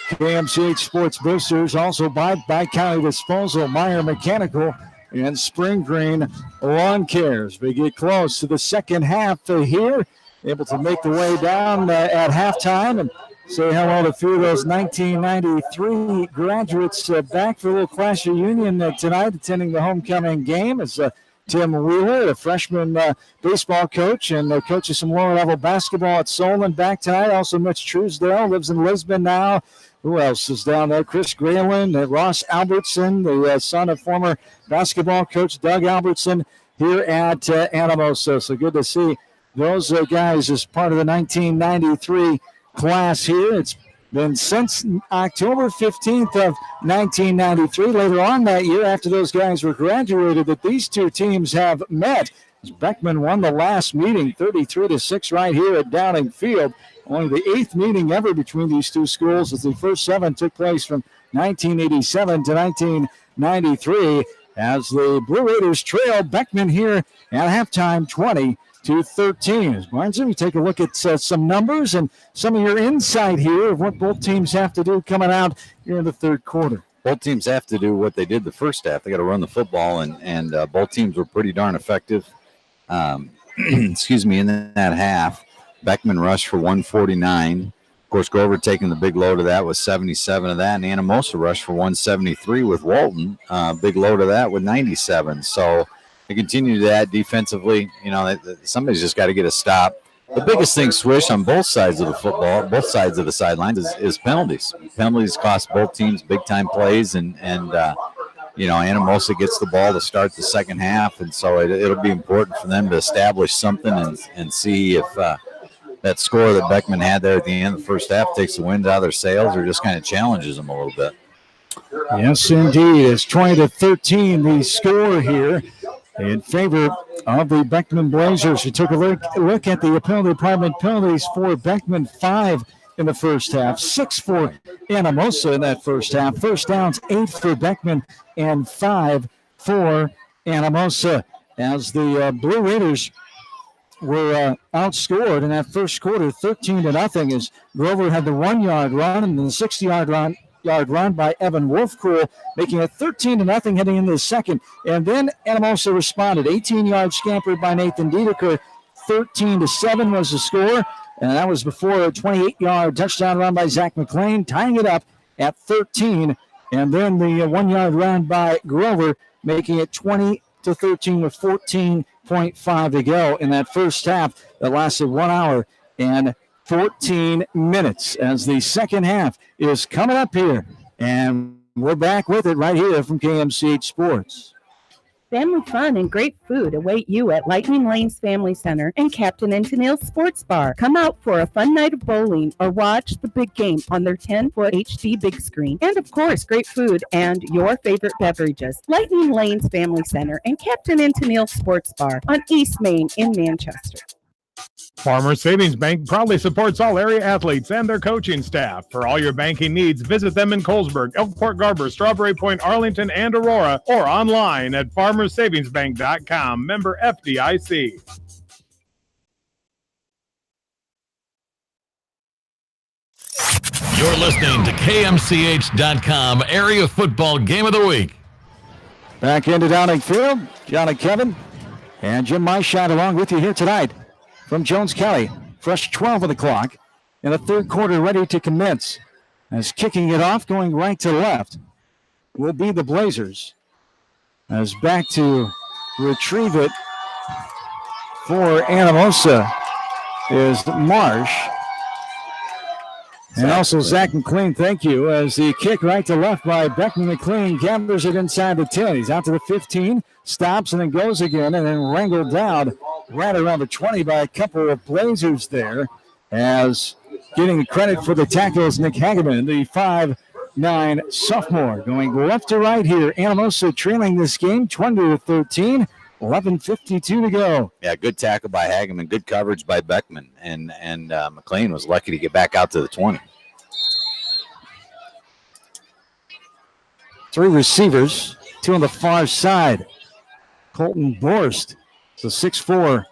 KMCH Sports Boosters, also by County Disposal, Meyer Mechanical, and Spring Green Lawn Cares. We get close to the second half here, able to make the way down at halftime and say hello to a few of those 1993 graduates back for a little class reunion tonight, attending the homecoming game. As Tim Wheeler, the freshman baseball coach, and coaches some lower-level basketball at Solon, back tonight. Also, Mitch Truesdale lives in Lisbon now. Who else is down there? Chris Grayland, Ross Albertson, the son of former basketball coach Doug Albertson, here at Anamosa. So good to see those guys as part of the 1993 class here. It's been since October 15th of 1993, later on that year after those guys were graduated, that these two teams have met. As Beckman won the last meeting 33-6 right here at Downing Field. Only the 8th meeting ever between these two schools, as the first 7 took place from 1987 to 1993, as the Blue Raiders trail Beckman here at halftime 20-13. As Barnes, we take a look at some numbers and some of your insight here of what both teams have to do coming out here in the third quarter. Both teams have to do what they did the first half. They got to run the football, and both teams were pretty darn effective. In that half. Beckman rushed for 149. Of course, Grover taking the big load of that with 77 of that, and Anamosa rushed for 173 with Walton. Big load of that with 97. So they continue that defensively. You know, somebody's just got to get a stop. The biggest thing, Swish, on both sides of the football, both sides of the sidelines, is penalties. Penalties cost both teams big-time plays, and Anamosa gets the ball to start the second half, and so it'll be important for them to establish something and see if that score that Beckman had there at the end of the first half takes the wind out of their sails or just kind of challenges them a little bit. Yes, indeed. It's 20-13, the score here in favor of the Beckman Blazers. We took a look at the penalty department penalties for Beckman, 5 in the first half, 6 for Anamosa in that first half. First downs, 8 for Beckman and 5 for Anamosa, as the Blue Raiders were outscored in that first quarter 13-0, as Grover had the 1-yard run and then the 60-yard run by Evan Wolfcool, making it 13-0 heading into the second. And then Anamosa responded. 18-yard scamper by Nathan Diedeker. 13-7 was the score. And that was before a 28-yard touchdown run by Zach McLean, tying it up at 13. And then the 1-yard run by Grover, making it 20-13 with 14.5 to go in that first half that lasted 1 hour and 14 minutes, as the second half is coming up here. And we're back with it right here from KMCH Sports. Family fun and great food await you at Lightning Lanes Family Center and Captain and Tennille Sports Bar. Come out for a fun night of bowling or watch the big game on their 10-foot HD big screen. And of course, great food and your favorite beverages. Lightning Lanes Family Center and Captain and Tennille Sports Bar on East Main in Manchester. Farmers Savings Bank proudly supports all area athletes and their coaching staff. For all your banking needs, visit them in Colesburg, Elkport Garber, Strawberry Point, Arlington, and Aurora, or online at farmersavingsbank.com. Member FDIC. You're listening to KMCH.com Area Football Game of the Week. Back into Downing Field, John and Kevin, and Jim Myshot along with you here tonight from Jones County. Fresh 12 of the clock, and the third quarter ready to commence. As kicking it off, going right to left, will be the Blazers. As back to retrieve it for Anamosa is Marsh. And also Zach McLean, thank you, as the kick right to left by Beckman McLean gathers it inside the 10. He's out to the 15, stops, and then goes again, and then wrangled down right around the 20 by a couple of Blazers there, as getting the credit for the tackles, Nick Hageman, the 5'9" sophomore, going left to right here. Anamosa trailing this game 20-13, 11:52 to go. Yeah, good tackle by Hageman, good coverage by Beckman, and McLean was lucky to get back out to the 20. 3 receivers, 2 on the far side. Colton Borst, the 6'4",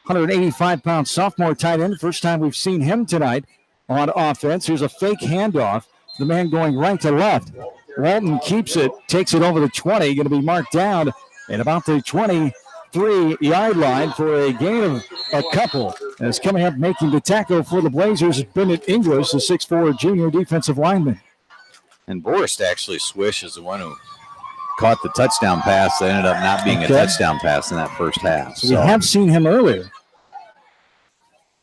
185-pound sophomore tight end. First time we've seen him tonight on offense. Here's a fake handoff. The man going right to left. Walton keeps it, takes it over the 20. Going to be marked down at about the 23-yard line for a gain of a couple. As coming up making the tackle for the Blazers is Bennett English, the 6'4" junior defensive lineman. And Borst actually, Swish, is the one who caught the touchdown pass that ended up not being a touchdown pass in that first half. So we have seen him earlier,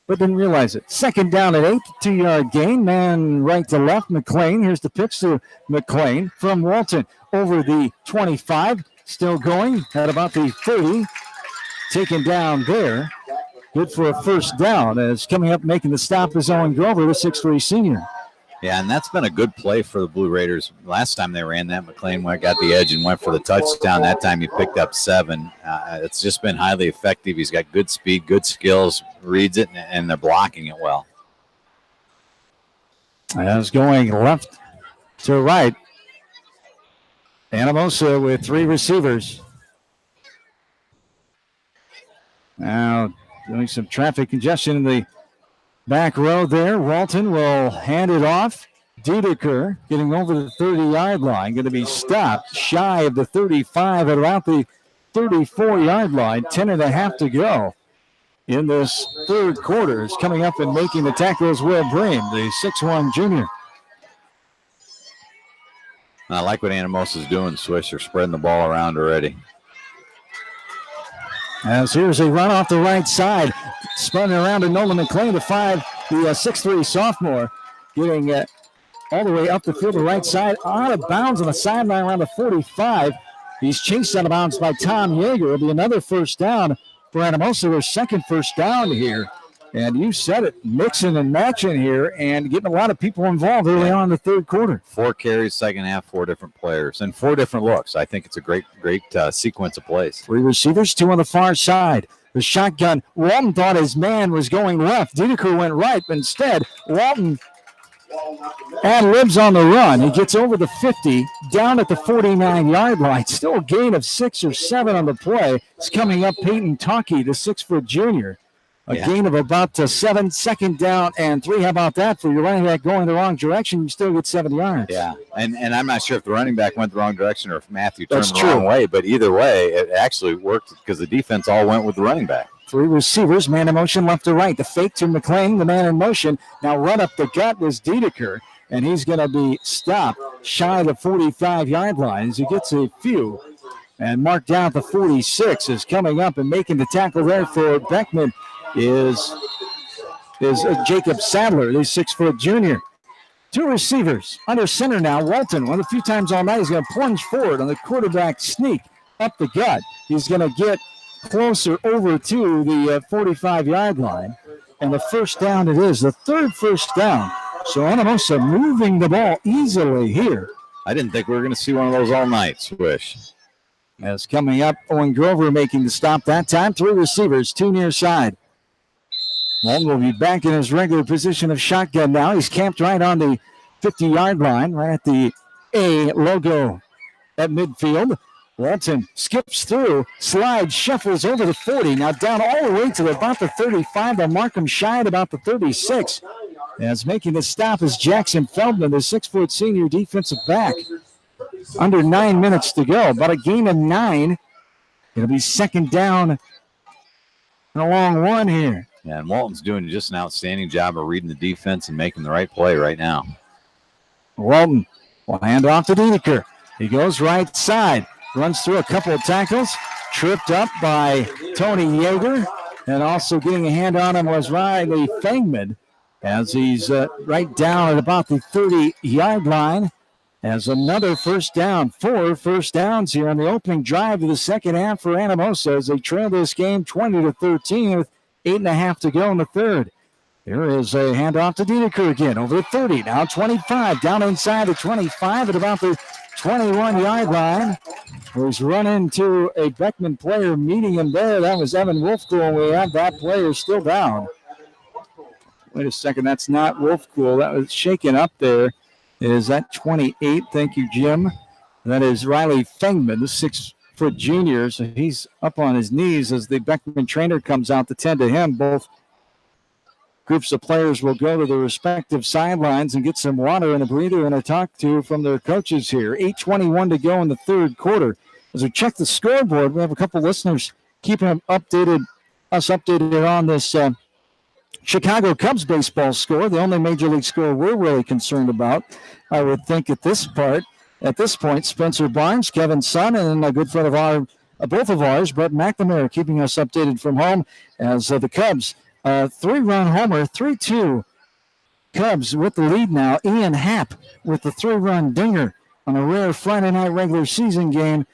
but didn't realize it. Second down at 8, 2-yard gain. Man right to left, McLean. Here's the pitch to McLean from Walton over the 25. Still going at about the 30. Taken down there. Good for a first down. As coming up making the stop is Owen Grover, the 6'3" senior. Yeah, and that's been a good play for the Blue Raiders. Last time they ran that, McLean got the edge and went for the touchdown. That time he picked up 7. It's just been highly effective. He's got good speed, good skills, reads it, and they're blocking it well. As going left to right. Anamosa with 3 receivers. Now doing some traffic congestion in the back row there. Walton will hand it off. Diedeker getting over the 30-yard line. Going to be stopped shy of the 35 at about the 34-yard line. 10.5 to go in this third quarter. Is coming up and making the tackle is Will Bream, the 6'1" junior. And I like what Anamosa's doing, Swish. They're spreading the ball around already. As here's a run off the right side. Spun around to Nolan McLean, the 6'3" sophomore. Getting all the way up the field, the right side, out of bounds on the sideline around the 45. He's chased out of bounds by Tom Yeager. It'll be another first down for Anamosa, their second first down here. And you said it, mixing and matching here and getting a lot of people involved early on in the third quarter. 4 carries, second half, 4 different players, and 4 different looks. I think it's a great sequence of plays. 3 receivers, 2 on the far side. The shotgun, Walton thought his man was going left. Diedeker went right, but instead, Walton ad-libs on the run. He gets over the 50, down at the 49-yard line. Still a gain of 6 or 7 on the play. It's coming up Peyton Talkie, the 6' junior. A gain of about 7, second down and 3. How about that for your running back going the wrong direction? You still get 7 yards. Yeah, and I'm not sure if the running back went the wrong direction or if Matthew turned the wrong way, but either way, it actually worked because the defense all went with the running back. 3 receivers, man in motion left to right. The fake to McLean, the man in motion. Now run up the gut was Diedeker, and he's going to be stopped shy of the 45-yard line as he gets a few. And marked down at the 46 is coming up and making the tackle there for Beckman. Is Jacob Sadler, the 6' junior. 2 receivers under center now. Walton, one of the few times all night, he's going to plunge forward on the quarterback sneak up the gut. He's going to get closer over to the 45-yard line. And the first down it is, the third first down. So Anamosa moving the ball easily here. I didn't think we were going to see one of those all night, Swish. As coming up, Owen Grover making the stop that time. 3 receivers, 2 near side. Walton will be back in his regular position of shotgun now. He's camped right on the 50-yard line, right at the A logo at midfield. Walton skips through, slides, shuffles over the 40. Now down all the way to about the 35. They'll mark him shy at about the 36. As making the stop is Jackson Feldman, the 6' senior defensive back. Under 9 minutes to go. About a gain of 9. It'll be second down and a long one here. Yeah, and Walton's doing just an outstanding job of reading the defense and making the right play right now. Walton will hand off to Diedeker. He goes right side, runs through a couple of tackles, tripped up by Tony Yeager, and also getting a hand on him was Riley Fangman as he's right down at about the 30-yard line. as another first down. 4 first downs here on the opening drive of the second half for Anamosa as they trail this game 20-13 with 8.5 to go in the third. Here is a handoff to Dedeker again over the 30, now 25, down inside the 25 at about the 21-yard line. He's run into a Beckman player meeting him there. That was Evan Wolfcool. We have that player still down. Wait a second, that's not Wolfcool. That was shaken up there. Is that 28? Thank you, Jim. That is Riley Fengman, the 6-foot junior. So he's up on his knees as the Beckman trainer comes out to tend to him. Both groups of players will go to their respective sidelines and get some water and a breather and a talk to from their coaches here. 8:21 to go in the third quarter. As we check the scoreboard, we have a couple listeners keeping us updated on this Chicago Cubs baseball score, the only major league score we're really concerned about. I would think at this point, Spencer Barnes, Kevin's son, and a good friend of both of ours, Brett McNamara, keeping us updated from home as the Cubs, 3-run homer, 3-2. Cubs with the lead now. Ian Happ with the 3-run dinger on a rare Friday night regular season game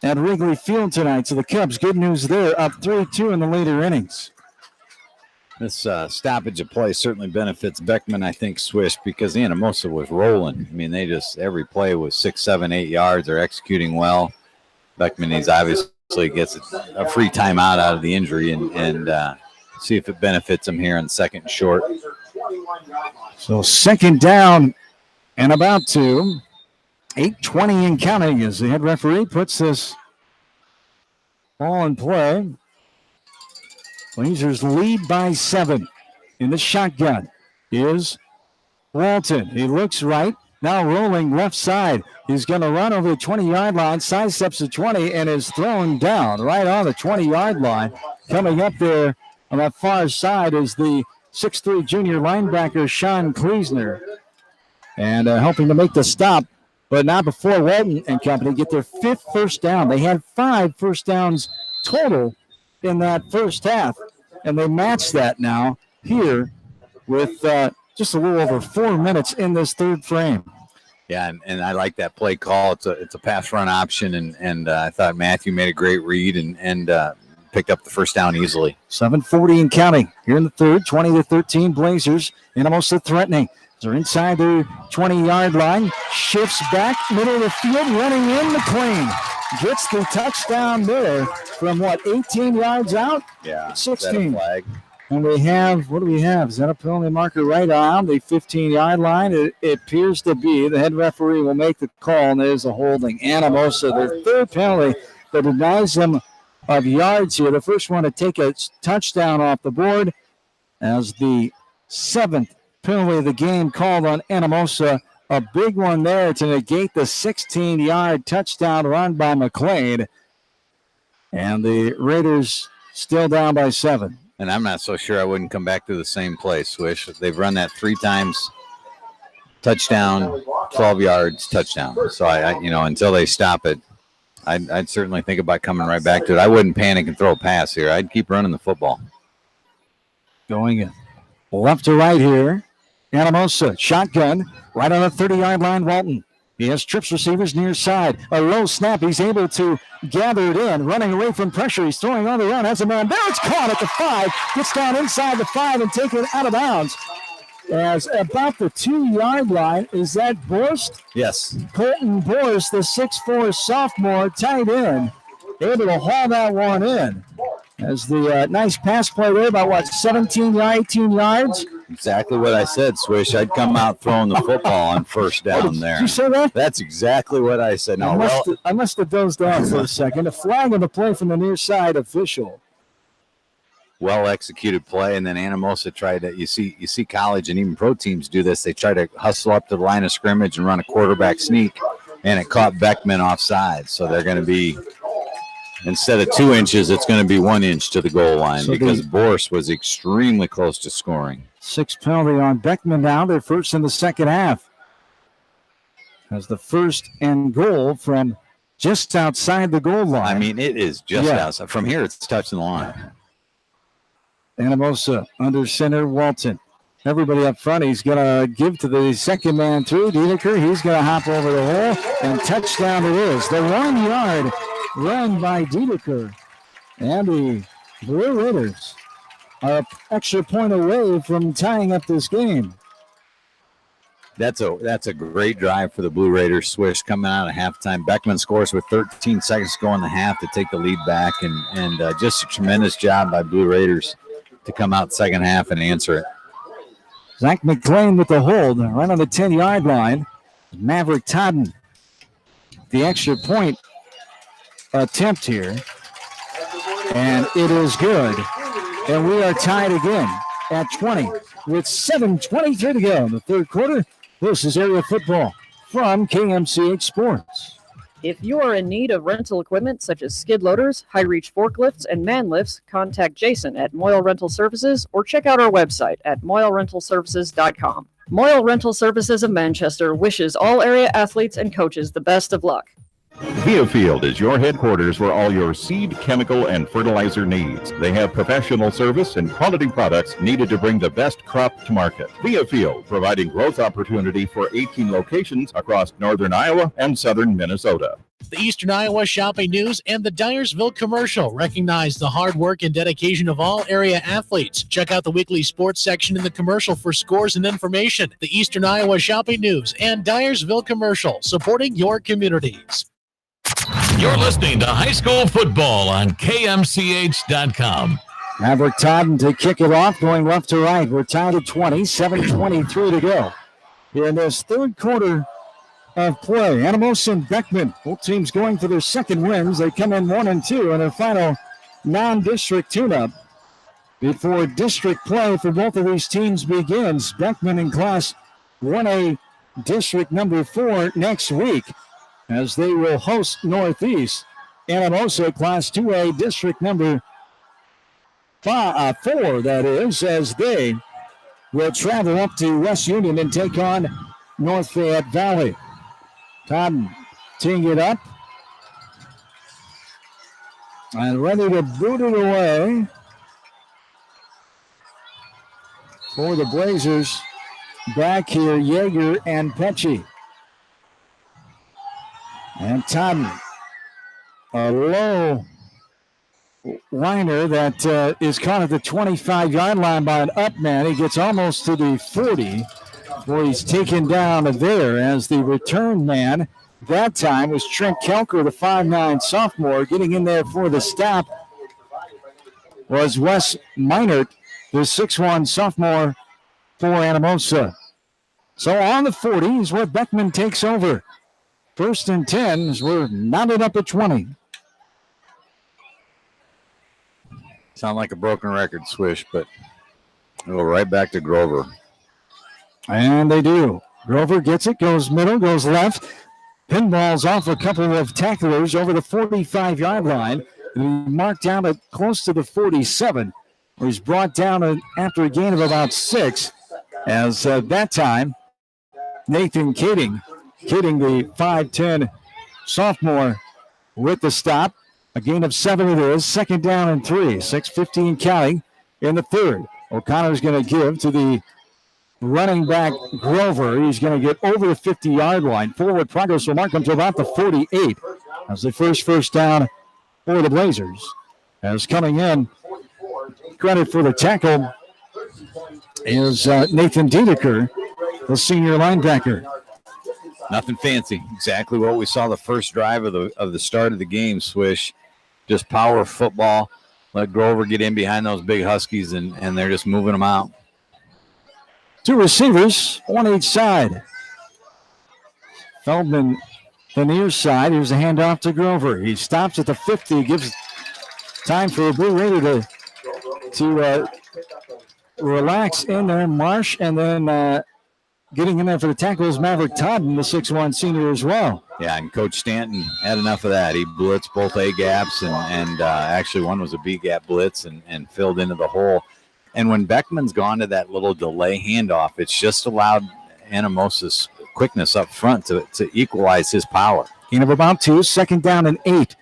at Wrigley Field tonight. So the Cubs, good news there, up 3-2 in the later innings. This stoppage of play certainly benefits Beckman, I think, Swish, because Anamosa was rolling. I mean, every play was 6, 7, 8 yards. They're executing well. Beckman needs obviously gets a free timeout out of the injury and see if it benefits him here in second and short. So second down and about 2. 8:20 and counting as the head referee puts this ball in play. Blazers lead by 7. In the shotgun is Walton. He looks right, now rolling left side. He's going to run over the 20-yard line, sidesteps the 20, and is thrown down right on the 20-yard line. Coming up there on that far side is the 6'3 junior linebacker, Sean Kleesner. And helping to make the stop, but not before Walton and company get their 5th first down. They had 5 first downs total in that first half, and they match that now here with just a little over 4 minutes in this third frame. Yeah, and I like that play call. It's a pass run option, and I thought Matthew made a great read and picked up the first down easily. 7:40 and counting here in the third. 20-13 Blazers, and almost threatening. They're inside their 20-yard line. Shifts back, middle of the field, running in McLean. Gets the touchdown there from 18 yards out? Yeah, 16. Flag. And we have, what do we have? Is that a penalty marker right around the 15-yard line? It appears to be. The head referee will make the call, and there's a holding. Anamosa, their third penalty that denies them of yards here. The first one to take a touchdown off the board as the 7th penalty of the game called on Anamosa. A big one there to negate the 16-yard touchdown run by McLean. And the Raiders still down by 7. And I'm not so sure I wouldn't come back to the same place, Swish. They've run that 3 times. Touchdown, 12 yards, touchdown. So, I until they stop it, I'd certainly think about coming right back to it. I wouldn't panic and throw a pass here. I'd keep running the football. Going in. Left to right here. Anamosa, shotgun, right on the 30-yard line, Walton. He has trips receivers near side. A low snap. He's able to gather it in. Running away from pressure. He's throwing on the run. Has a man there. It's caught at the 5. Gets down inside the 5 and taken out of bounds. As about the 2-yard line. Is that Borst? Yes. Colton Borst, the 6'4 sophomore, tight end. Able to haul that one in. As the nice pass play there, about 17 or 18 yards. Exactly what I said, Swish. I'd come out throwing the football on first down there. Did you say that? That's exactly what I said. No, I must have dozed off for a second. A flag on the play from the near side official. Well executed play, and then Anamosa tried to. You see college and even pro teams do this. They try to hustle up to the line of scrimmage and run a quarterback sneak, and it caught Beckman offside. So they're going to be. Instead of 2 inches, it's going to be 1 inch to the goal line because Borst was extremely close to scoring. 6 penalty on Beckman now. They're first in the second half. As the first and goal from just outside the goal line. I mean, it is just outside. From here, it's touching the line. Anamosa under center, Walton. everybody up front. He's going to give to the second man through, Dedeker. He's going to hop over the hole, and touchdown it is. The 1 yard run by Dedeker. And the Blue Raiders are an extra point away from tying up this game. That's a great drive for the Blue Raiders. Swish coming out of halftime. Beckman scores with 13 seconds to go in the half to take the lead back, and just a tremendous job by Blue Raiders to come out second half and answer it. Zach McClain with the hold right on the 10-yard line. Maverick Todden, the extra point attempt here, and it is good. And we are tied again at 20 with 7:23 to go in the third quarter. This is Area Football from KMCH Sports. If you are in need of rental equipment such as skid loaders, high-reach forklifts, and man lifts, contact Jason at Moyle Rental Services or check out our website at moylerentalservices.com. Moyle Rental Services of Manchester wishes all area athletes and coaches the best of luck. Viafield is your headquarters for all your seed, chemical, and fertilizer needs. They have professional service and quality products needed to bring the best crop to market. Viafield, providing growth opportunity for 18 locations across northern Iowa and southern Minnesota. The Eastern Iowa Shopping News and the Dyersville Commercial recognize the hard work and dedication of all area athletes. Check out the weekly sports section in the commercial for scores and information. The Eastern Iowa Shopping News and Dyersville Commercial, supporting your communities. You're listening to high school football on KMCH.com. Maverick Todden to kick it off, going left to right. We're tied at 20, 7:23 to go. Here in this third quarter of play, Anamosa and Beckman, both teams going for their second wins. They come in 1-2 in their final non-district tune-up before district play for both of these teams begins. Beckman in Class 1A District number 4 next week, as they will host Northeast. Anamosa, Class 2A, District number 4, that is, as they will travel up to West Union and take on North Fayette Valley. Todd teeing it up and ready to boot it away for the Blazers. Back here, Yeager and Pecci. And Todd, a low liner that is caught at the 25-yard line by an up man. He gets almost to the 40, where he's taken down there as the return man. That time was Trent Kelker, the 5'9 sophomore. Getting in there for the stop was Wes Meinert, the 6'1 sophomore for Anamosa. So on the 40 is where Beckman takes over. 1st and 10 as we're mounted up at 20. Sound like a broken record, Swish, but we'll go right back to Grover. And they do. Grover gets it, goes middle, goes left. Pinballs off a couple of tacklers over the 45-yard line. And he marked down at close to the 47, where he's brought down after a gain of about 6. As that time, Nathan Kading, the 5'10 sophomore, with the stop. A gain of 7 it is. 2nd down and 3. 6:15 counting in the third. O'Connor's going to give to the running back Grover. He's going to get over the 50-yard line. Forward progress will mark him to about the 48 as the first down for the Blazers. As coming in, credit for the tackle is Nathan Dedeker, the senior linebacker. Nothing fancy. Exactly what we saw the first drive of the start of the game, Swish. Just power football. Let Grover get in behind those big Huskies, and they're just moving them out. 2 receivers, on each side. Feldman, the near side. Here's a handoff to Grover. He stops at the 50, gives time for a Blue Raider to relax in there. Marsh, and then getting in there for the tackle is Maverick Todden, the 6'1 senior as well. Yeah, and Coach Stanton had enough of that. He blitzed both A gaps, and actually one was a B gap blitz and filled into the hole. And when Beckman's gone to that little delay handoff, it's just allowed Anamosa's quickness up front to equalize his power. Gain of about 2, 2nd down and 8.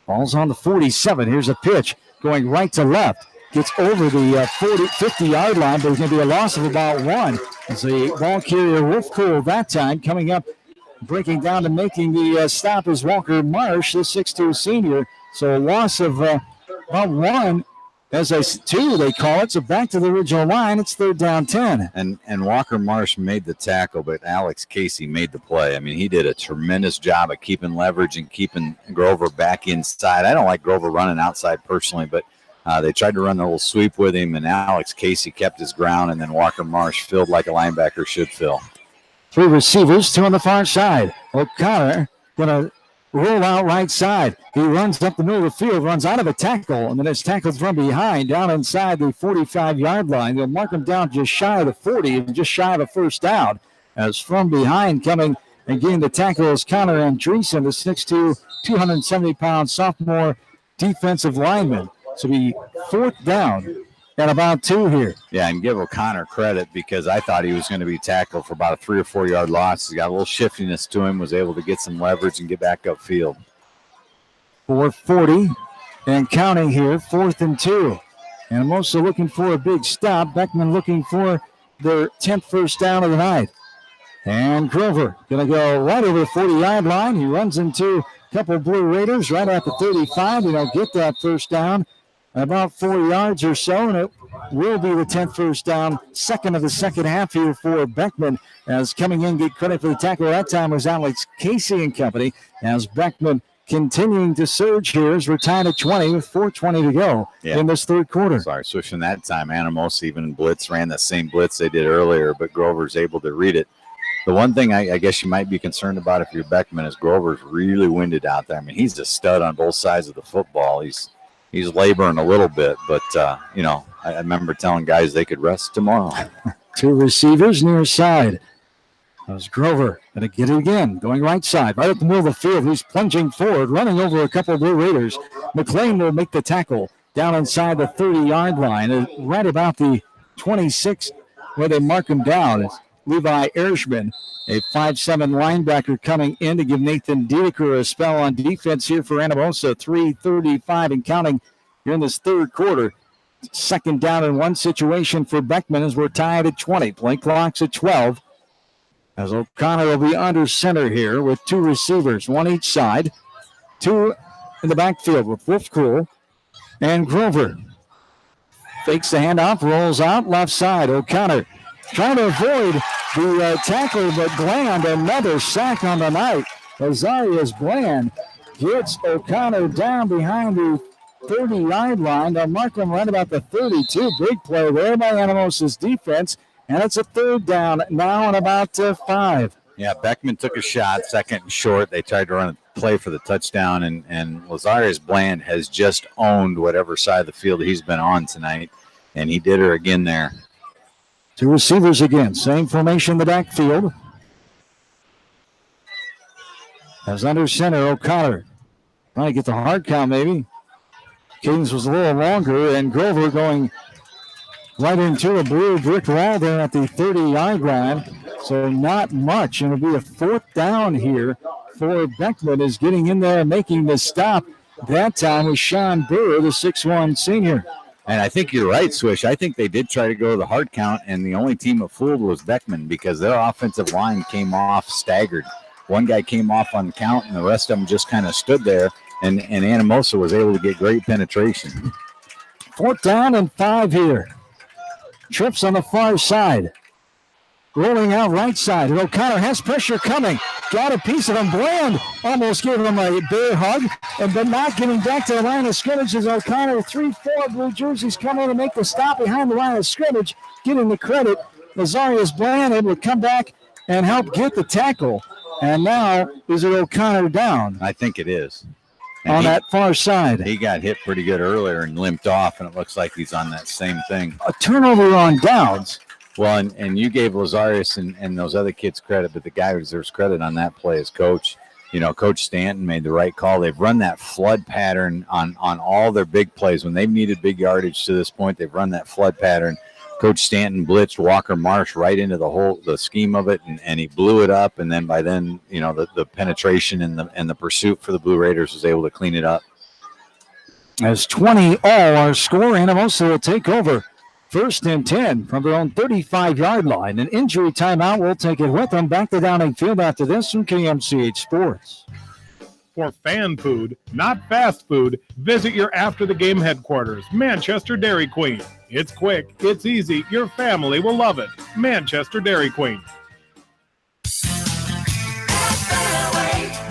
Ball's on the 47. Here's a pitch going right to left. gets over the 50-yard line, but it's going to be a loss of about 1. As the ball carrier Wolfcool that time coming up, breaking down and making the stop is Walker Marsh, the 6'2 senior. So a loss of about 1. As I 2, they call it. So back to the original line. It's 3rd down 10. And Walker Marsh made the tackle, but Alex Casey made the play. I mean, he did a tremendous job of keeping leverage and keeping Grover back inside. I don't like Grover running outside personally, but they tried to run the little sweep with him, and Alex Casey kept his ground, and then Walker Marsh filled like a linebacker should fill. 3 receivers, 2 on the far side. O'Connor going to roll out right side. He runs up the middle of the field, runs out of a tackle, and then is tackled from behind down inside the 45-yard line. They'll mark him down just shy of the 40 and just shy of a first down. As from behind coming and getting the tackle is Connor Andreessen, the 6'2", 270-pound sophomore defensive lineman. So be 4th down and about 2 here. Yeah, and give O'Connor credit because I thought he was going to be tackled for about a 3 or 4 yard loss. He got a little shiftiness to him, was able to get some leverage and get back upfield. 4:40 and counting here, 4th and 2. And I'm also looking for a big stop. Beckman looking for their 10th first down of the night. And Grover going to go right over the 40-yard line. He runs into a couple of Blue Raiders right at the 35. He'll get that first down. About 4 yards or so, and it will be the 10th first down, second of the second half here for Beckman. As coming in, get credit for the tackle that time was Alex Casey and company. As Beckman continuing to surge here as we're tied at 20 with 4:20 to go in this third quarter. Sorry, switching that time. Anamosa even blitz, ran the same blitz they did earlier, but Grover's able to read it. The one thing I guess you might be concerned about if you're Beckman is Grover's really winded out there. I mean, he's a stud on both sides of the football. He's laboring a little bit, but, I remember telling guys they could rest tomorrow. 2 receivers near side. That was Grover going to get it again, going right side, right up the middle of the field. He's plunging forward, running over a couple of Blue Raiders. McLean will make the tackle down inside the 30-yard line, right about the 26 where they mark him down. It's Levi Ershman, a 5'7" linebacker coming in to give Nathan Dedeker a spell on defense here for Anamosa. 3:35 and counting here in this third quarter. 2nd down and 1 situation for Beckman as we're tied at 20. Play clock's at 12. As O'Connor will be under center here with 2 receivers, 1 each side. 2 in the backfield with Wolfcool and Grover. Fakes the handoff, rolls out left side. O'Connor trying to avoid the tackle, but Bland, another sack on the night. Azarias Bland gets O'Connor down behind the 30-yard line. They'll mark him right about the 32. Big play there by Anamosa's defense, and it's a 3rd down now and about 5. Yeah, Beckman took a shot, 2nd and short. They tried to run a play for the touchdown, and Lazarius Bland has just owned whatever side of the field he's been on tonight, and he did her again there. 2 receivers again. Same formation in the backfield. As under center, O'Connor trying to get the hard count maybe. Cadence was a little longer, and Grover going right into a blue brick wall there at the 30-yard line. So not much. And it'll be a 4th down here for Beckman is getting in there and making the stop. That time was Sean Burr, the 6'1" senior. And I think you're right, Swish. I think they did try to go to the hard count, and the only team that fooled was Beckman because their offensive line came off staggered. One guy came off on count, and the rest of them just kind of stood there, and Anamosa was able to get great penetration. 4th down and 5 here. Trips on the far side. Rolling out right side, and O'Connor has pressure coming. Got a piece of him. Bland almost gave him a bear hug, but not getting back to the line of scrimmage as O'Connor, 3-4 blue jerseys come in to make the stop behind the line of scrimmage, getting the credit. Lazarius Bland able to come back and help get the tackle. And now, is it O'Connor down? I think it is. On that far side. He got hit pretty good earlier and limped off, and it looks like he's on that same thing. A turnover on downs. Well, and you gave Lazarius and those other kids credit, but the guy who deserves credit on that play is Coach. Coach Stanton made the right call. They've run that flood pattern on all their big plays. When they've needed big yardage to this point, they've run that flood pattern. Coach Stanton blitzed Walker Marsh right into the scheme of it, and he blew it up. And then by then, the penetration and the pursuit for the Blue Raiders was able to clean it up. As 20 all our score, Anamosa will take over. 1st and 10 from their own 35-yard line. An injury timeout will take it with them. Back to Downing Field after this from KMCH Sports. For fan food, not fast food, visit your after-the-game headquarters, Manchester Dairy Queen. It's quick, it's easy, your family will love it. Manchester Dairy Queen.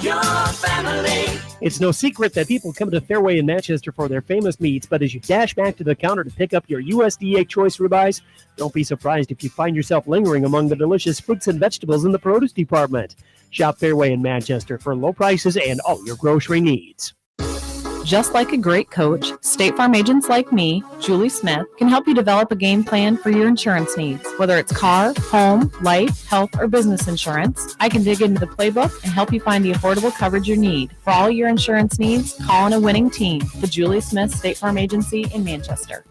Your family. It's no secret that people come to Fairway in Manchester for their famous meats, but as you dash back to the counter to pick up your USDA choice ribeyes, don't be surprised if you find yourself lingering among the delicious fruits and vegetables in the produce department. Shop Fairway in Manchester for low prices and all your grocery needs. Just like a great coach, State Farm agents like me, Julie Smith, can help you develop a game plan for your insurance needs. Whether it's car, home, life, health, or business insurance, I can dig into the playbook and help you find the affordable coverage you need. For all your insurance needs, call on a winning team. The Julie Smith State Farm Agency in Manchester.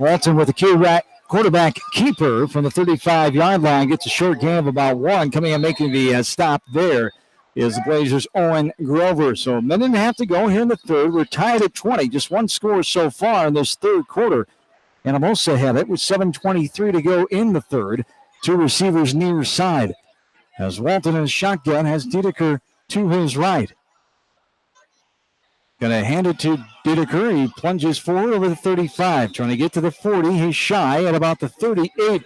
Walton with the quarterback keeper from the 35-yard line gets a short gain of about 1. Coming and making the stop there is the Blazers' Owen Grover. So a minute and a half to go here in the third. We're tied at 20. Just one score so far in this third quarter. Anamosa had it with 7:23 to go in the third. 2 receivers near side. As Walton in his shotgun has Dedeker to his right. Going to hand it to Dedeker. He plunges forward over the 35. Trying to get to the 40. He's shy at about the 38.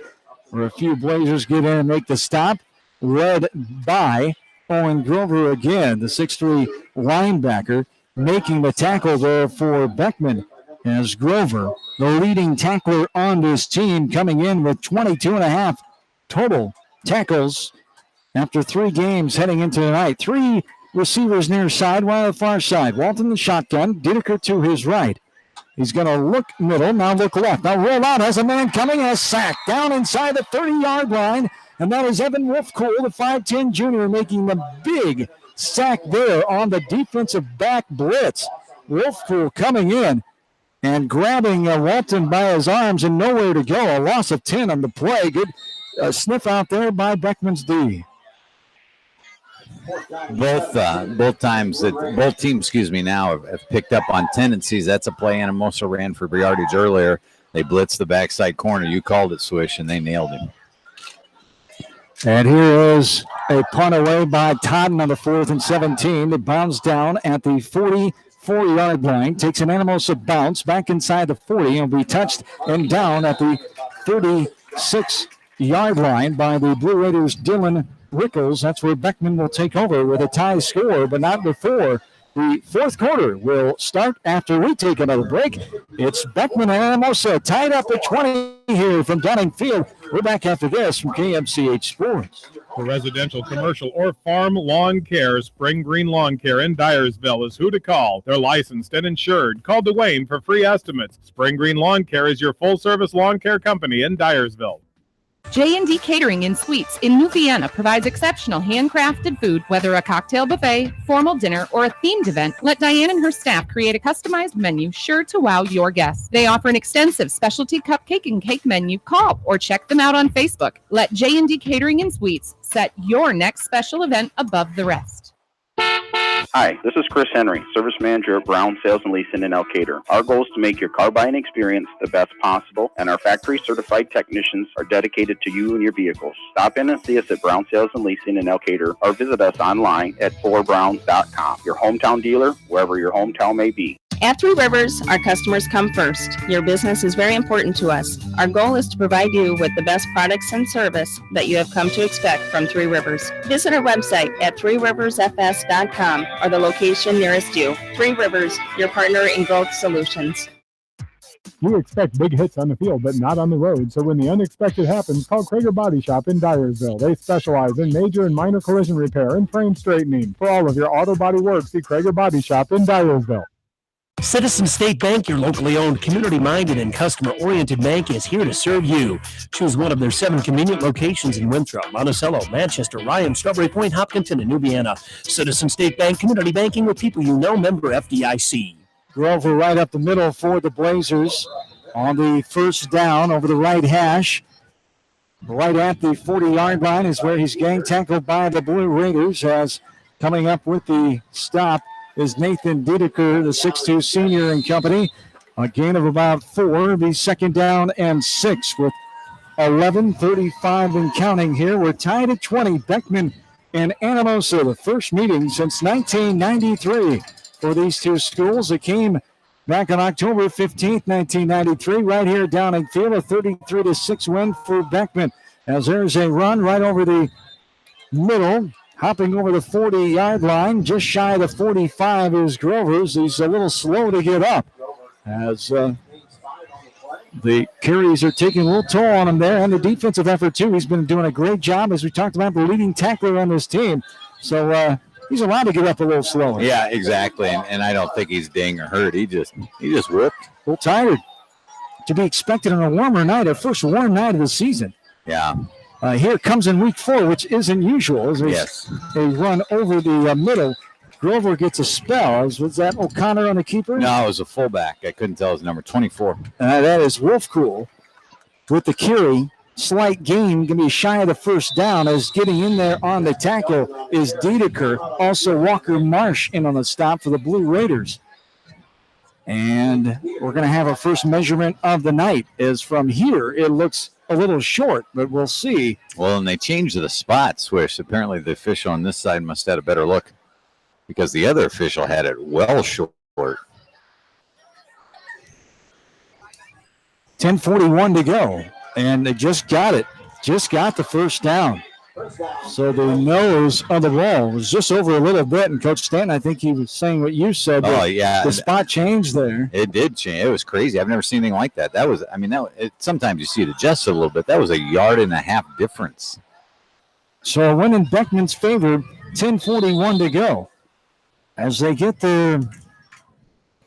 Where a few Blazers get in and make the stop. Led by Owen Grover again, the 6'3 linebacker, making the tackle there for Beckman. As Grover, the leading tackler on this team, coming in with 22.5 total tackles after 3 games heading into tonight. 3 receivers near side, one on the far side. Walton the shotgun, Dedeker to his right. He's going to look middle, now look left. Now roll out, has a man coming, has sacked down inside the 30-yard line. And that is Evan Wolfcool, the 5'10 junior, making the big sack there on the defensive back blitz. Wolfcool coming in and grabbing Walton by his arms and nowhere to go. A loss of 10 on the play. Good sniff out there by Beckman's D. Both teams, now have picked up on tendencies. That's a play Anamosa ran for yardage earlier. They blitzed the backside corner. You called it, Swish, and they nailed him. And here is a punt away by Totten on the 4th and 17. It bounds down at the 44-yard line. Takes an Anamosa bounce back inside the 40 and will be touched and down at the 36-yard line by the Blue Raiders' Dylan Rickles. That's where Beckman will take over with a tie score, but not before the fourth quarter will start after we take another break. It's Beckman and Anamosa tied up at 20 here from Downing Field. We're back after this from KMCH Sports. For residential, commercial, or farm lawn care, Spring Green Lawn Care in Dyersville is who to call. They're licensed and insured. Call Dwayne for free estimates. Spring Green Lawn Care is your full-service lawn care company in Dyersville. J&D Catering and Suites in New Vienna provides exceptional handcrafted food, whether a cocktail buffet, formal dinner, or a themed event. Let Diane and her staff create a customized menu sure to wow your guests. They offer an extensive specialty cupcake and cake menu. Call or check them out on Facebook. Let J&D Catering and Suites set your next special event above the rest. Hi, this is Chris Henry, Service Manager at Brown Sales and Leasing in Elkader. Our goal is to make your car buying experience the best possible, and our factory-certified technicians are dedicated to you and your vehicles. Stop in and see us at Brown Sales and Leasing in Elkader, or visit us online at 4browns.com. Your hometown dealer, wherever your hometown may be. At Three Rivers, our customers come first. Your business is very important to us. Our goal is to provide you with the best products and service that you have come to expect from Three Rivers. Visit our website at threeriversfs.com or the location nearest you. Three Rivers, your partner in growth solutions. You expect big hits on the field, but not on the road. So when the unexpected happens, call Krager Body Shop in Dyersville. They specialize in major and minor collision repair and frame straightening. For all of your auto body work, see Krager Body Shop in Dyersville. Citizen State Bank, your locally owned, community-minded, and customer-oriented bank, is here to serve you. Choose one of their 7 convenient locations in Winthrop, Monticello, Manchester, Ryan, Strawberry Point, Hopkinton, and New Vienna. Citizen State Bank, community banking with people you know, member FDIC. Grover right up the middle for the Blazers on the first down over the right hash. Right at the 40-yard line is where he's gang tackled by the Blue Raiders, as coming up with the stop is Nathan Diedeker, the 6'2 senior and company. A gain of about 4. The second down and 6 with 11:35 and counting here. We're tied at 20. Beckman and Anamosa, the first meeting since 1993 for these two schools. It came back on October 15th, 1993, right here at Downing Field, a 33-6 win for Beckman. As there's a run right over the middle, hopping over the 40-yard line, just shy of the 45 is Grovers. He's a little slow to get up as the carries are taking a little toll on him there, and the defensive effort too. He's been doing a great job, as we talked about, the leading tackler on this team. So he's allowed to get up a little slower. Yeah, exactly. And I don't think he's ding or hurt. He just whipped. A little tired. To be expected on a warmer night, our first warm night of the season. Yeah. Here comes in week 4, which isn't usual. As they run over the middle. Grover gets a spell. Was that O'Connor on the keeper? No, it was a fullback. I couldn't tell his number, 24. That is Wolfcool with the carry. Slight gain, going to be shy of the first down, as getting in there on the tackle is Diedeker. Also Walker Marsh in on the stop for the Blue Raiders. And we're going to have our first measurement of the night. As from here, it looks a little short, but we'll see. Well, and they changed the spot, Swish. Apparently the official on this side must have had a better look, because the other official had it well short. 10:41 to go, and they just got it. Just got the first down. So the nose of the ball was just over a little bit, and Coach Stanton, I think he was saying what you said. Oh, yeah. The spot changed there. It did change. It was crazy. I've never seen anything like that. That was, sometimes you see it adjusted a little bit. That was a 1.5 yard difference. So a win in Beckman's favor, 10:41 to go. As they get their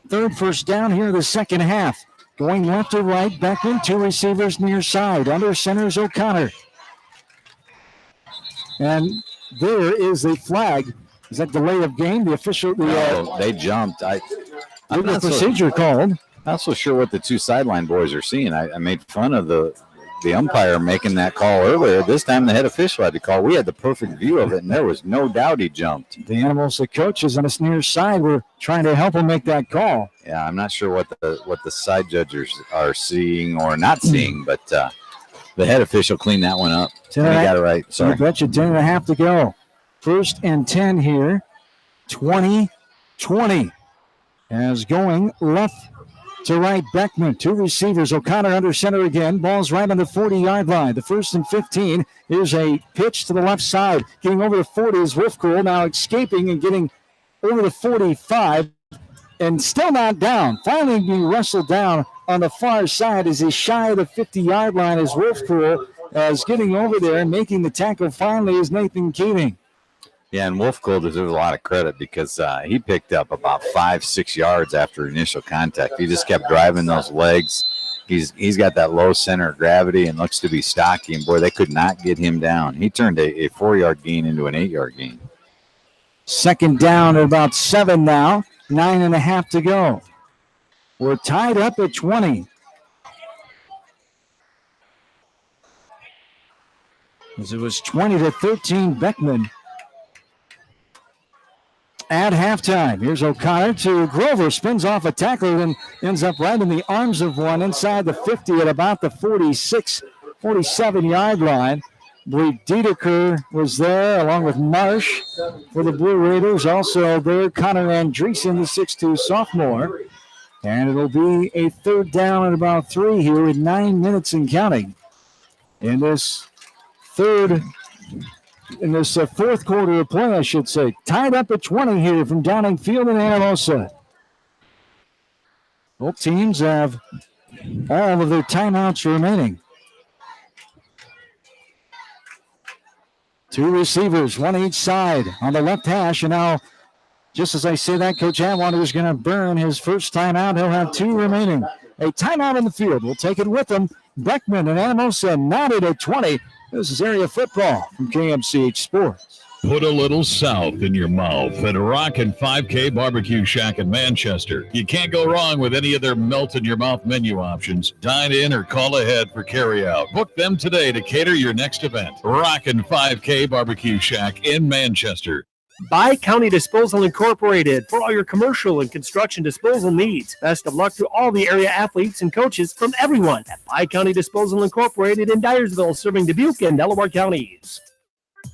third first down here in the second half. Going left to right, Beckman, 2 receivers near side. Under center is O'Connor. And there is a flag. Is that delay of game? The official. They jumped. I'm not procedure called. Not so sure what the two sideline boys are seeing. I made fun of the umpire making that call earlier. This time the head official had to call. We had the perfect view of it, and there was no doubt he jumped. The Anamosa coaches on his near side were trying to help him make that call. Yeah, I'm not sure what the side judges are seeing or not seeing, but the head official cleaned that one up. He got it right. Sorry. I bet you 10.5 to go. 1st and 10 here. 20-20. As going left to right, Beckman. 2 receivers. O'Connor under center again. Ball's right on the 40-yard line. The 1st and 15. Here's a pitch to the left side. Getting over the 40 is Wolfcool. Now escaping and getting over the 45. And still not down. Finally being wrestled down on the far side as he's shy of the 50-yard line as Wolfcool is getting over there and making the tackle finally is Nathan Keating. Yeah, and Wolfcool deserves a lot of credit because he picked up about 5-6 yards after initial contact. He just kept driving those legs. He's got that low center of gravity and looks to be stocky, and boy, they could not get him down. He turned a 4-yard gain into an 8-yard gain. Second down at about 7 now. 9.5 to go. We're tied up at 20. As it was 20-13, Beckman at halftime. Here's O'Connor to Grover, spins off a tackler and ends up right in the arms of one inside the 50 at about the 46, 47-yard line. I believe Diedeker was there along with Marsh for the Blue Raiders. Also there, Connor Andreessen, the 6'2 sophomore. And it'll be a third down at about 3 here with 9 minutes and counting. In this fourth quarter of play, I should say. Tied up at 20 here from Downing Field in Anamosa. Both teams have all of their timeouts remaining. 2 receivers, 1 each side on the left hash. And now, just as I say that, Coach Atwater is going to burn his first timeout. He'll have 2 remaining. A timeout in the field. We'll take it with him. Beckman and Anamosa knotted at 20. This is area football from KMCH Sports. Put a little south in your mouth at Rockin' 5K Barbecue Shack in Manchester. You can't go wrong with any of their melt-in-your-mouth menu options. Dine in or call ahead for carry-out. Book them today to cater your next event. Rockin' 5K Barbecue Shack in Manchester. Bi-County Disposal Incorporated for all your commercial and construction disposal needs. Best of luck to all the area athletes and coaches from everyone at Bi-County Disposal Incorporated in Dyersville, serving Dubuque and Delaware counties.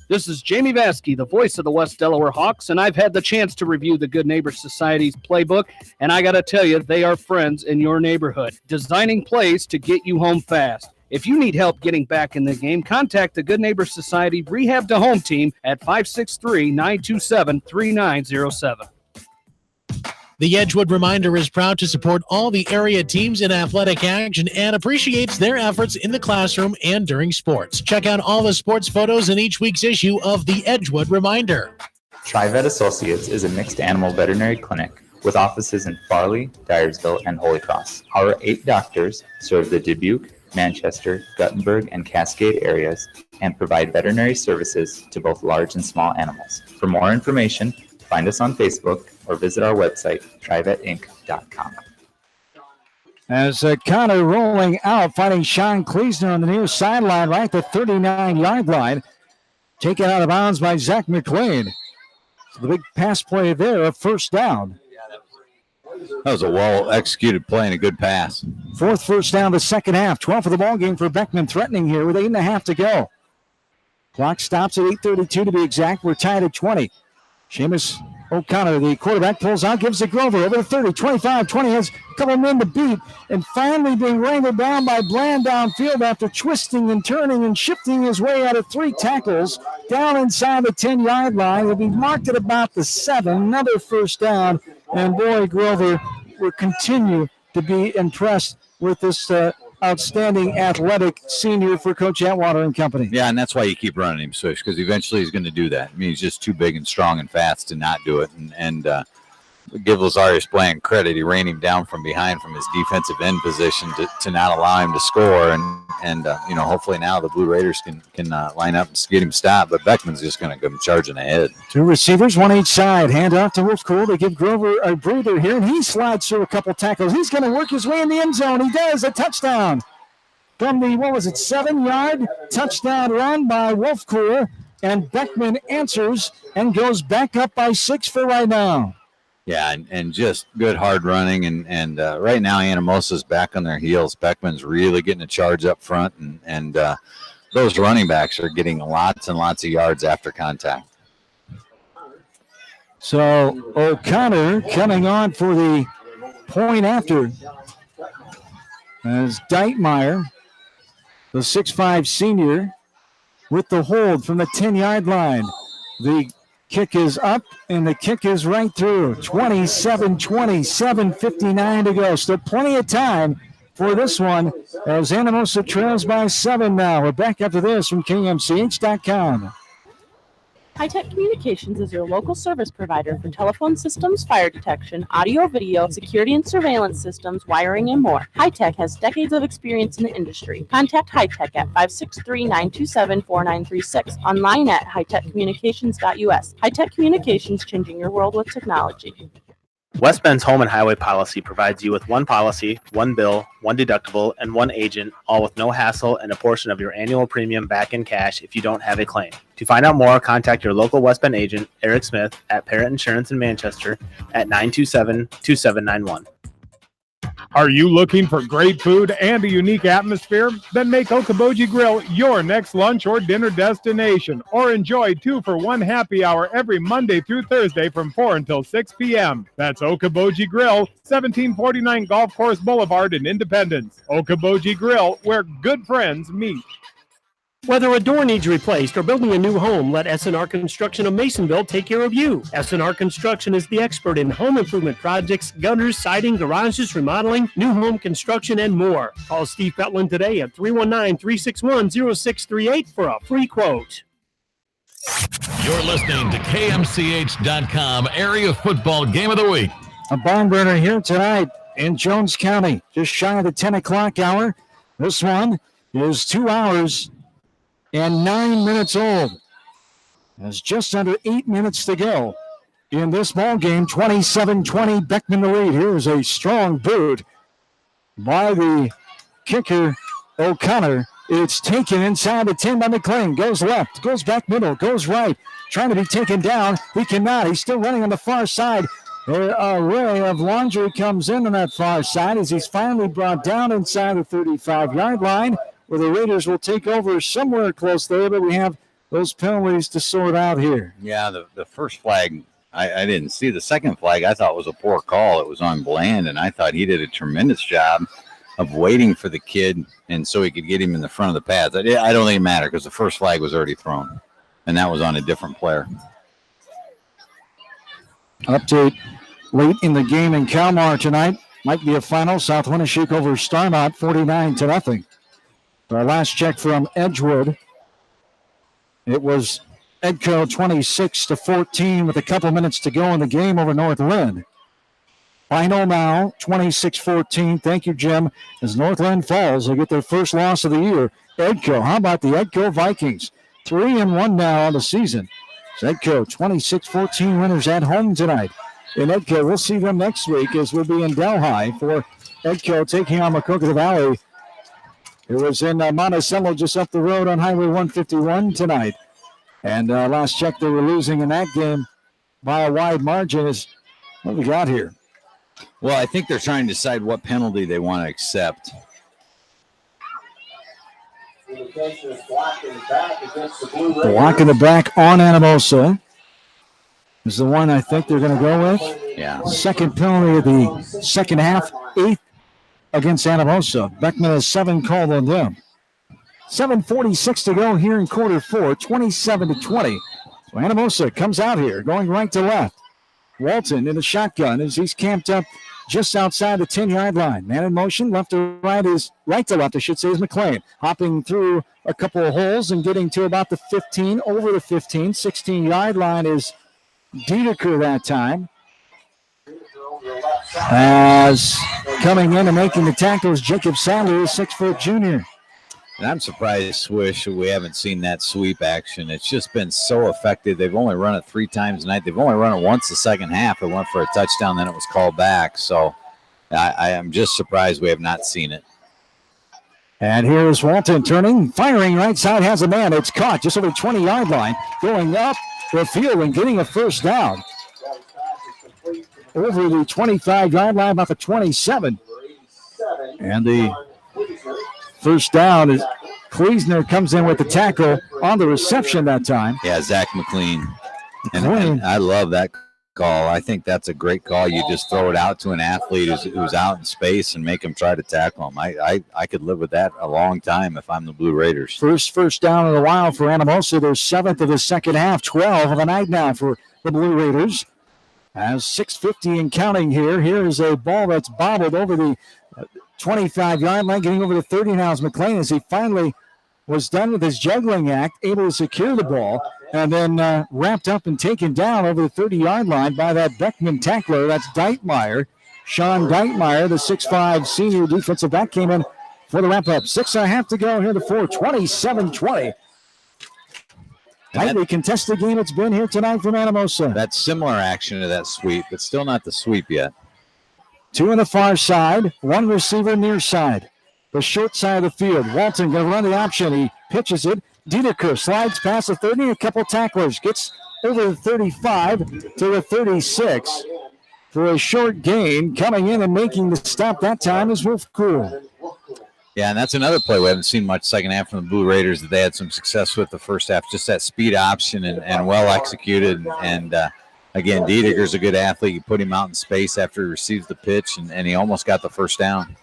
This is Jamie Vasky, the voice of the West Delaware Hawks, and I've had the chance to review the Good Neighbor Society's playbook, and I got to tell you, they are friends in your neighborhood, designing plays to get you home fast. If you need help getting back in the game, contact the Good Neighbor Society Rehab to Home team at 563-927-3907. The Edgewood Reminder is proud to support all the area teams in athletic action and appreciates their efforts in the classroom and during sports. Check out all the sports photos in each week's issue of the Edgewood Reminder. TriVet Associates is a mixed animal veterinary clinic with offices in Farley, Dyersville, and Holy Cross. Our 8 doctors serve the Dubuque, Manchester, Guttenberg, and Cascade areas and provide veterinary services to both large and small animals. For more information, find us on Facebook or visit our website, trivetinc.com. As Connor rolling out, fighting Sean Kleesner on the near sideline, right at the 39-yard line. Taken out of bounds by Zach McLean. So the big pass play there, a first down. That was a well-executed play and a good pass. 4th first down the second half. 12 for the ball game for Beckman, threatening here with 8.5 to go. Clock stops at 8:32 to be exact. We're tied at 20. Seamus O'Connor, the quarterback, pulls out, gives to Grover over the 30, 25, 20, has a couple men to beat, and finally being wrangled down by Bland downfield after twisting and turning and shifting his way out of 3 tackles down inside the 10-yard line. He'll be marked at about the 7, another first down, and boy, Grover will continue to be impressed with this outstanding athletic senior for Coach Atwater and company. Yeah, and that's why you keep running him, Swish, because eventually he's going to do that. I mean, he's just too big and strong and fast to not do it. And give Lazarius Bland credit. He ran him down from behind from his defensive end position to not allow him to score. And hopefully now the Blue Raiders can line up and get him stopped. But Beckman's just going to go charging ahead. 2 receivers, 1 each side. Hand off to Wolfcool to give Grover a breather here. And he slides through a couple tackles. He's going to work his way in the end zone. He does. A touchdown. From the, 7-yard touchdown run by Wolfcool. And Beckman answers and goes back up by 6 for right now. Yeah, and just good hard running. And right now Anamosa's back on their heels. Beckman's really getting a charge up front. And those running backs are getting lots and lots of yards after contact. So O'Connor coming on for the point after. As Deitmeyer, the 6'5 senior, with the hold from the 10-yard line. The kick is up, and the kick is right through. 27-20, 7:59 to go. Still plenty of time for this one as Anamosa trails by 7 now. We're back after this from KMCH.com. High-Tech Communications is your local service provider for telephone systems, fire detection, audio, video, security and surveillance systems, wiring, and more. High-Tech has decades of experience in the industry. Contact High-Tech at 563-927-4936. Online at hightechcommunications.us. High-Tech Communications, changing your world with technology. West Bend's home and highway policy provides you with one policy, one bill, one deductible, and one agent, all with no hassle and a portion of your annual premium back in cash if you don't have a claim. To find out more, contact your local West Bend agent, Eric Smith, at Parrott Insurance in Manchester at 927-2791. Are you looking for great food and a unique atmosphere? Then make Okoboji Grill your next lunch or dinner destination, or enjoy 2-for-1 happy hour every Monday through Thursday from 4 until 6 p.m. That's Okoboji Grill, 1749 Golf Course Boulevard in Independence. Okoboji Grill, where good friends meet. Whether a door needs replaced or building a new home, let S&R Construction of Masonville take care of you. S&R Construction is the expert in home improvement projects, gutters, siding, garages, remodeling, new home construction, and more. Call Steve Petland today at 319-361-0638 for a free quote. You're listening to KMCH.com Area Football Game of the Week. A barn burner here tonight in Jones County, just shy of the 10 o'clock hour. This one is 2 hours and 9 minutes old. There's just under 8 minutes to go in this ball game. 27-20, Beckman the lead. Here's a strong boot by the kicker, O'Connor. It's taken inside the 10 by McLean. Goes left, goes back middle, goes right. Trying to be taken down. He cannot. He's still running on the far side. An array of laundry comes in on that far side as he's finally brought down inside the 35-yard line, where the Raiders will take over somewhere close there, but we have those penalties to sort out here. Yeah, the first flag, I didn't see. The second flag I thought was a poor call. It was on Bland, and I thought he did a tremendous job of waiting for the kid and so he could get him in the front of the pads. I don't think it mattered because the first flag was already thrown, and that was on a different player. Update late in the game in Kalmar tonight. Might be a final. South Winneshoek over Starmont, 49-0. Our last check from Edgewood, it was Edco 26-14 with a couple minutes to go in the game over North Lynn. Final now, 26-14. Thank you, Jim. As North Lynn falls, they get their first loss of the year. Edco, how about the Edco Vikings? 3-1 now on the season. Edco 26-14 winners at home tonight. In Edco, we'll see them next week as we'll be in Delhi for Edco taking on Maquoketa Valley. It was in Monticello just up the road on Highway 151 tonight. And last check, they were losing in that game by a wide margin. Is what we got here. Well, I think they're trying to decide what penalty they want to accept. Block in the back on Anamosa is the one I think they're going to go with. Yeah. Second penalty of the second half, 8th against Anamosa. Beckman has 7 called on them. 7:46 to go here in quarter 4, 27-20. So Anamosa comes out here, going right to left. Walton in the shotgun as he's camped up just outside the 10-yard line. Man in motion, left to right is right to left, I should say, is McLean. Hopping through a couple of holes and getting to about the 15, over the 15, 16-yard line is Diedeker that time. As coming in and making the tackle is Jacob Sadler, a 6-foot junior. And I'm surprised, Swish, we haven't seen that sweep action. It's just been so effective. They've only run it 3 times tonight. They've only run it once the second half. It went for a touchdown, then it was called back. So I am just surprised we have not seen it. And here's Walton turning, firing right side, has a man. It's caught just over the 20-yard line, going up the field and getting a first down. Over the 25-yard line, about the 27. And the first down is Kleesner comes in with the tackle on the reception that time. Yeah, Zach McLean. And I love that call. I think that's a great call. You just throw it out to an athlete who's out in space and make him try to tackle him. I could live with that a long time if I'm the Blue Raiders. First down in a while for Anamosa. Their 7th of the second half, 12 of the night now for the Blue Raiders. As 6:50 and counting here. Here is a ball that's bobbled over the 25-yard line, getting over the 30 now is McLean as he finally was done with his juggling act, able to secure the ball, and then wrapped up and taken down over the 30-yard line by that Beckman tackler. That's Deitmeyer. Sean Deitmeyer, the 6'5 senior defensive back, came in for the wrap-up. 6.5 to go here to 4, 27-20. Tightly contested game it's been here tonight from Anamosa. That's similar action to that sweep, but still not the sweep yet. 2 on the far side, 1 receiver near side. The short side of the field. Walton going to run the option. He pitches it. Diedeker slides past the 30, a couple tacklers. Gets over the 35 to the 36 for a short gain. Coming in and making the stop that time is Wolf Cool. Yeah, and that's another play we haven't seen much second half from the Blue Raiders that they had some success with the first half. Just that speed option and well executed. And again, Diedeker's a good athlete. You put him out in space after he receives the pitch, and he almost got the first down.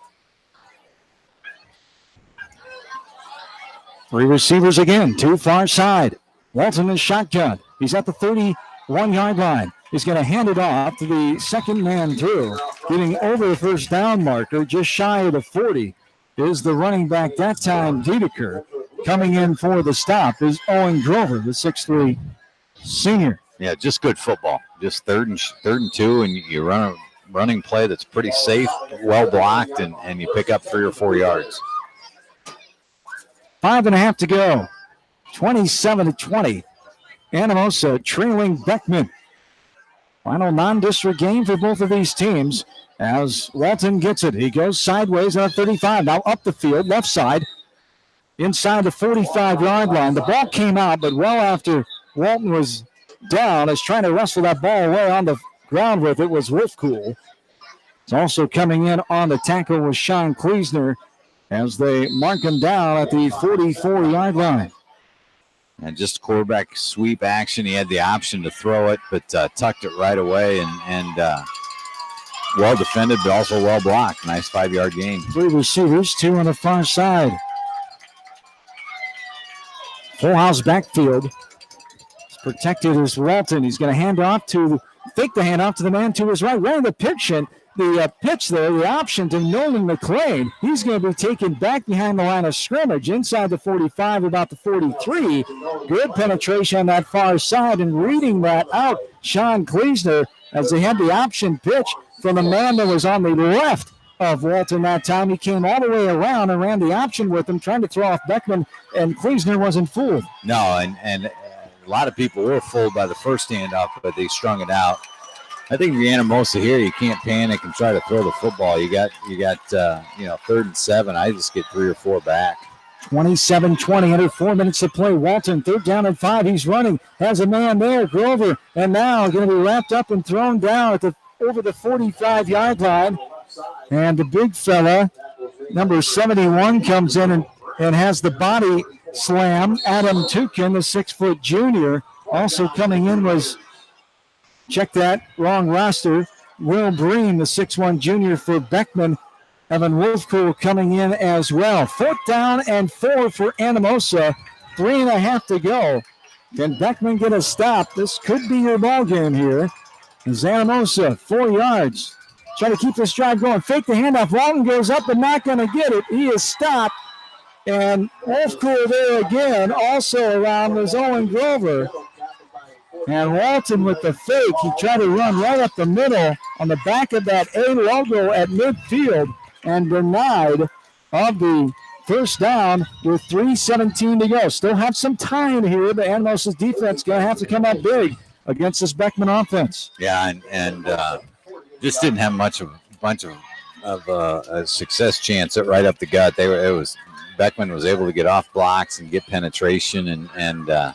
3 receivers again, 2 far side. Walton in shotgun. He's at the 31-yard line. He's going to hand it off to the second man through. Getting over the first down marker, just shy of the 40, is the running back that time, Diedeker. Coming in for the stop is Owen Grover, the 6'3 senior. Yeah, just good football. Just third and 2, and you run a running play that's pretty safe, well blocked, and you pick up 3 or 4 yards. 5.5 to go. 27-20. Anamosa trailing Beckman. Final non-district game for both of these teams as Walton gets it. He goes sideways on 35. Now up the field, left side. inside the 45-yard line. The ball came out, but well after Walton was down, is trying to wrestle that ball away on the ground with it was Wolfcool. It's also coming in on the tackle with Sean Kleesner as they mark him down at the 44-yard line. And just quarterback sweep action. He had the option to throw it, but tucked it right away and well defended, but also well blocked. Nice 5-yard gain. 3 receivers, 2 on the far side. Full house backfield. It's protected as Walton. He's going to fake the handoff to the man to his right. Ran the pitch and the pitch there, the option to Nolan McLean. He's going to be taken back behind the line of scrimmage inside the 45, about the 43. Good penetration on that far side, and reading that out, Sean Kleesner, as they had the option pitch from the man that was on the left of Walton that time. He came all the way around and ran the option with him, trying to throw off Beckman, and Kleesner wasn't fooled. No, and a lot of people were fooled by the first handoff, but they strung it out. I think the Anamosa here, you can't panic and try to throw the football. You got 3rd and 7. I just get 3 or 4 back. 27-20, under 4 minutes to play. Walton, 3rd down and 5. He's running, has a man there, Grover, and now going to be wrapped up and thrown down over the 45-yard line. And the big fella, number 71, comes in and has the body slam. Adam Tukin, the 6-foot junior, also coming in was, check that, wrong roster, Will Breen, the 6'1 junior for Beckman. Evan Wolfcool coming in as well. 4th down and 4 for Anamosa. 3.5 to go. Can Beckman get a stop? This could be your ball game here. As Anamosa, 4 yards. Trying to keep this drive going. Fake the handoff. Walton goes up and not going to get it. He is stopped. And Wolfcool there again, also around was Owen Grover. And Walton with the fake. He tried to run right up the middle on the back of that A logo at midfield and denied of the first down with 3:17 to go. Still have some time here, but Anamosa's defense going to have to come up big against this Beckman offense. Yeah, and just didn't have much of a success chance right up the gut. Beckman was able to get off blocks and get penetration and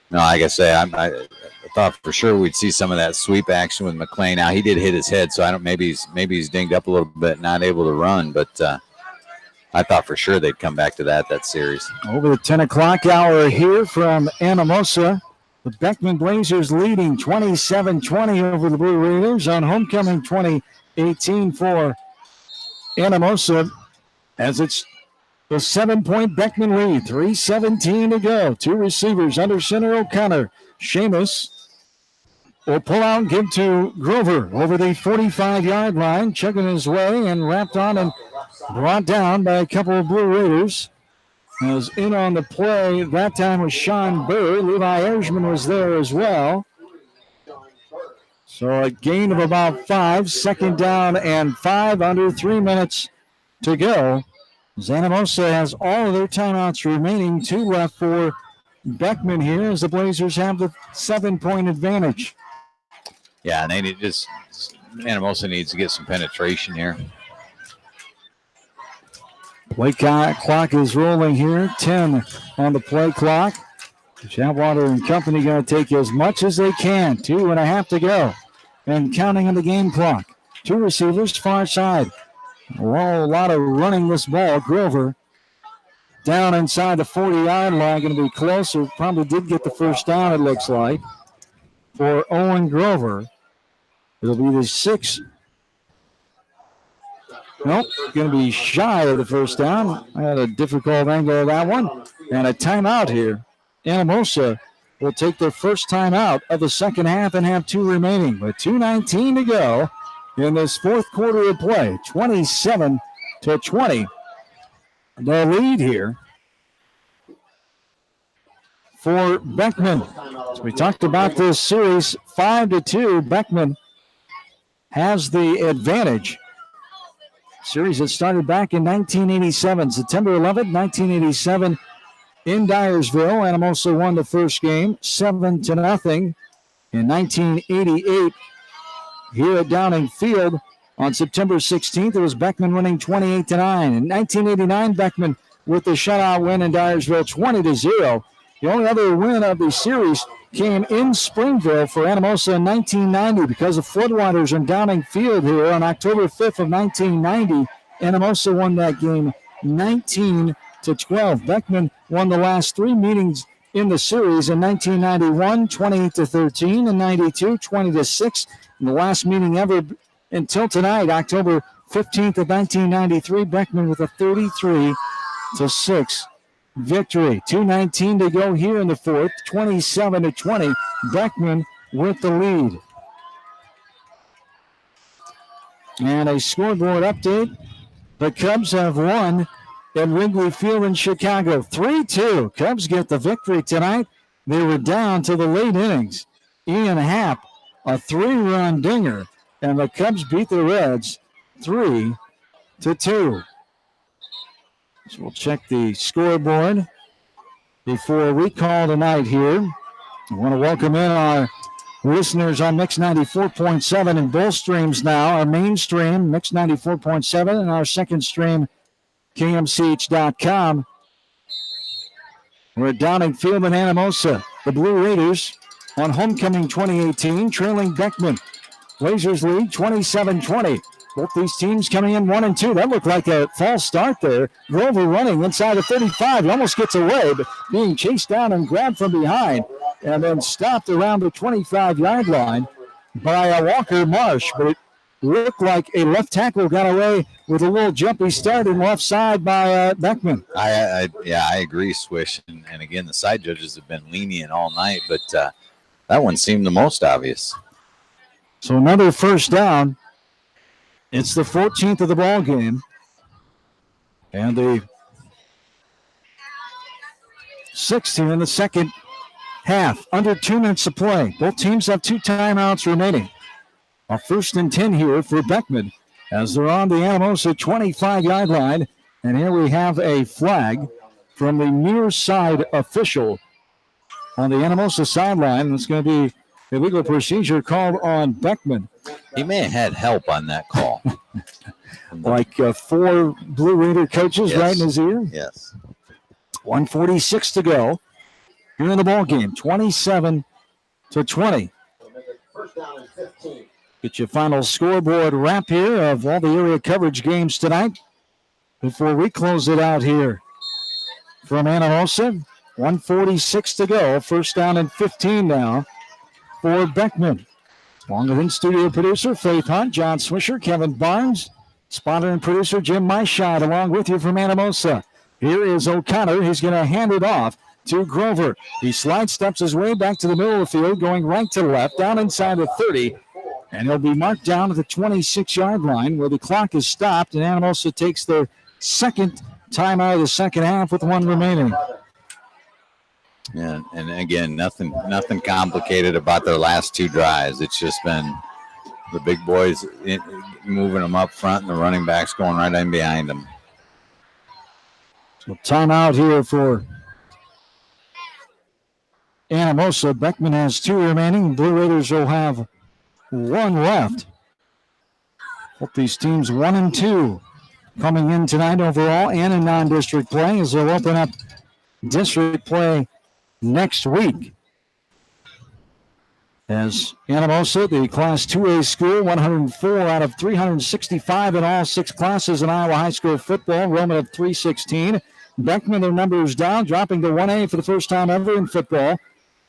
no, like I say, I thought for sure we'd see some of that sweep action with McLean. Now he did hit his head, so maybe he's dinged up a little bit, not able to run. But I thought for sure they'd come back to that series. Over the 10 o'clock hour here from Anamosa, the Beckman Blazers leading 27-20 over the Blue Raiders on homecoming 2018 for Anamosa, as it's the 7-point Beckman lead, 3:17 to go. 2 receivers under center O'Connor. Seamus will pull out and give to Grover over the 45-yard line, chugging his way and wrapped on and brought down by a couple of Blue Raiders. As in on the play that time was Sean Burr. Levi Erzman was there as well. So a gain of about 5, 2nd down and 5, under 3 minutes to go. Anamosa has all of their timeouts remaining. 2 left for Beckman here as the Blazers have the 7-point advantage. Yeah, and Anamosa needs to get some penetration here. Play clock is rolling here. 10 on the play clock. Chatwater and company going to take as much as they can. 2.5 to go. And counting on the game clock. 2 receivers far side. A lot of running this ball. Grover down inside the 40-yard line, going to be closer. Probably did get the first down, it looks like, for Owen Grover. It'll be the 6. Nope, going to be shy of the first down. I had a difficult angle of that one. And a timeout here. Anamosa will take their first timeout of the second half and have 2 remaining. With 2:19 to go in this 4th quarter of play, 27-20. The lead here for Beckman. As we talked about this series, 5-2. Beckman has the advantage. Series that started back in 1987, September 11th, 1987, in Dyersville. Anamosa won the first game 7-0. In 1988, here at Downing Field on September 16th, it was Beckman winning 28-9. In 1989, Beckman with the shutout win in Dyersville, 20-0. The only other win of the series came in Springville for Anamosa in 1990 because of floodwaters in Downing Field here on October 5th of 1990. Anamosa won that game 19-12. Beckman won the last three meetings in the series in 1991, 20-13, and 92, 20-6. And the last meeting ever until tonight, October 15th of 1993, Beckman with a 33-6 victory. 2:19 to go here in the fourth, 27-20. Beckman with the lead. And a scoreboard update. The Cubs have won at Wrigley Field in Chicago. 3-2. Cubs get the victory tonight. They were down to the late innings. Ian Happ, a 3-run dinger, and the Cubs beat the Reds 3-2. So we'll check the scoreboard before we call tonight here. I want to welcome in our listeners on Mix 94.7 and both streams now. Our main stream, Mix 94.7, and our second stream, KMCH.com. We're at Downing Field in Anamosa. The Blue Raiders on homecoming 2018, trailing Beckman. Blazers lead 27-20. Both these teams coming in 1-2. That looked like a false start there. Grover running inside the 35. He almost gets away, but being chased down and grabbed from behind and then stopped around the 25-yard line by Walker Marsh. But it looked like a left tackle got away with a little jumpy start in left side by Beckman. I agree, Swish. And again, the side judges have been lenient all night, but that one seemed the most obvious. So another first down. It's the 14th of the ball game. And the 6th here in the second half. Under 2 minutes of play. Both teams have 2 timeouts remaining. A 1st and 10 here for Beckman as they're on the Anamosa 25-yard line. And here we have a flag from the near side official on the Anamosa sideline. It's going to be illegal procedure called on Beckman. He may have had help on that call. Like 4 Blue Raider coaches right in his ear? Yes. 1:46 to go here in the ball game. 27-20. Get your final scoreboard wrap here of all the area coverage games tonight before we close it out here from Anamosa. 1:46 to go. First down and 15 now for Beckman. Along with in-studio producer Faith Hunt, John Swisher, Kevin Barnes, spotter and producer Jim Myshot, along with you from Anamosa. Here is O'Connor. He's going to hand it off to Grover. He steps his way back to the middle of the field, going right to left, down inside the 30. And he'll be marked down at the 26-yard line where the clock is stopped, and Anamosa takes their second timeout of the second half with 1 remaining. Yeah, and again, nothing complicated about their last 2 drives. It's just been the big boys moving them up front and the running backs going right in behind them. So timeout here for Anamosa. Beckman has 2 remaining. Blue Raiders will have 1 left. Both these teams 1-2 coming in tonight overall and in non-district play as they'll open up district play next week. As Anamosa, the Class 2A school, 104 out of 365 in all 6 classes in Iowa high school football, enrollment of 316. Beckman, their numbers down, dropping to 1A for the first time ever in football.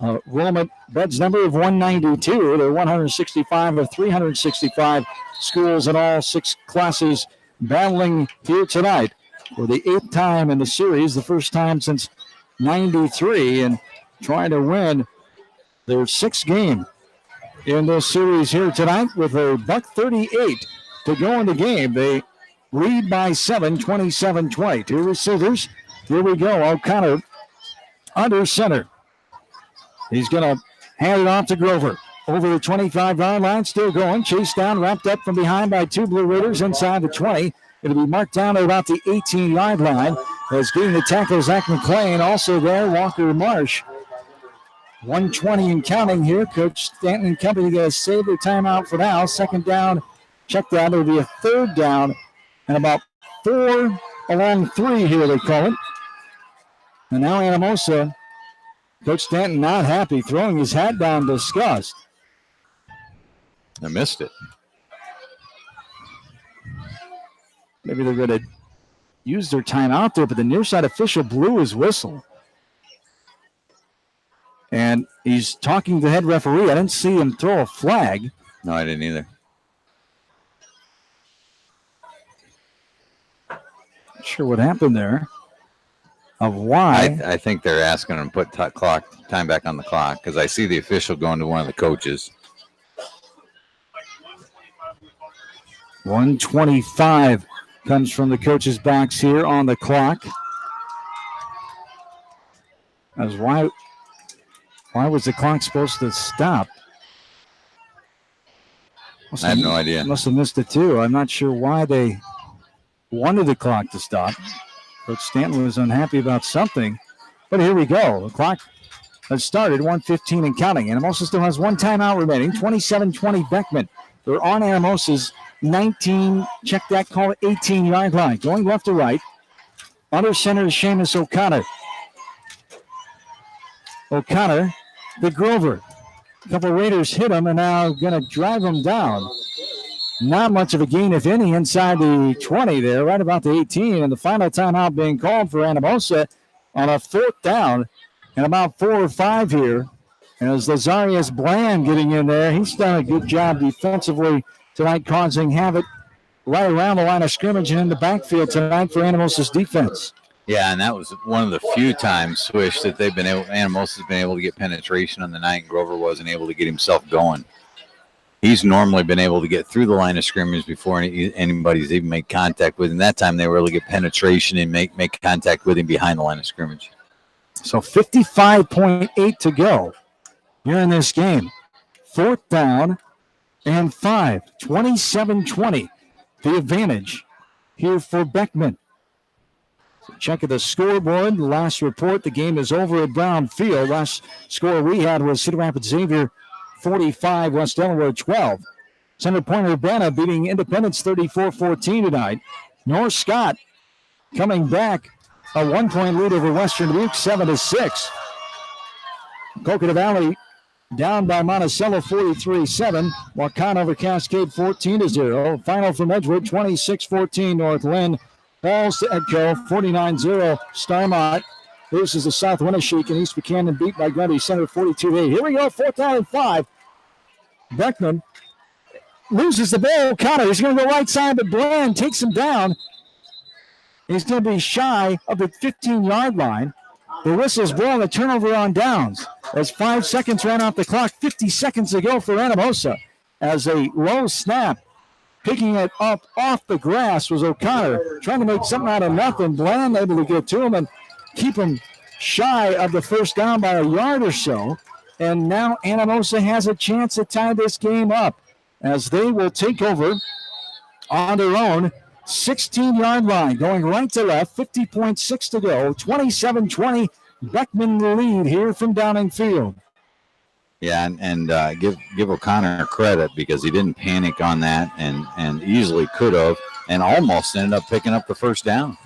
Enrollment Bed's number of 192. They're 165 of 365 schools in all 6 classes battling here tonight for the 8th time in the series, the first time since 93, and trying to win their 6th game in this series here tonight with a $1:38 to go in the game. They lead by 7, 27-20. 2 receivers. Here we go. O'Connor under center. He's going to hand it off to Grover. Over the 25-yard line, still going. Chased down, wrapped up from behind by 2 Blue Raiders inside the 20. It'll be marked down at about the 18-yard line. As getting the tackle, Zach McClain. Also there, Walker Marsh. 1:20 and counting here. Coach Stanton and company going to save their timeout for now. Second down, check down. It'll be a 3rd down and about 4 along 3 here, they call it. And now Anamosa, Coach Stanton not happy, throwing his hat down in disgust. I missed it. Maybe they're going to use their timeout there, but the near side official blew his whistle. And he's talking to the head referee. I didn't see him throw a flag. No, I didn't either. Not sure what happened there. Of why. I think they're asking him to put time back on the clock because I see the official going to one of the coaches. 1:25 comes from the coach's box here on the clock. As why was the clock supposed to stop? I have no idea. Must have missed it too. I'm not sure why they wanted the clock to stop. Coach Stanton was unhappy about something. But here we go. The clock has started, 1:15 and counting. Anamosa still has one timeout remaining, 27-20 Beckman. They're on Anamosa's 19, check that, call it 18-yard line. Going left to right. Under center is Seamus O'Connor. O'Connor, the Grover. A couple Raiders hit him and now going to drive him down. Not much of a gain, if any, inside the 20 there, right about the 18. And the final timeout being called for Anamosa on a 4th down and about 4 or 5 here. And as Lazarius Bland getting in there, he's done a good job defensively tonight, causing havoc right around the line of scrimmage and in the backfield tonight for Anamosa's defense. Yeah, and that was one of the few times, Swish, that Anamosa's been able to get penetration on the night, and Grover wasn't able to get himself going. He's normally been able to get through the line of scrimmage before anybody's even made contact with him. That time they were able to get penetration and make contact with him behind the line of scrimmage. So 55.8 to go here in this game. 4th down and 5. 27-20. The advantage here for Beckman. So check at the scoreboard. Last report, the game is over at Brown Field. Last score we had was Cedar Rapids Xavier 45, West Delaware 12. Center Point Urbana beating Independence 34-14 tonight. North Scott coming back, a 1-point lead over Western Dubuque, 7-6. Coconut Valley down by Monticello 43-7. Waukon over Cascade 14-0. Final from Edgewood 26-14. North Lynn falls to Edco 49-0. Starmont versus the South Winneshiek and East Buchanan beat by Grundy Center 42-8. Here we go, 4th down and 5. Beckman loses the ball. O'Connor, he's going to go right side, but Bland takes him down. He's going to be shy of the 15-yard line. The whistle's blowing, a turnover on downs. As 5 seconds ran off the clock, 50 seconds to go for Anamosa. As a low snap, picking it up off the grass was O'Connor, trying to make something out of nothing. Bland able to get to him and keep him shy of the 1st down by a yard or so. And now Anamosa has a chance to tie this game up as they will take over on their own 16-yard line, going right to left, 50.6 to go, 27-20, Beckman the lead here from Downing Field. Yeah, and give O'Connor credit because he didn't panic on that and easily could have and almost ended up picking up the 1st down.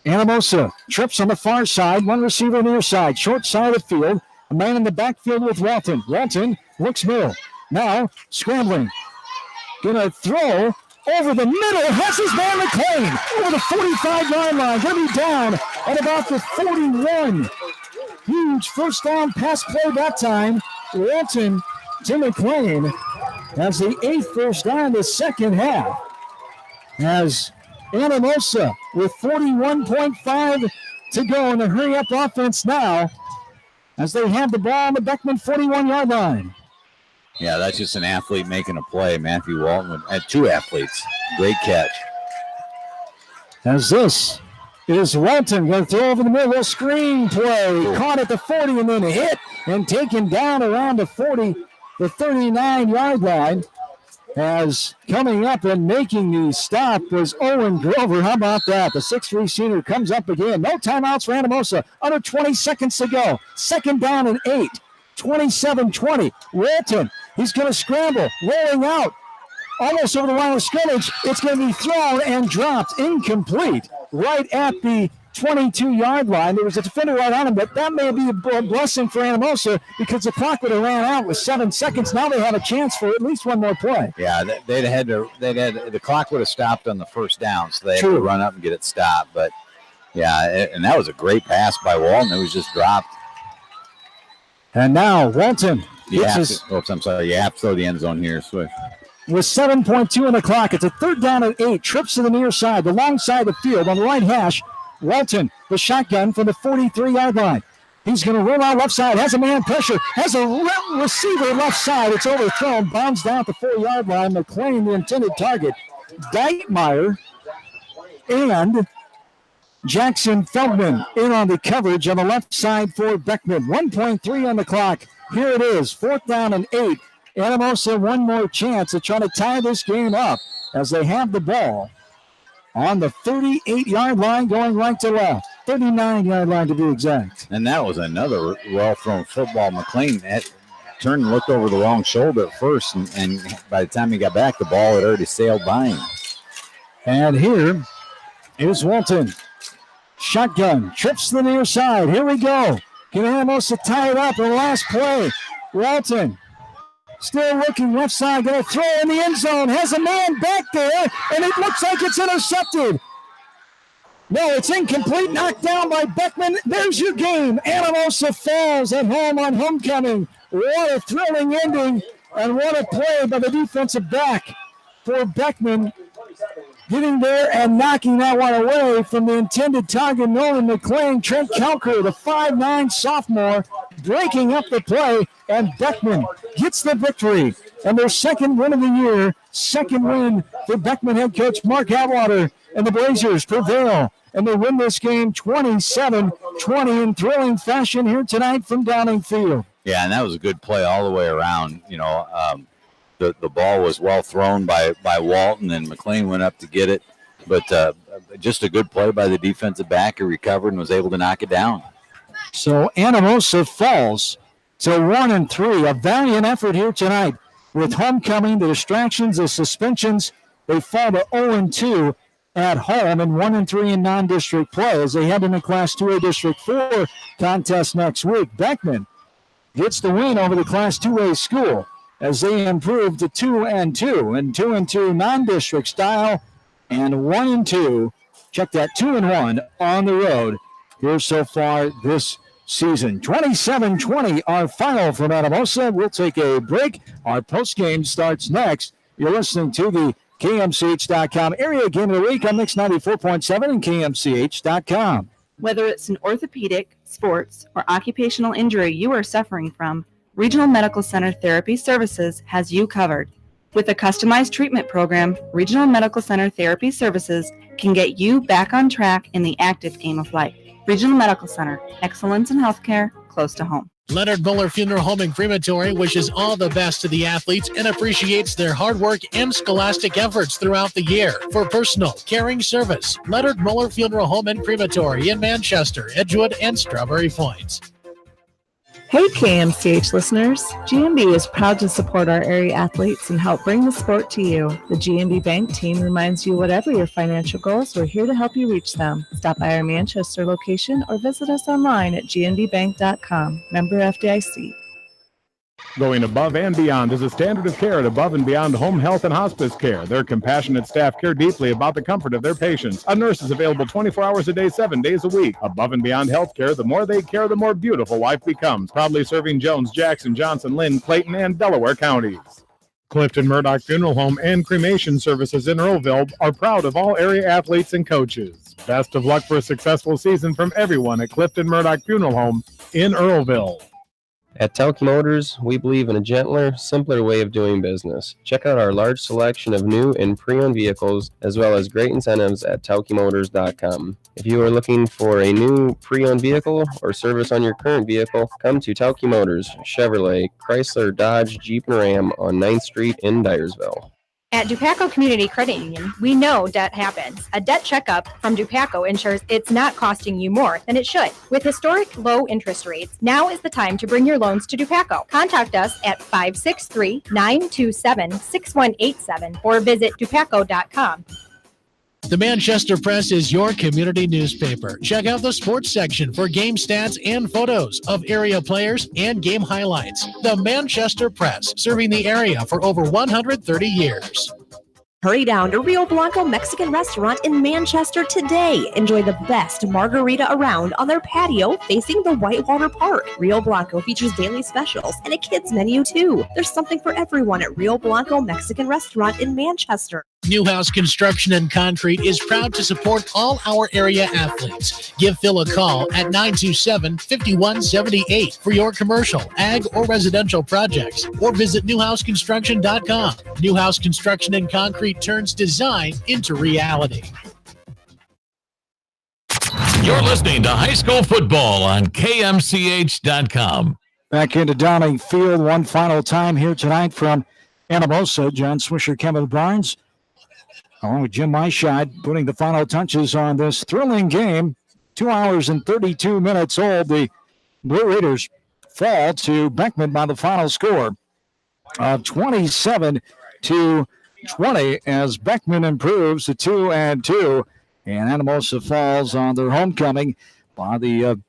Anamosa trips on the far side, one receiver near side, short side of the field. A man in the backfield with Walton. Walton looks middle. Now scrambling. Gonna throw over the middle. Has his man McLean over the 45-yard line. Gonna be down at about the 41. Huge 1st down pass play that time. Walton to McLean has the 8th 1st down in the 2nd half. As Anamosa with 41.5 to go in the hurry-up offense now as they have the ball on the Beckman 41-yard line. Yeah, that's just an athlete making a play. Matthew Walton had 2 athletes. Great catch. As this is Walton going to throw over the middle, screen play. Caught at the 40 and then hit and taken down around the 40, the 39-yard line. As coming up and making the stop was Owen Grover. How about that? The 6'3 senior comes up again. No timeouts for Anamosa. Under 20 seconds to go. 2nd down and 8. 27-20. Walton, he's going to scramble. Rolling out. Almost over the line of scrimmage. It's going to be thrown and dropped. Incomplete. Right at the 22-yard line. There was a defender right on him, but that may be a blessing for Anamosa because the clock would have ran out with 7 seconds. Now they have a chance for at least one more play. Yeah, the clock would have stopped on the first down, so they had to run up and get it stopped. But yeah, and that was a great pass by Walton. It was just dropped. And now Walton. I'm sorry. You have to throw the end zone here, Swift. With 7.2 on the clock, it's a 3rd down and 8. Trips to the near side, the long side of the field on the right hash. Walton, the shotgun from the 43-yard line. He's going to roll out left side, has a man pressure, has a receiver left side. It's overthrown, bounds down at the 4-yard line. McLean, the intended target. Deitmeyer and Jackson Feldman in on the coverage on the left side for Beckman. 1.3 on the clock. Here it is, 4th down and 8. Anamosa one more chance to try to tie this game up as they have the ball on the 38-yard line going right to left. 39-yard line to be exact. And that was another well-thrown football. McLean turned and looked over the wrong shoulder at first, and by the time he got back, the ball had already sailed by him. And here is Walton. Shotgun, trips to the near side. Here we go. Can Anamosa tie it up in the last play? Walton still looking left side, going to throw in the end zone. Has a man back there, and it looks like it's intercepted. No, it's incomplete, knocked down by Beckman. There's your game. Anamosa falls at home on homecoming. What a thrilling ending, and what a play by the defensive back for Beckman. Getting there and knocking that one away from the intended target, Nolan McLean. Trent Kelker, the 5'9 sophomore, breaking up the play, and Beckman gets the victory. And their second win of the year, second win for Beckman head coach Mark Atwater, and the Blazers prevail. And they win this game 27-20 in thrilling fashion here tonight from Downing Field. Yeah, and that was a good play all the way around. The ball was well thrown by Walton, and McLean went up to get it. But just a good play by the defensive back who recovered and was able to knock it down. So Anamosa falls to 1-3. A valiant effort here tonight with homecoming, the distractions, the suspensions. They fall to 0-2 at home and 1-3 in non-district play as they head into Class 2A District 4 contest next week. Beckman gets the win over the Class 2A school as they improve to 2-2 and 2-2 non-district style and 1-2. Check that, 2-1 on the road here so far this season. 27-20, our final from Anamosa. We'll take a break. Our postgame starts next. You're listening to the KMCH.com Area Game of the Week on Mix 94.7 and KMCH.com. Whether it's an orthopedic, sports, or occupational injury you are suffering from, Regional Medical Center Therapy Services has you covered. With a customized treatment program, Regional Medical Center Therapy Services can get you back on track in the active game of life. Regional Medical Center, excellence in healthcare, close to home. Leonard Muller Funeral Home and Crematory wishes all the best to the athletes and appreciates their hard work and scholastic efforts throughout the year. For personal, caring service, Leonard Muller Funeral Home and Crematory in Manchester, Edgewood, and Strawberry Points. Hey KMCH listeners, GMB is proud to support our area athletes and help bring the sport to you. The GMB Bank team reminds you whatever your financial goals, we're here to help you reach them. Stop by our Manchester location or visit us online at gnbbank.com. Member FDIC. Going above and beyond is a standard of care at Above and Beyond Home Health and Hospice Care. Their compassionate staff care deeply about the comfort of their patients. A nurse is available 24 hours a day, 7 days a week. Above and Beyond Healthcare, the more they care, the more beautiful life becomes. Proudly serving Jones, Jackson, Johnson, Lynn, Clayton, and Delaware counties. Clifton Murdoch Funeral Home and Cremation Services in Earlville are proud of all area athletes and coaches. Best of luck for a successful season from everyone at Clifton Murdoch Funeral Home in Earlville. At Tauke Motors, we believe in a gentler, simpler way of doing business. Check out our large selection of new and pre-owned vehicles, as well as great incentives at taukemotors.com. If you are looking for a new pre-owned vehicle or service on your current vehicle, come to Tauke Motors, Chevrolet, Chrysler, Dodge, Jeep, and Ram on 9th Street in Dyersville. At Dupaco Community Credit Union, we know debt happens. A debt checkup from Dupaco ensures it's not costing you more than it should. With historic low interest rates, now is the time to bring your loans to Dupaco. Contact us at 563-927-6187 or visit dupaco.com. The Manchester Press is your community newspaper. Check out the sports section for game stats and photos of area players and game highlights. The Manchester Press, serving the area for over 130 years. Hurry down to Rio Blanco Mexican Restaurant in Manchester today. Enjoy the best margarita around on their patio facing the Whitewater Park. Rio Blanco features daily specials and a kids menu too. There's something for everyone at Rio Blanco Mexican Restaurant in Manchester. Newhouse Construction and Concrete is proud to support all our area athletes. Give Phil a call at 927-5178 for your commercial, ag, or residential projects, or visit newhouseconstruction.com. Newhouse Construction and Concrete turns design into reality. You're listening to high school football on KMCH.com. Back into Downing Field one final time here tonight from Anamosa. John Swisher, Kevin Barnes, along with Jim Myshide, putting the final touches on this thrilling game. 2 hours and 32 minutes old. The Blue Raiders fall to Beckman by the final score of 27-20 as Beckman improves to 2-2, and Anamosa falls on their homecoming by the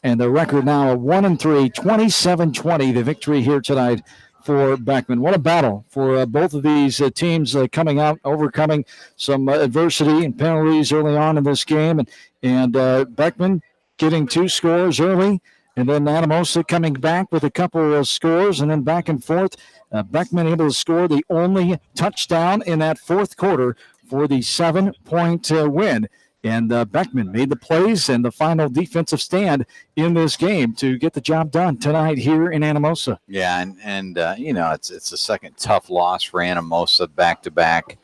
and the record now of 1-3, 27-20. The victory here tonight for Beckman. What a battle for both of these teams coming out, overcoming some adversity and penalties early on in this game. And Beckman getting 2 scores early, and then Anamosa coming back with a couple of scores, and then back and forth. Beckman able to score the only touchdown in that fourth quarter for the 7-point win. And Beckman made the plays and the final defensive stand in this game to get the job done tonight here in Anamosa. Yeah, and you know, it's the second tough loss for Anamosa, back-to-back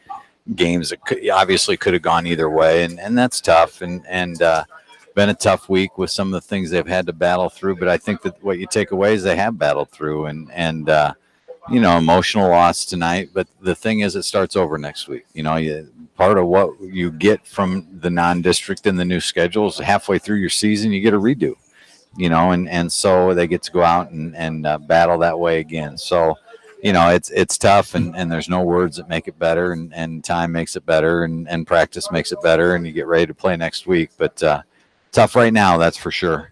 games that obviously could have gone either way, and that's tough. And been a tough week with some of the things they've had to battle through. But I think that what you take away is they have battled through, and you know, emotional loss tonight. But the thing is, it starts over next week. You know, part of what you get from the non-district and the new schedules, halfway through your season, you get a redo, you know, and so they get to go out and battle that way again. So, you know, it's tough, and there's no words that make it better, and time makes it better, and practice makes it better, and you get ready to play next week. But tough right now, that's for sure.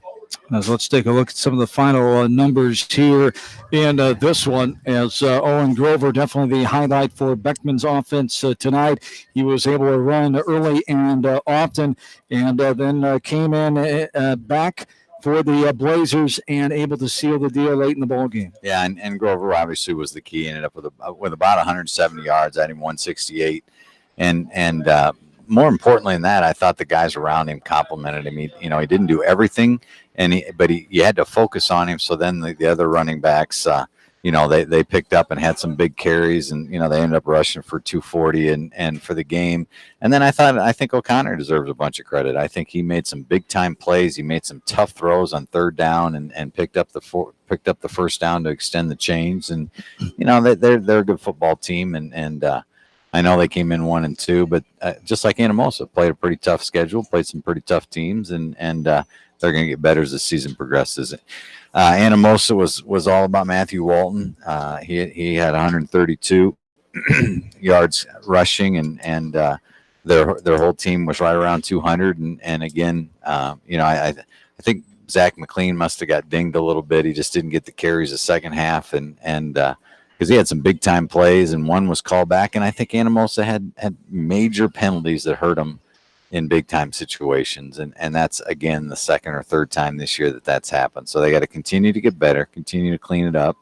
As let's take a look at some of the final numbers here in this one, as Owen Grover, definitely the highlight for Beckman's offense tonight. He was able to run early and often, and then came in back for the Blazers and able to seal the deal late in the ball game. Yeah, and Grover obviously was the key. Ended up with about 170 yards, adding 168, and more importantly than that, I thought the guys around him complimented him. He didn't do everything, but you had to focus on him. So then the other running backs, they picked up and had some big carries, and they ended up rushing for 240 and for the game. And then I think O'Connor deserves a bunch of credit. I think he made some big time plays. He made some tough throws on third down and picked up the first down to extend the chains. And they're a good football team, and I know they came in 1-2, but just like Anamosa, played a pretty tough schedule, played some pretty tough teams, and they're going to get better as the season progresses. Anamosa was all about Matthew Walton. He had 132 yards rushing, and their whole team was right around 200. And again, I think Zach McLean must have got dinged a little bit. He just didn't get the carries the second half, and because he had some big time plays, and one was called back. And I think Anamosa had major penalties that hurt him in big time situations. And that's, again, the second or third time this year that's happened. So they got to continue to get better, continue to clean it up,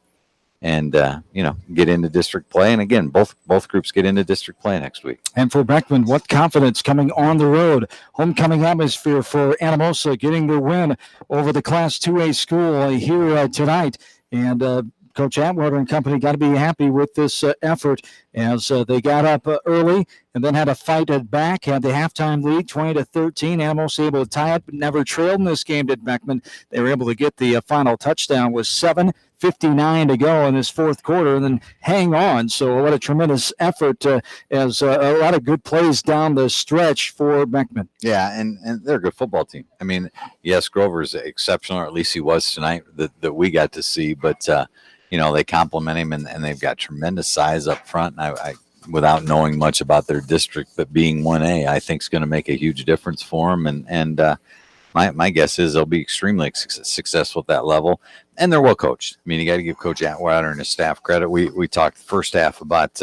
and, get into district play. And again, both groups get into district play next week. And for Beckman, what confidence coming on the road. Homecoming atmosphere for Anamosa, getting their win over the Class 2A school here tonight. And, Coach Atwater and company got to be happy with this effort as they got up early and then had to fight it back, had the halftime lead 20-13. Anamosa able to tie it, but never trailed in this game, did Beckman. They were able to get the final touchdown with 7:59 to go in this fourth quarter and then hang on. So what a tremendous effort as a lot of good plays down the stretch for Beckman. Yeah, and they're a good football team. I mean, yes, Grover's exceptional, or at least he was tonight that we got to see, but they compliment him, and they've got tremendous size up front. And without knowing much about their district, but being 1A, I think is going to make a huge difference for them. And my guess is they'll be extremely successful at that level, and they're well coached. I mean, you got to give Coach Atwater and his staff credit. We talked first half about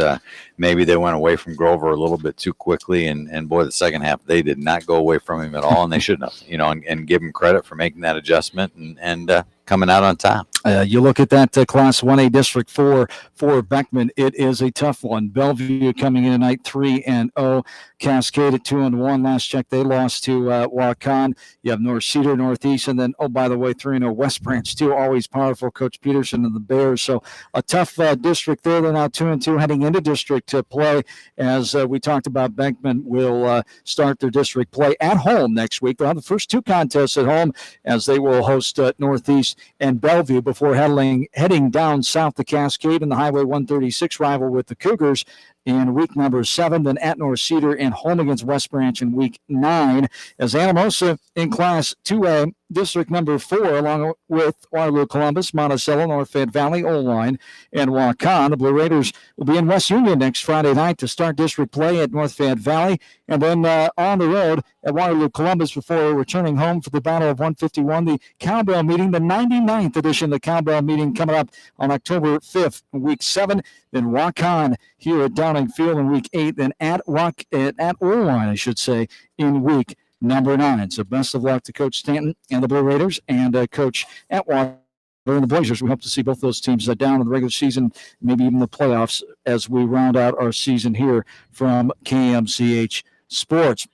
maybe they went away from Grover a little bit too quickly, and boy, the second half they did not go away from him at all, and they shouldn't have. And give him credit for making that adjustment and coming out on top. You look at that Class 1A District 4 for Beckman. It is a tough one. Bellevue coming in tonight 3-0. Cascade at 2-1. Last check, they lost to Waukon. You have North Cedar, Northeast, and then, by the way, 3-0 West Branch, too. Always powerful. Coach Peterson and the Bears. So a tough district there. They're now 2-2 heading into district play. As we talked about, Beckman will start their district play at home next week. They'll have the first two contests at home as they will host Northeast and Bellevue before heading down south to Cascade in the Highway 136 rival with the Cougars in week number 7, then at North Cedar and home against West Branch in week 9. As Anamosa in Class 2A, District number 4, along with Waterloo, Columbus, Monticello, North Fayette Valley, Oline, and Waukon. The Blue Raiders will be in West Union next Friday night to start district play at North Fayette Valley, and then on the road at Waterloo, Columbus before returning home for the Battle of 151, the Cowbell Meeting, the 99th edition of the Cowbell Meeting coming up on October 5th, week 7. Then Waukon here at Downing Field in week 8, then at Oline, I should say, in week number 9. So best of luck to Coach Stanton and the Blue Raiders and Coach Atwater and the Blazers. We hope to see both those teams down in the regular season, maybe even the playoffs as we round out our season here from KMCH Sports.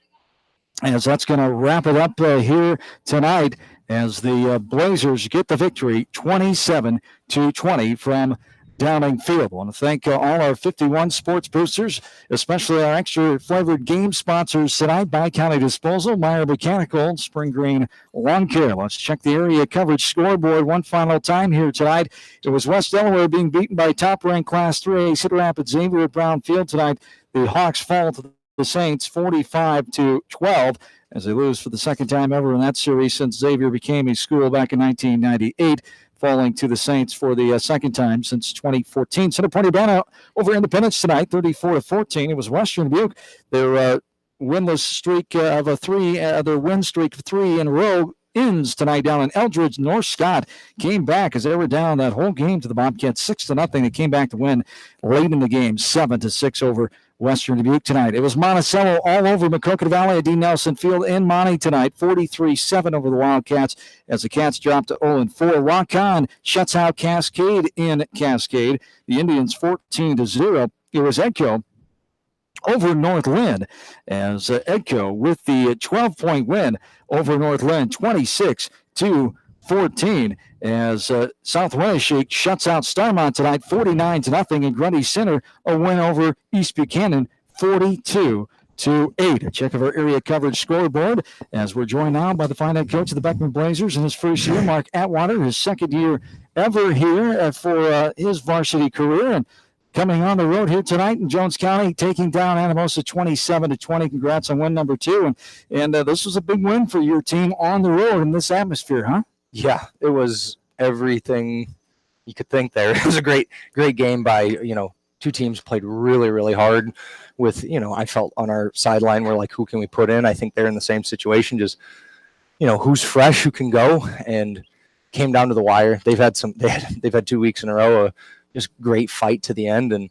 As that's going to wrap it up here tonight as the Blazers get the victory 27-20 from Downing Field. I want to thank all our 51 sports boosters, especially our extra flavored game sponsors tonight: Bi-County Disposal, Meyer Mechanical, Spring Green Lawn Care. Let's check the area coverage scoreboard one final time here tonight. It was West Delaware being beaten by top-ranked Class 3A Cedar Rapids Xavier at Brown Field tonight. The Hawks fall to the Saints 45-12 as they lose for the second time ever in that series since Xavier became a school back in 1998. Falling to the Saints for the second time since 2014. Center Point Urbana over Independence tonight, 34-14. It was Western Dubuque. Their winless streak their win streak of 3 in a row ends tonight down in Eldridge. North Scott came back as they were down that whole game to the Bobcats 6-0. They came back to win late in the game, 7-6 over Western Dubuque tonight. It was Monticello all over Maquoketa Valley at D. Nelson Field in Monty tonight, 43-7 over the Wildcats as the Cats dropped to 0-4. Waukon shuts out Cascade in Cascade. The Indians 14-0. It was Edco over North Lynn as Edco with the 12-point win over North Lynn, 26-14. As South Wenatchee shuts out Starmont tonight, 49-0, and Grundy Center a win over East Buchanan, 42-8. A check of our area coverage scoreboard as we're joined now by the fine head coach of the Beckman Blazers in his first year, Mark Atwater, his second year ever here for his varsity career, and coming on the road here tonight in Jones County, taking down Anamosa 27-20. Congrats on win number 2, and this was a big win for your team on the road in this atmosphere, huh? Yeah, it was everything you could think there. It was a great game by, two teams played really, really hard with, I felt on our sideline, we're like, who can we put in? I think they're in the same situation, just, who's fresh, who can go, and came down to the wire. They've had 2 weeks in a row of just great fight to the end, and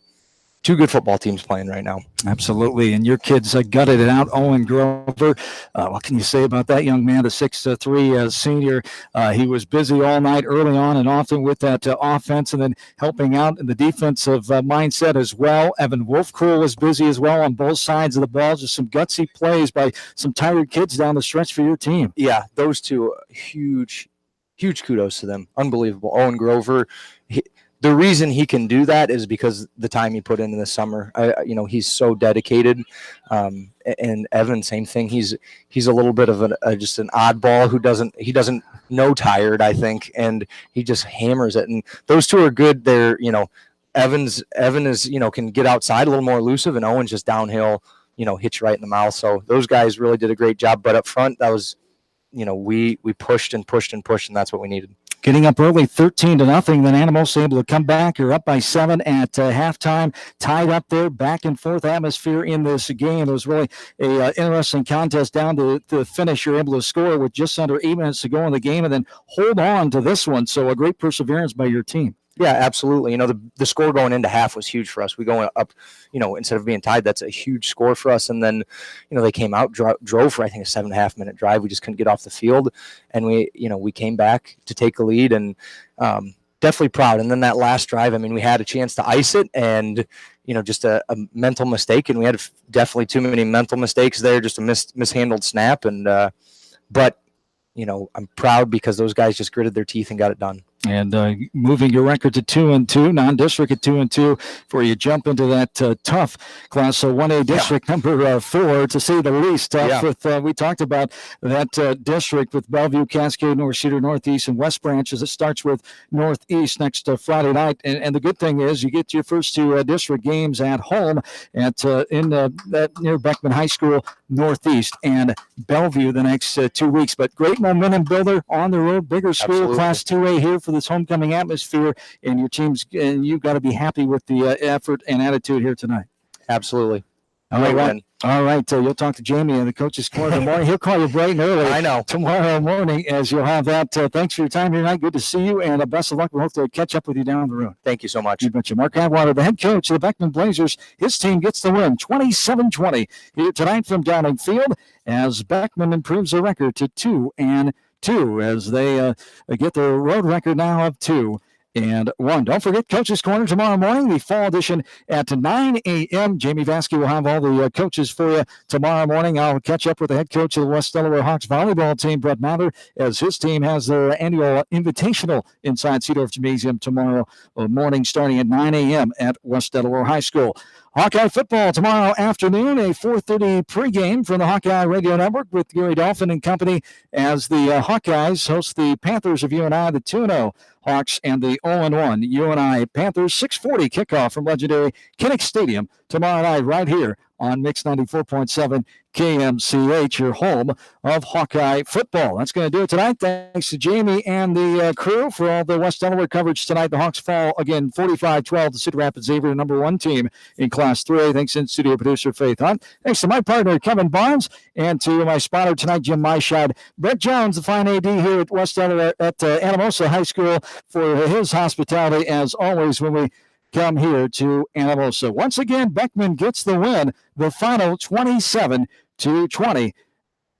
two good football teams playing right now. Absolutely, and your kids gutted it out. Owen Grover, what can you say about that young man, the 6'3" senior? He was busy all night, early on and often with that offense, and then helping out in the defensive mindset as well. Evan Wolfkrull was busy as well on both sides of the ball. Just some gutsy plays by some tired kids down the stretch for your team. Yeah, those two, huge kudos to them. Unbelievable. Owen Grover, the reason he can do that is because the time he put in the summer. He's so dedicated. And Evan, same thing. He's a little bit of just an oddball who doesn't know tired, I think, and he just hammers it. And those two are good. They're Evan is can get outside a little more elusive, and Owen's just downhill. Hits you right in the mouth. So those guys really did a great job. But up front, that was we pushed and pushed and pushed, and that's what we needed. getting up early 13-0. Then Anamosa able to come back. You're up by 7 at halftime. Tied up there, back and forth atmosphere in this game. It was really a interesting contest down to the finish. You're able to score with just under 8 minutes to go in the game and then hold on to this one. So a great perseverance by your team. Yeah, absolutely. You know, the score going into half was huge for us. We going up, you know, instead of being tied, that's a huge score for us. And then, you know, they came out, drove for, I think, a 7.5 minute drive. We just couldn't get off the field. And we came back to take a lead and definitely proud. And then that last drive, I mean, we had a chance to ice it and, you know, just a mental mistake. And we had definitely too many mental mistakes there, just a mishandled snap. And, but, you know, I'm proud because those guys just gritted their teeth and got it done. And moving your record to 2-2, non-district at 2-2, before you jump into that tough Class 1A district number 4, to say the least. With we talked about that district with Bellevue, Cascade, North Cedar, Northeast, and West Branches. It starts with Northeast next Friday night. And the good thing is you get your first 2 district games at home at near Beckman High School, Northeast, and Bellevue the next 2 weeks. But great momentum builder on the road, bigger school, absolutely. Class 2A here for this homecoming atmosphere, and your teams, and you've got to be happy with the effort and attitude here tonight. Absolutely. All right. All right. You'll talk to Jamie in the coach's corner tomorrow. He'll call you bright and early. I know. Tomorrow morning, as you'll have that. Thanks for your time here tonight. Good to see you, and best of luck. We hope to catch up with you down the road. Thank you so much. You betcha. Mark Atwater, the head coach of the Beckman Blazers. His team gets the win, 27-20 here tonight from Downing Field, as Beckman improves their record to 2-2 as they get their road record now of 2-1. Don't forget Coach's Corner tomorrow morning, the fall edition at 9 a.m. Jamie Vasky will have all the coaches for you tomorrow morning. I'll catch up with the head coach of the West Delaware Hawks volleyball team, Brett Mather, as his team has their annual invitational inside Seedorf Gymnasium tomorrow morning, starting at 9 a.m. at West Delaware High School. Hawkeye football tomorrow afternoon, a 4:30 pregame from the Hawkeye Radio Network with Gary Dolphin and company as the Hawkeyes host the Panthers of UNI, the 2-0 Hawks, and the 0-1 UNI Panthers. 6:40 kickoff from legendary Kinnick Stadium tomorrow night right here on Mix 94.7 KMCH, your home of Hawkeye football. That's going to do it tonight. Thanks to Jamie and the crew for all the West Delaware coverage tonight. The Hawks fall again 45-12 to Cedar Rapids Xavier, number 1 team in Class 3. Thanks in studio producer Faith Hunt. Thanks to my partner Kevin Barnes and to my spotter tonight, Jim Myshad. Brett Jones, the fine AD here at West Delaware at Anamosa High School, for his hospitality as always when we come here to Anamosa. Once again, Beckman gets the win, the final 27-20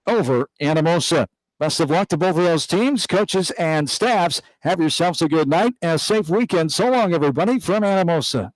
over Anamosa. Best of luck to both of those teams, coaches and staffs. Have yourselves a good night and a safe weekend. So long, everybody, from Anamosa.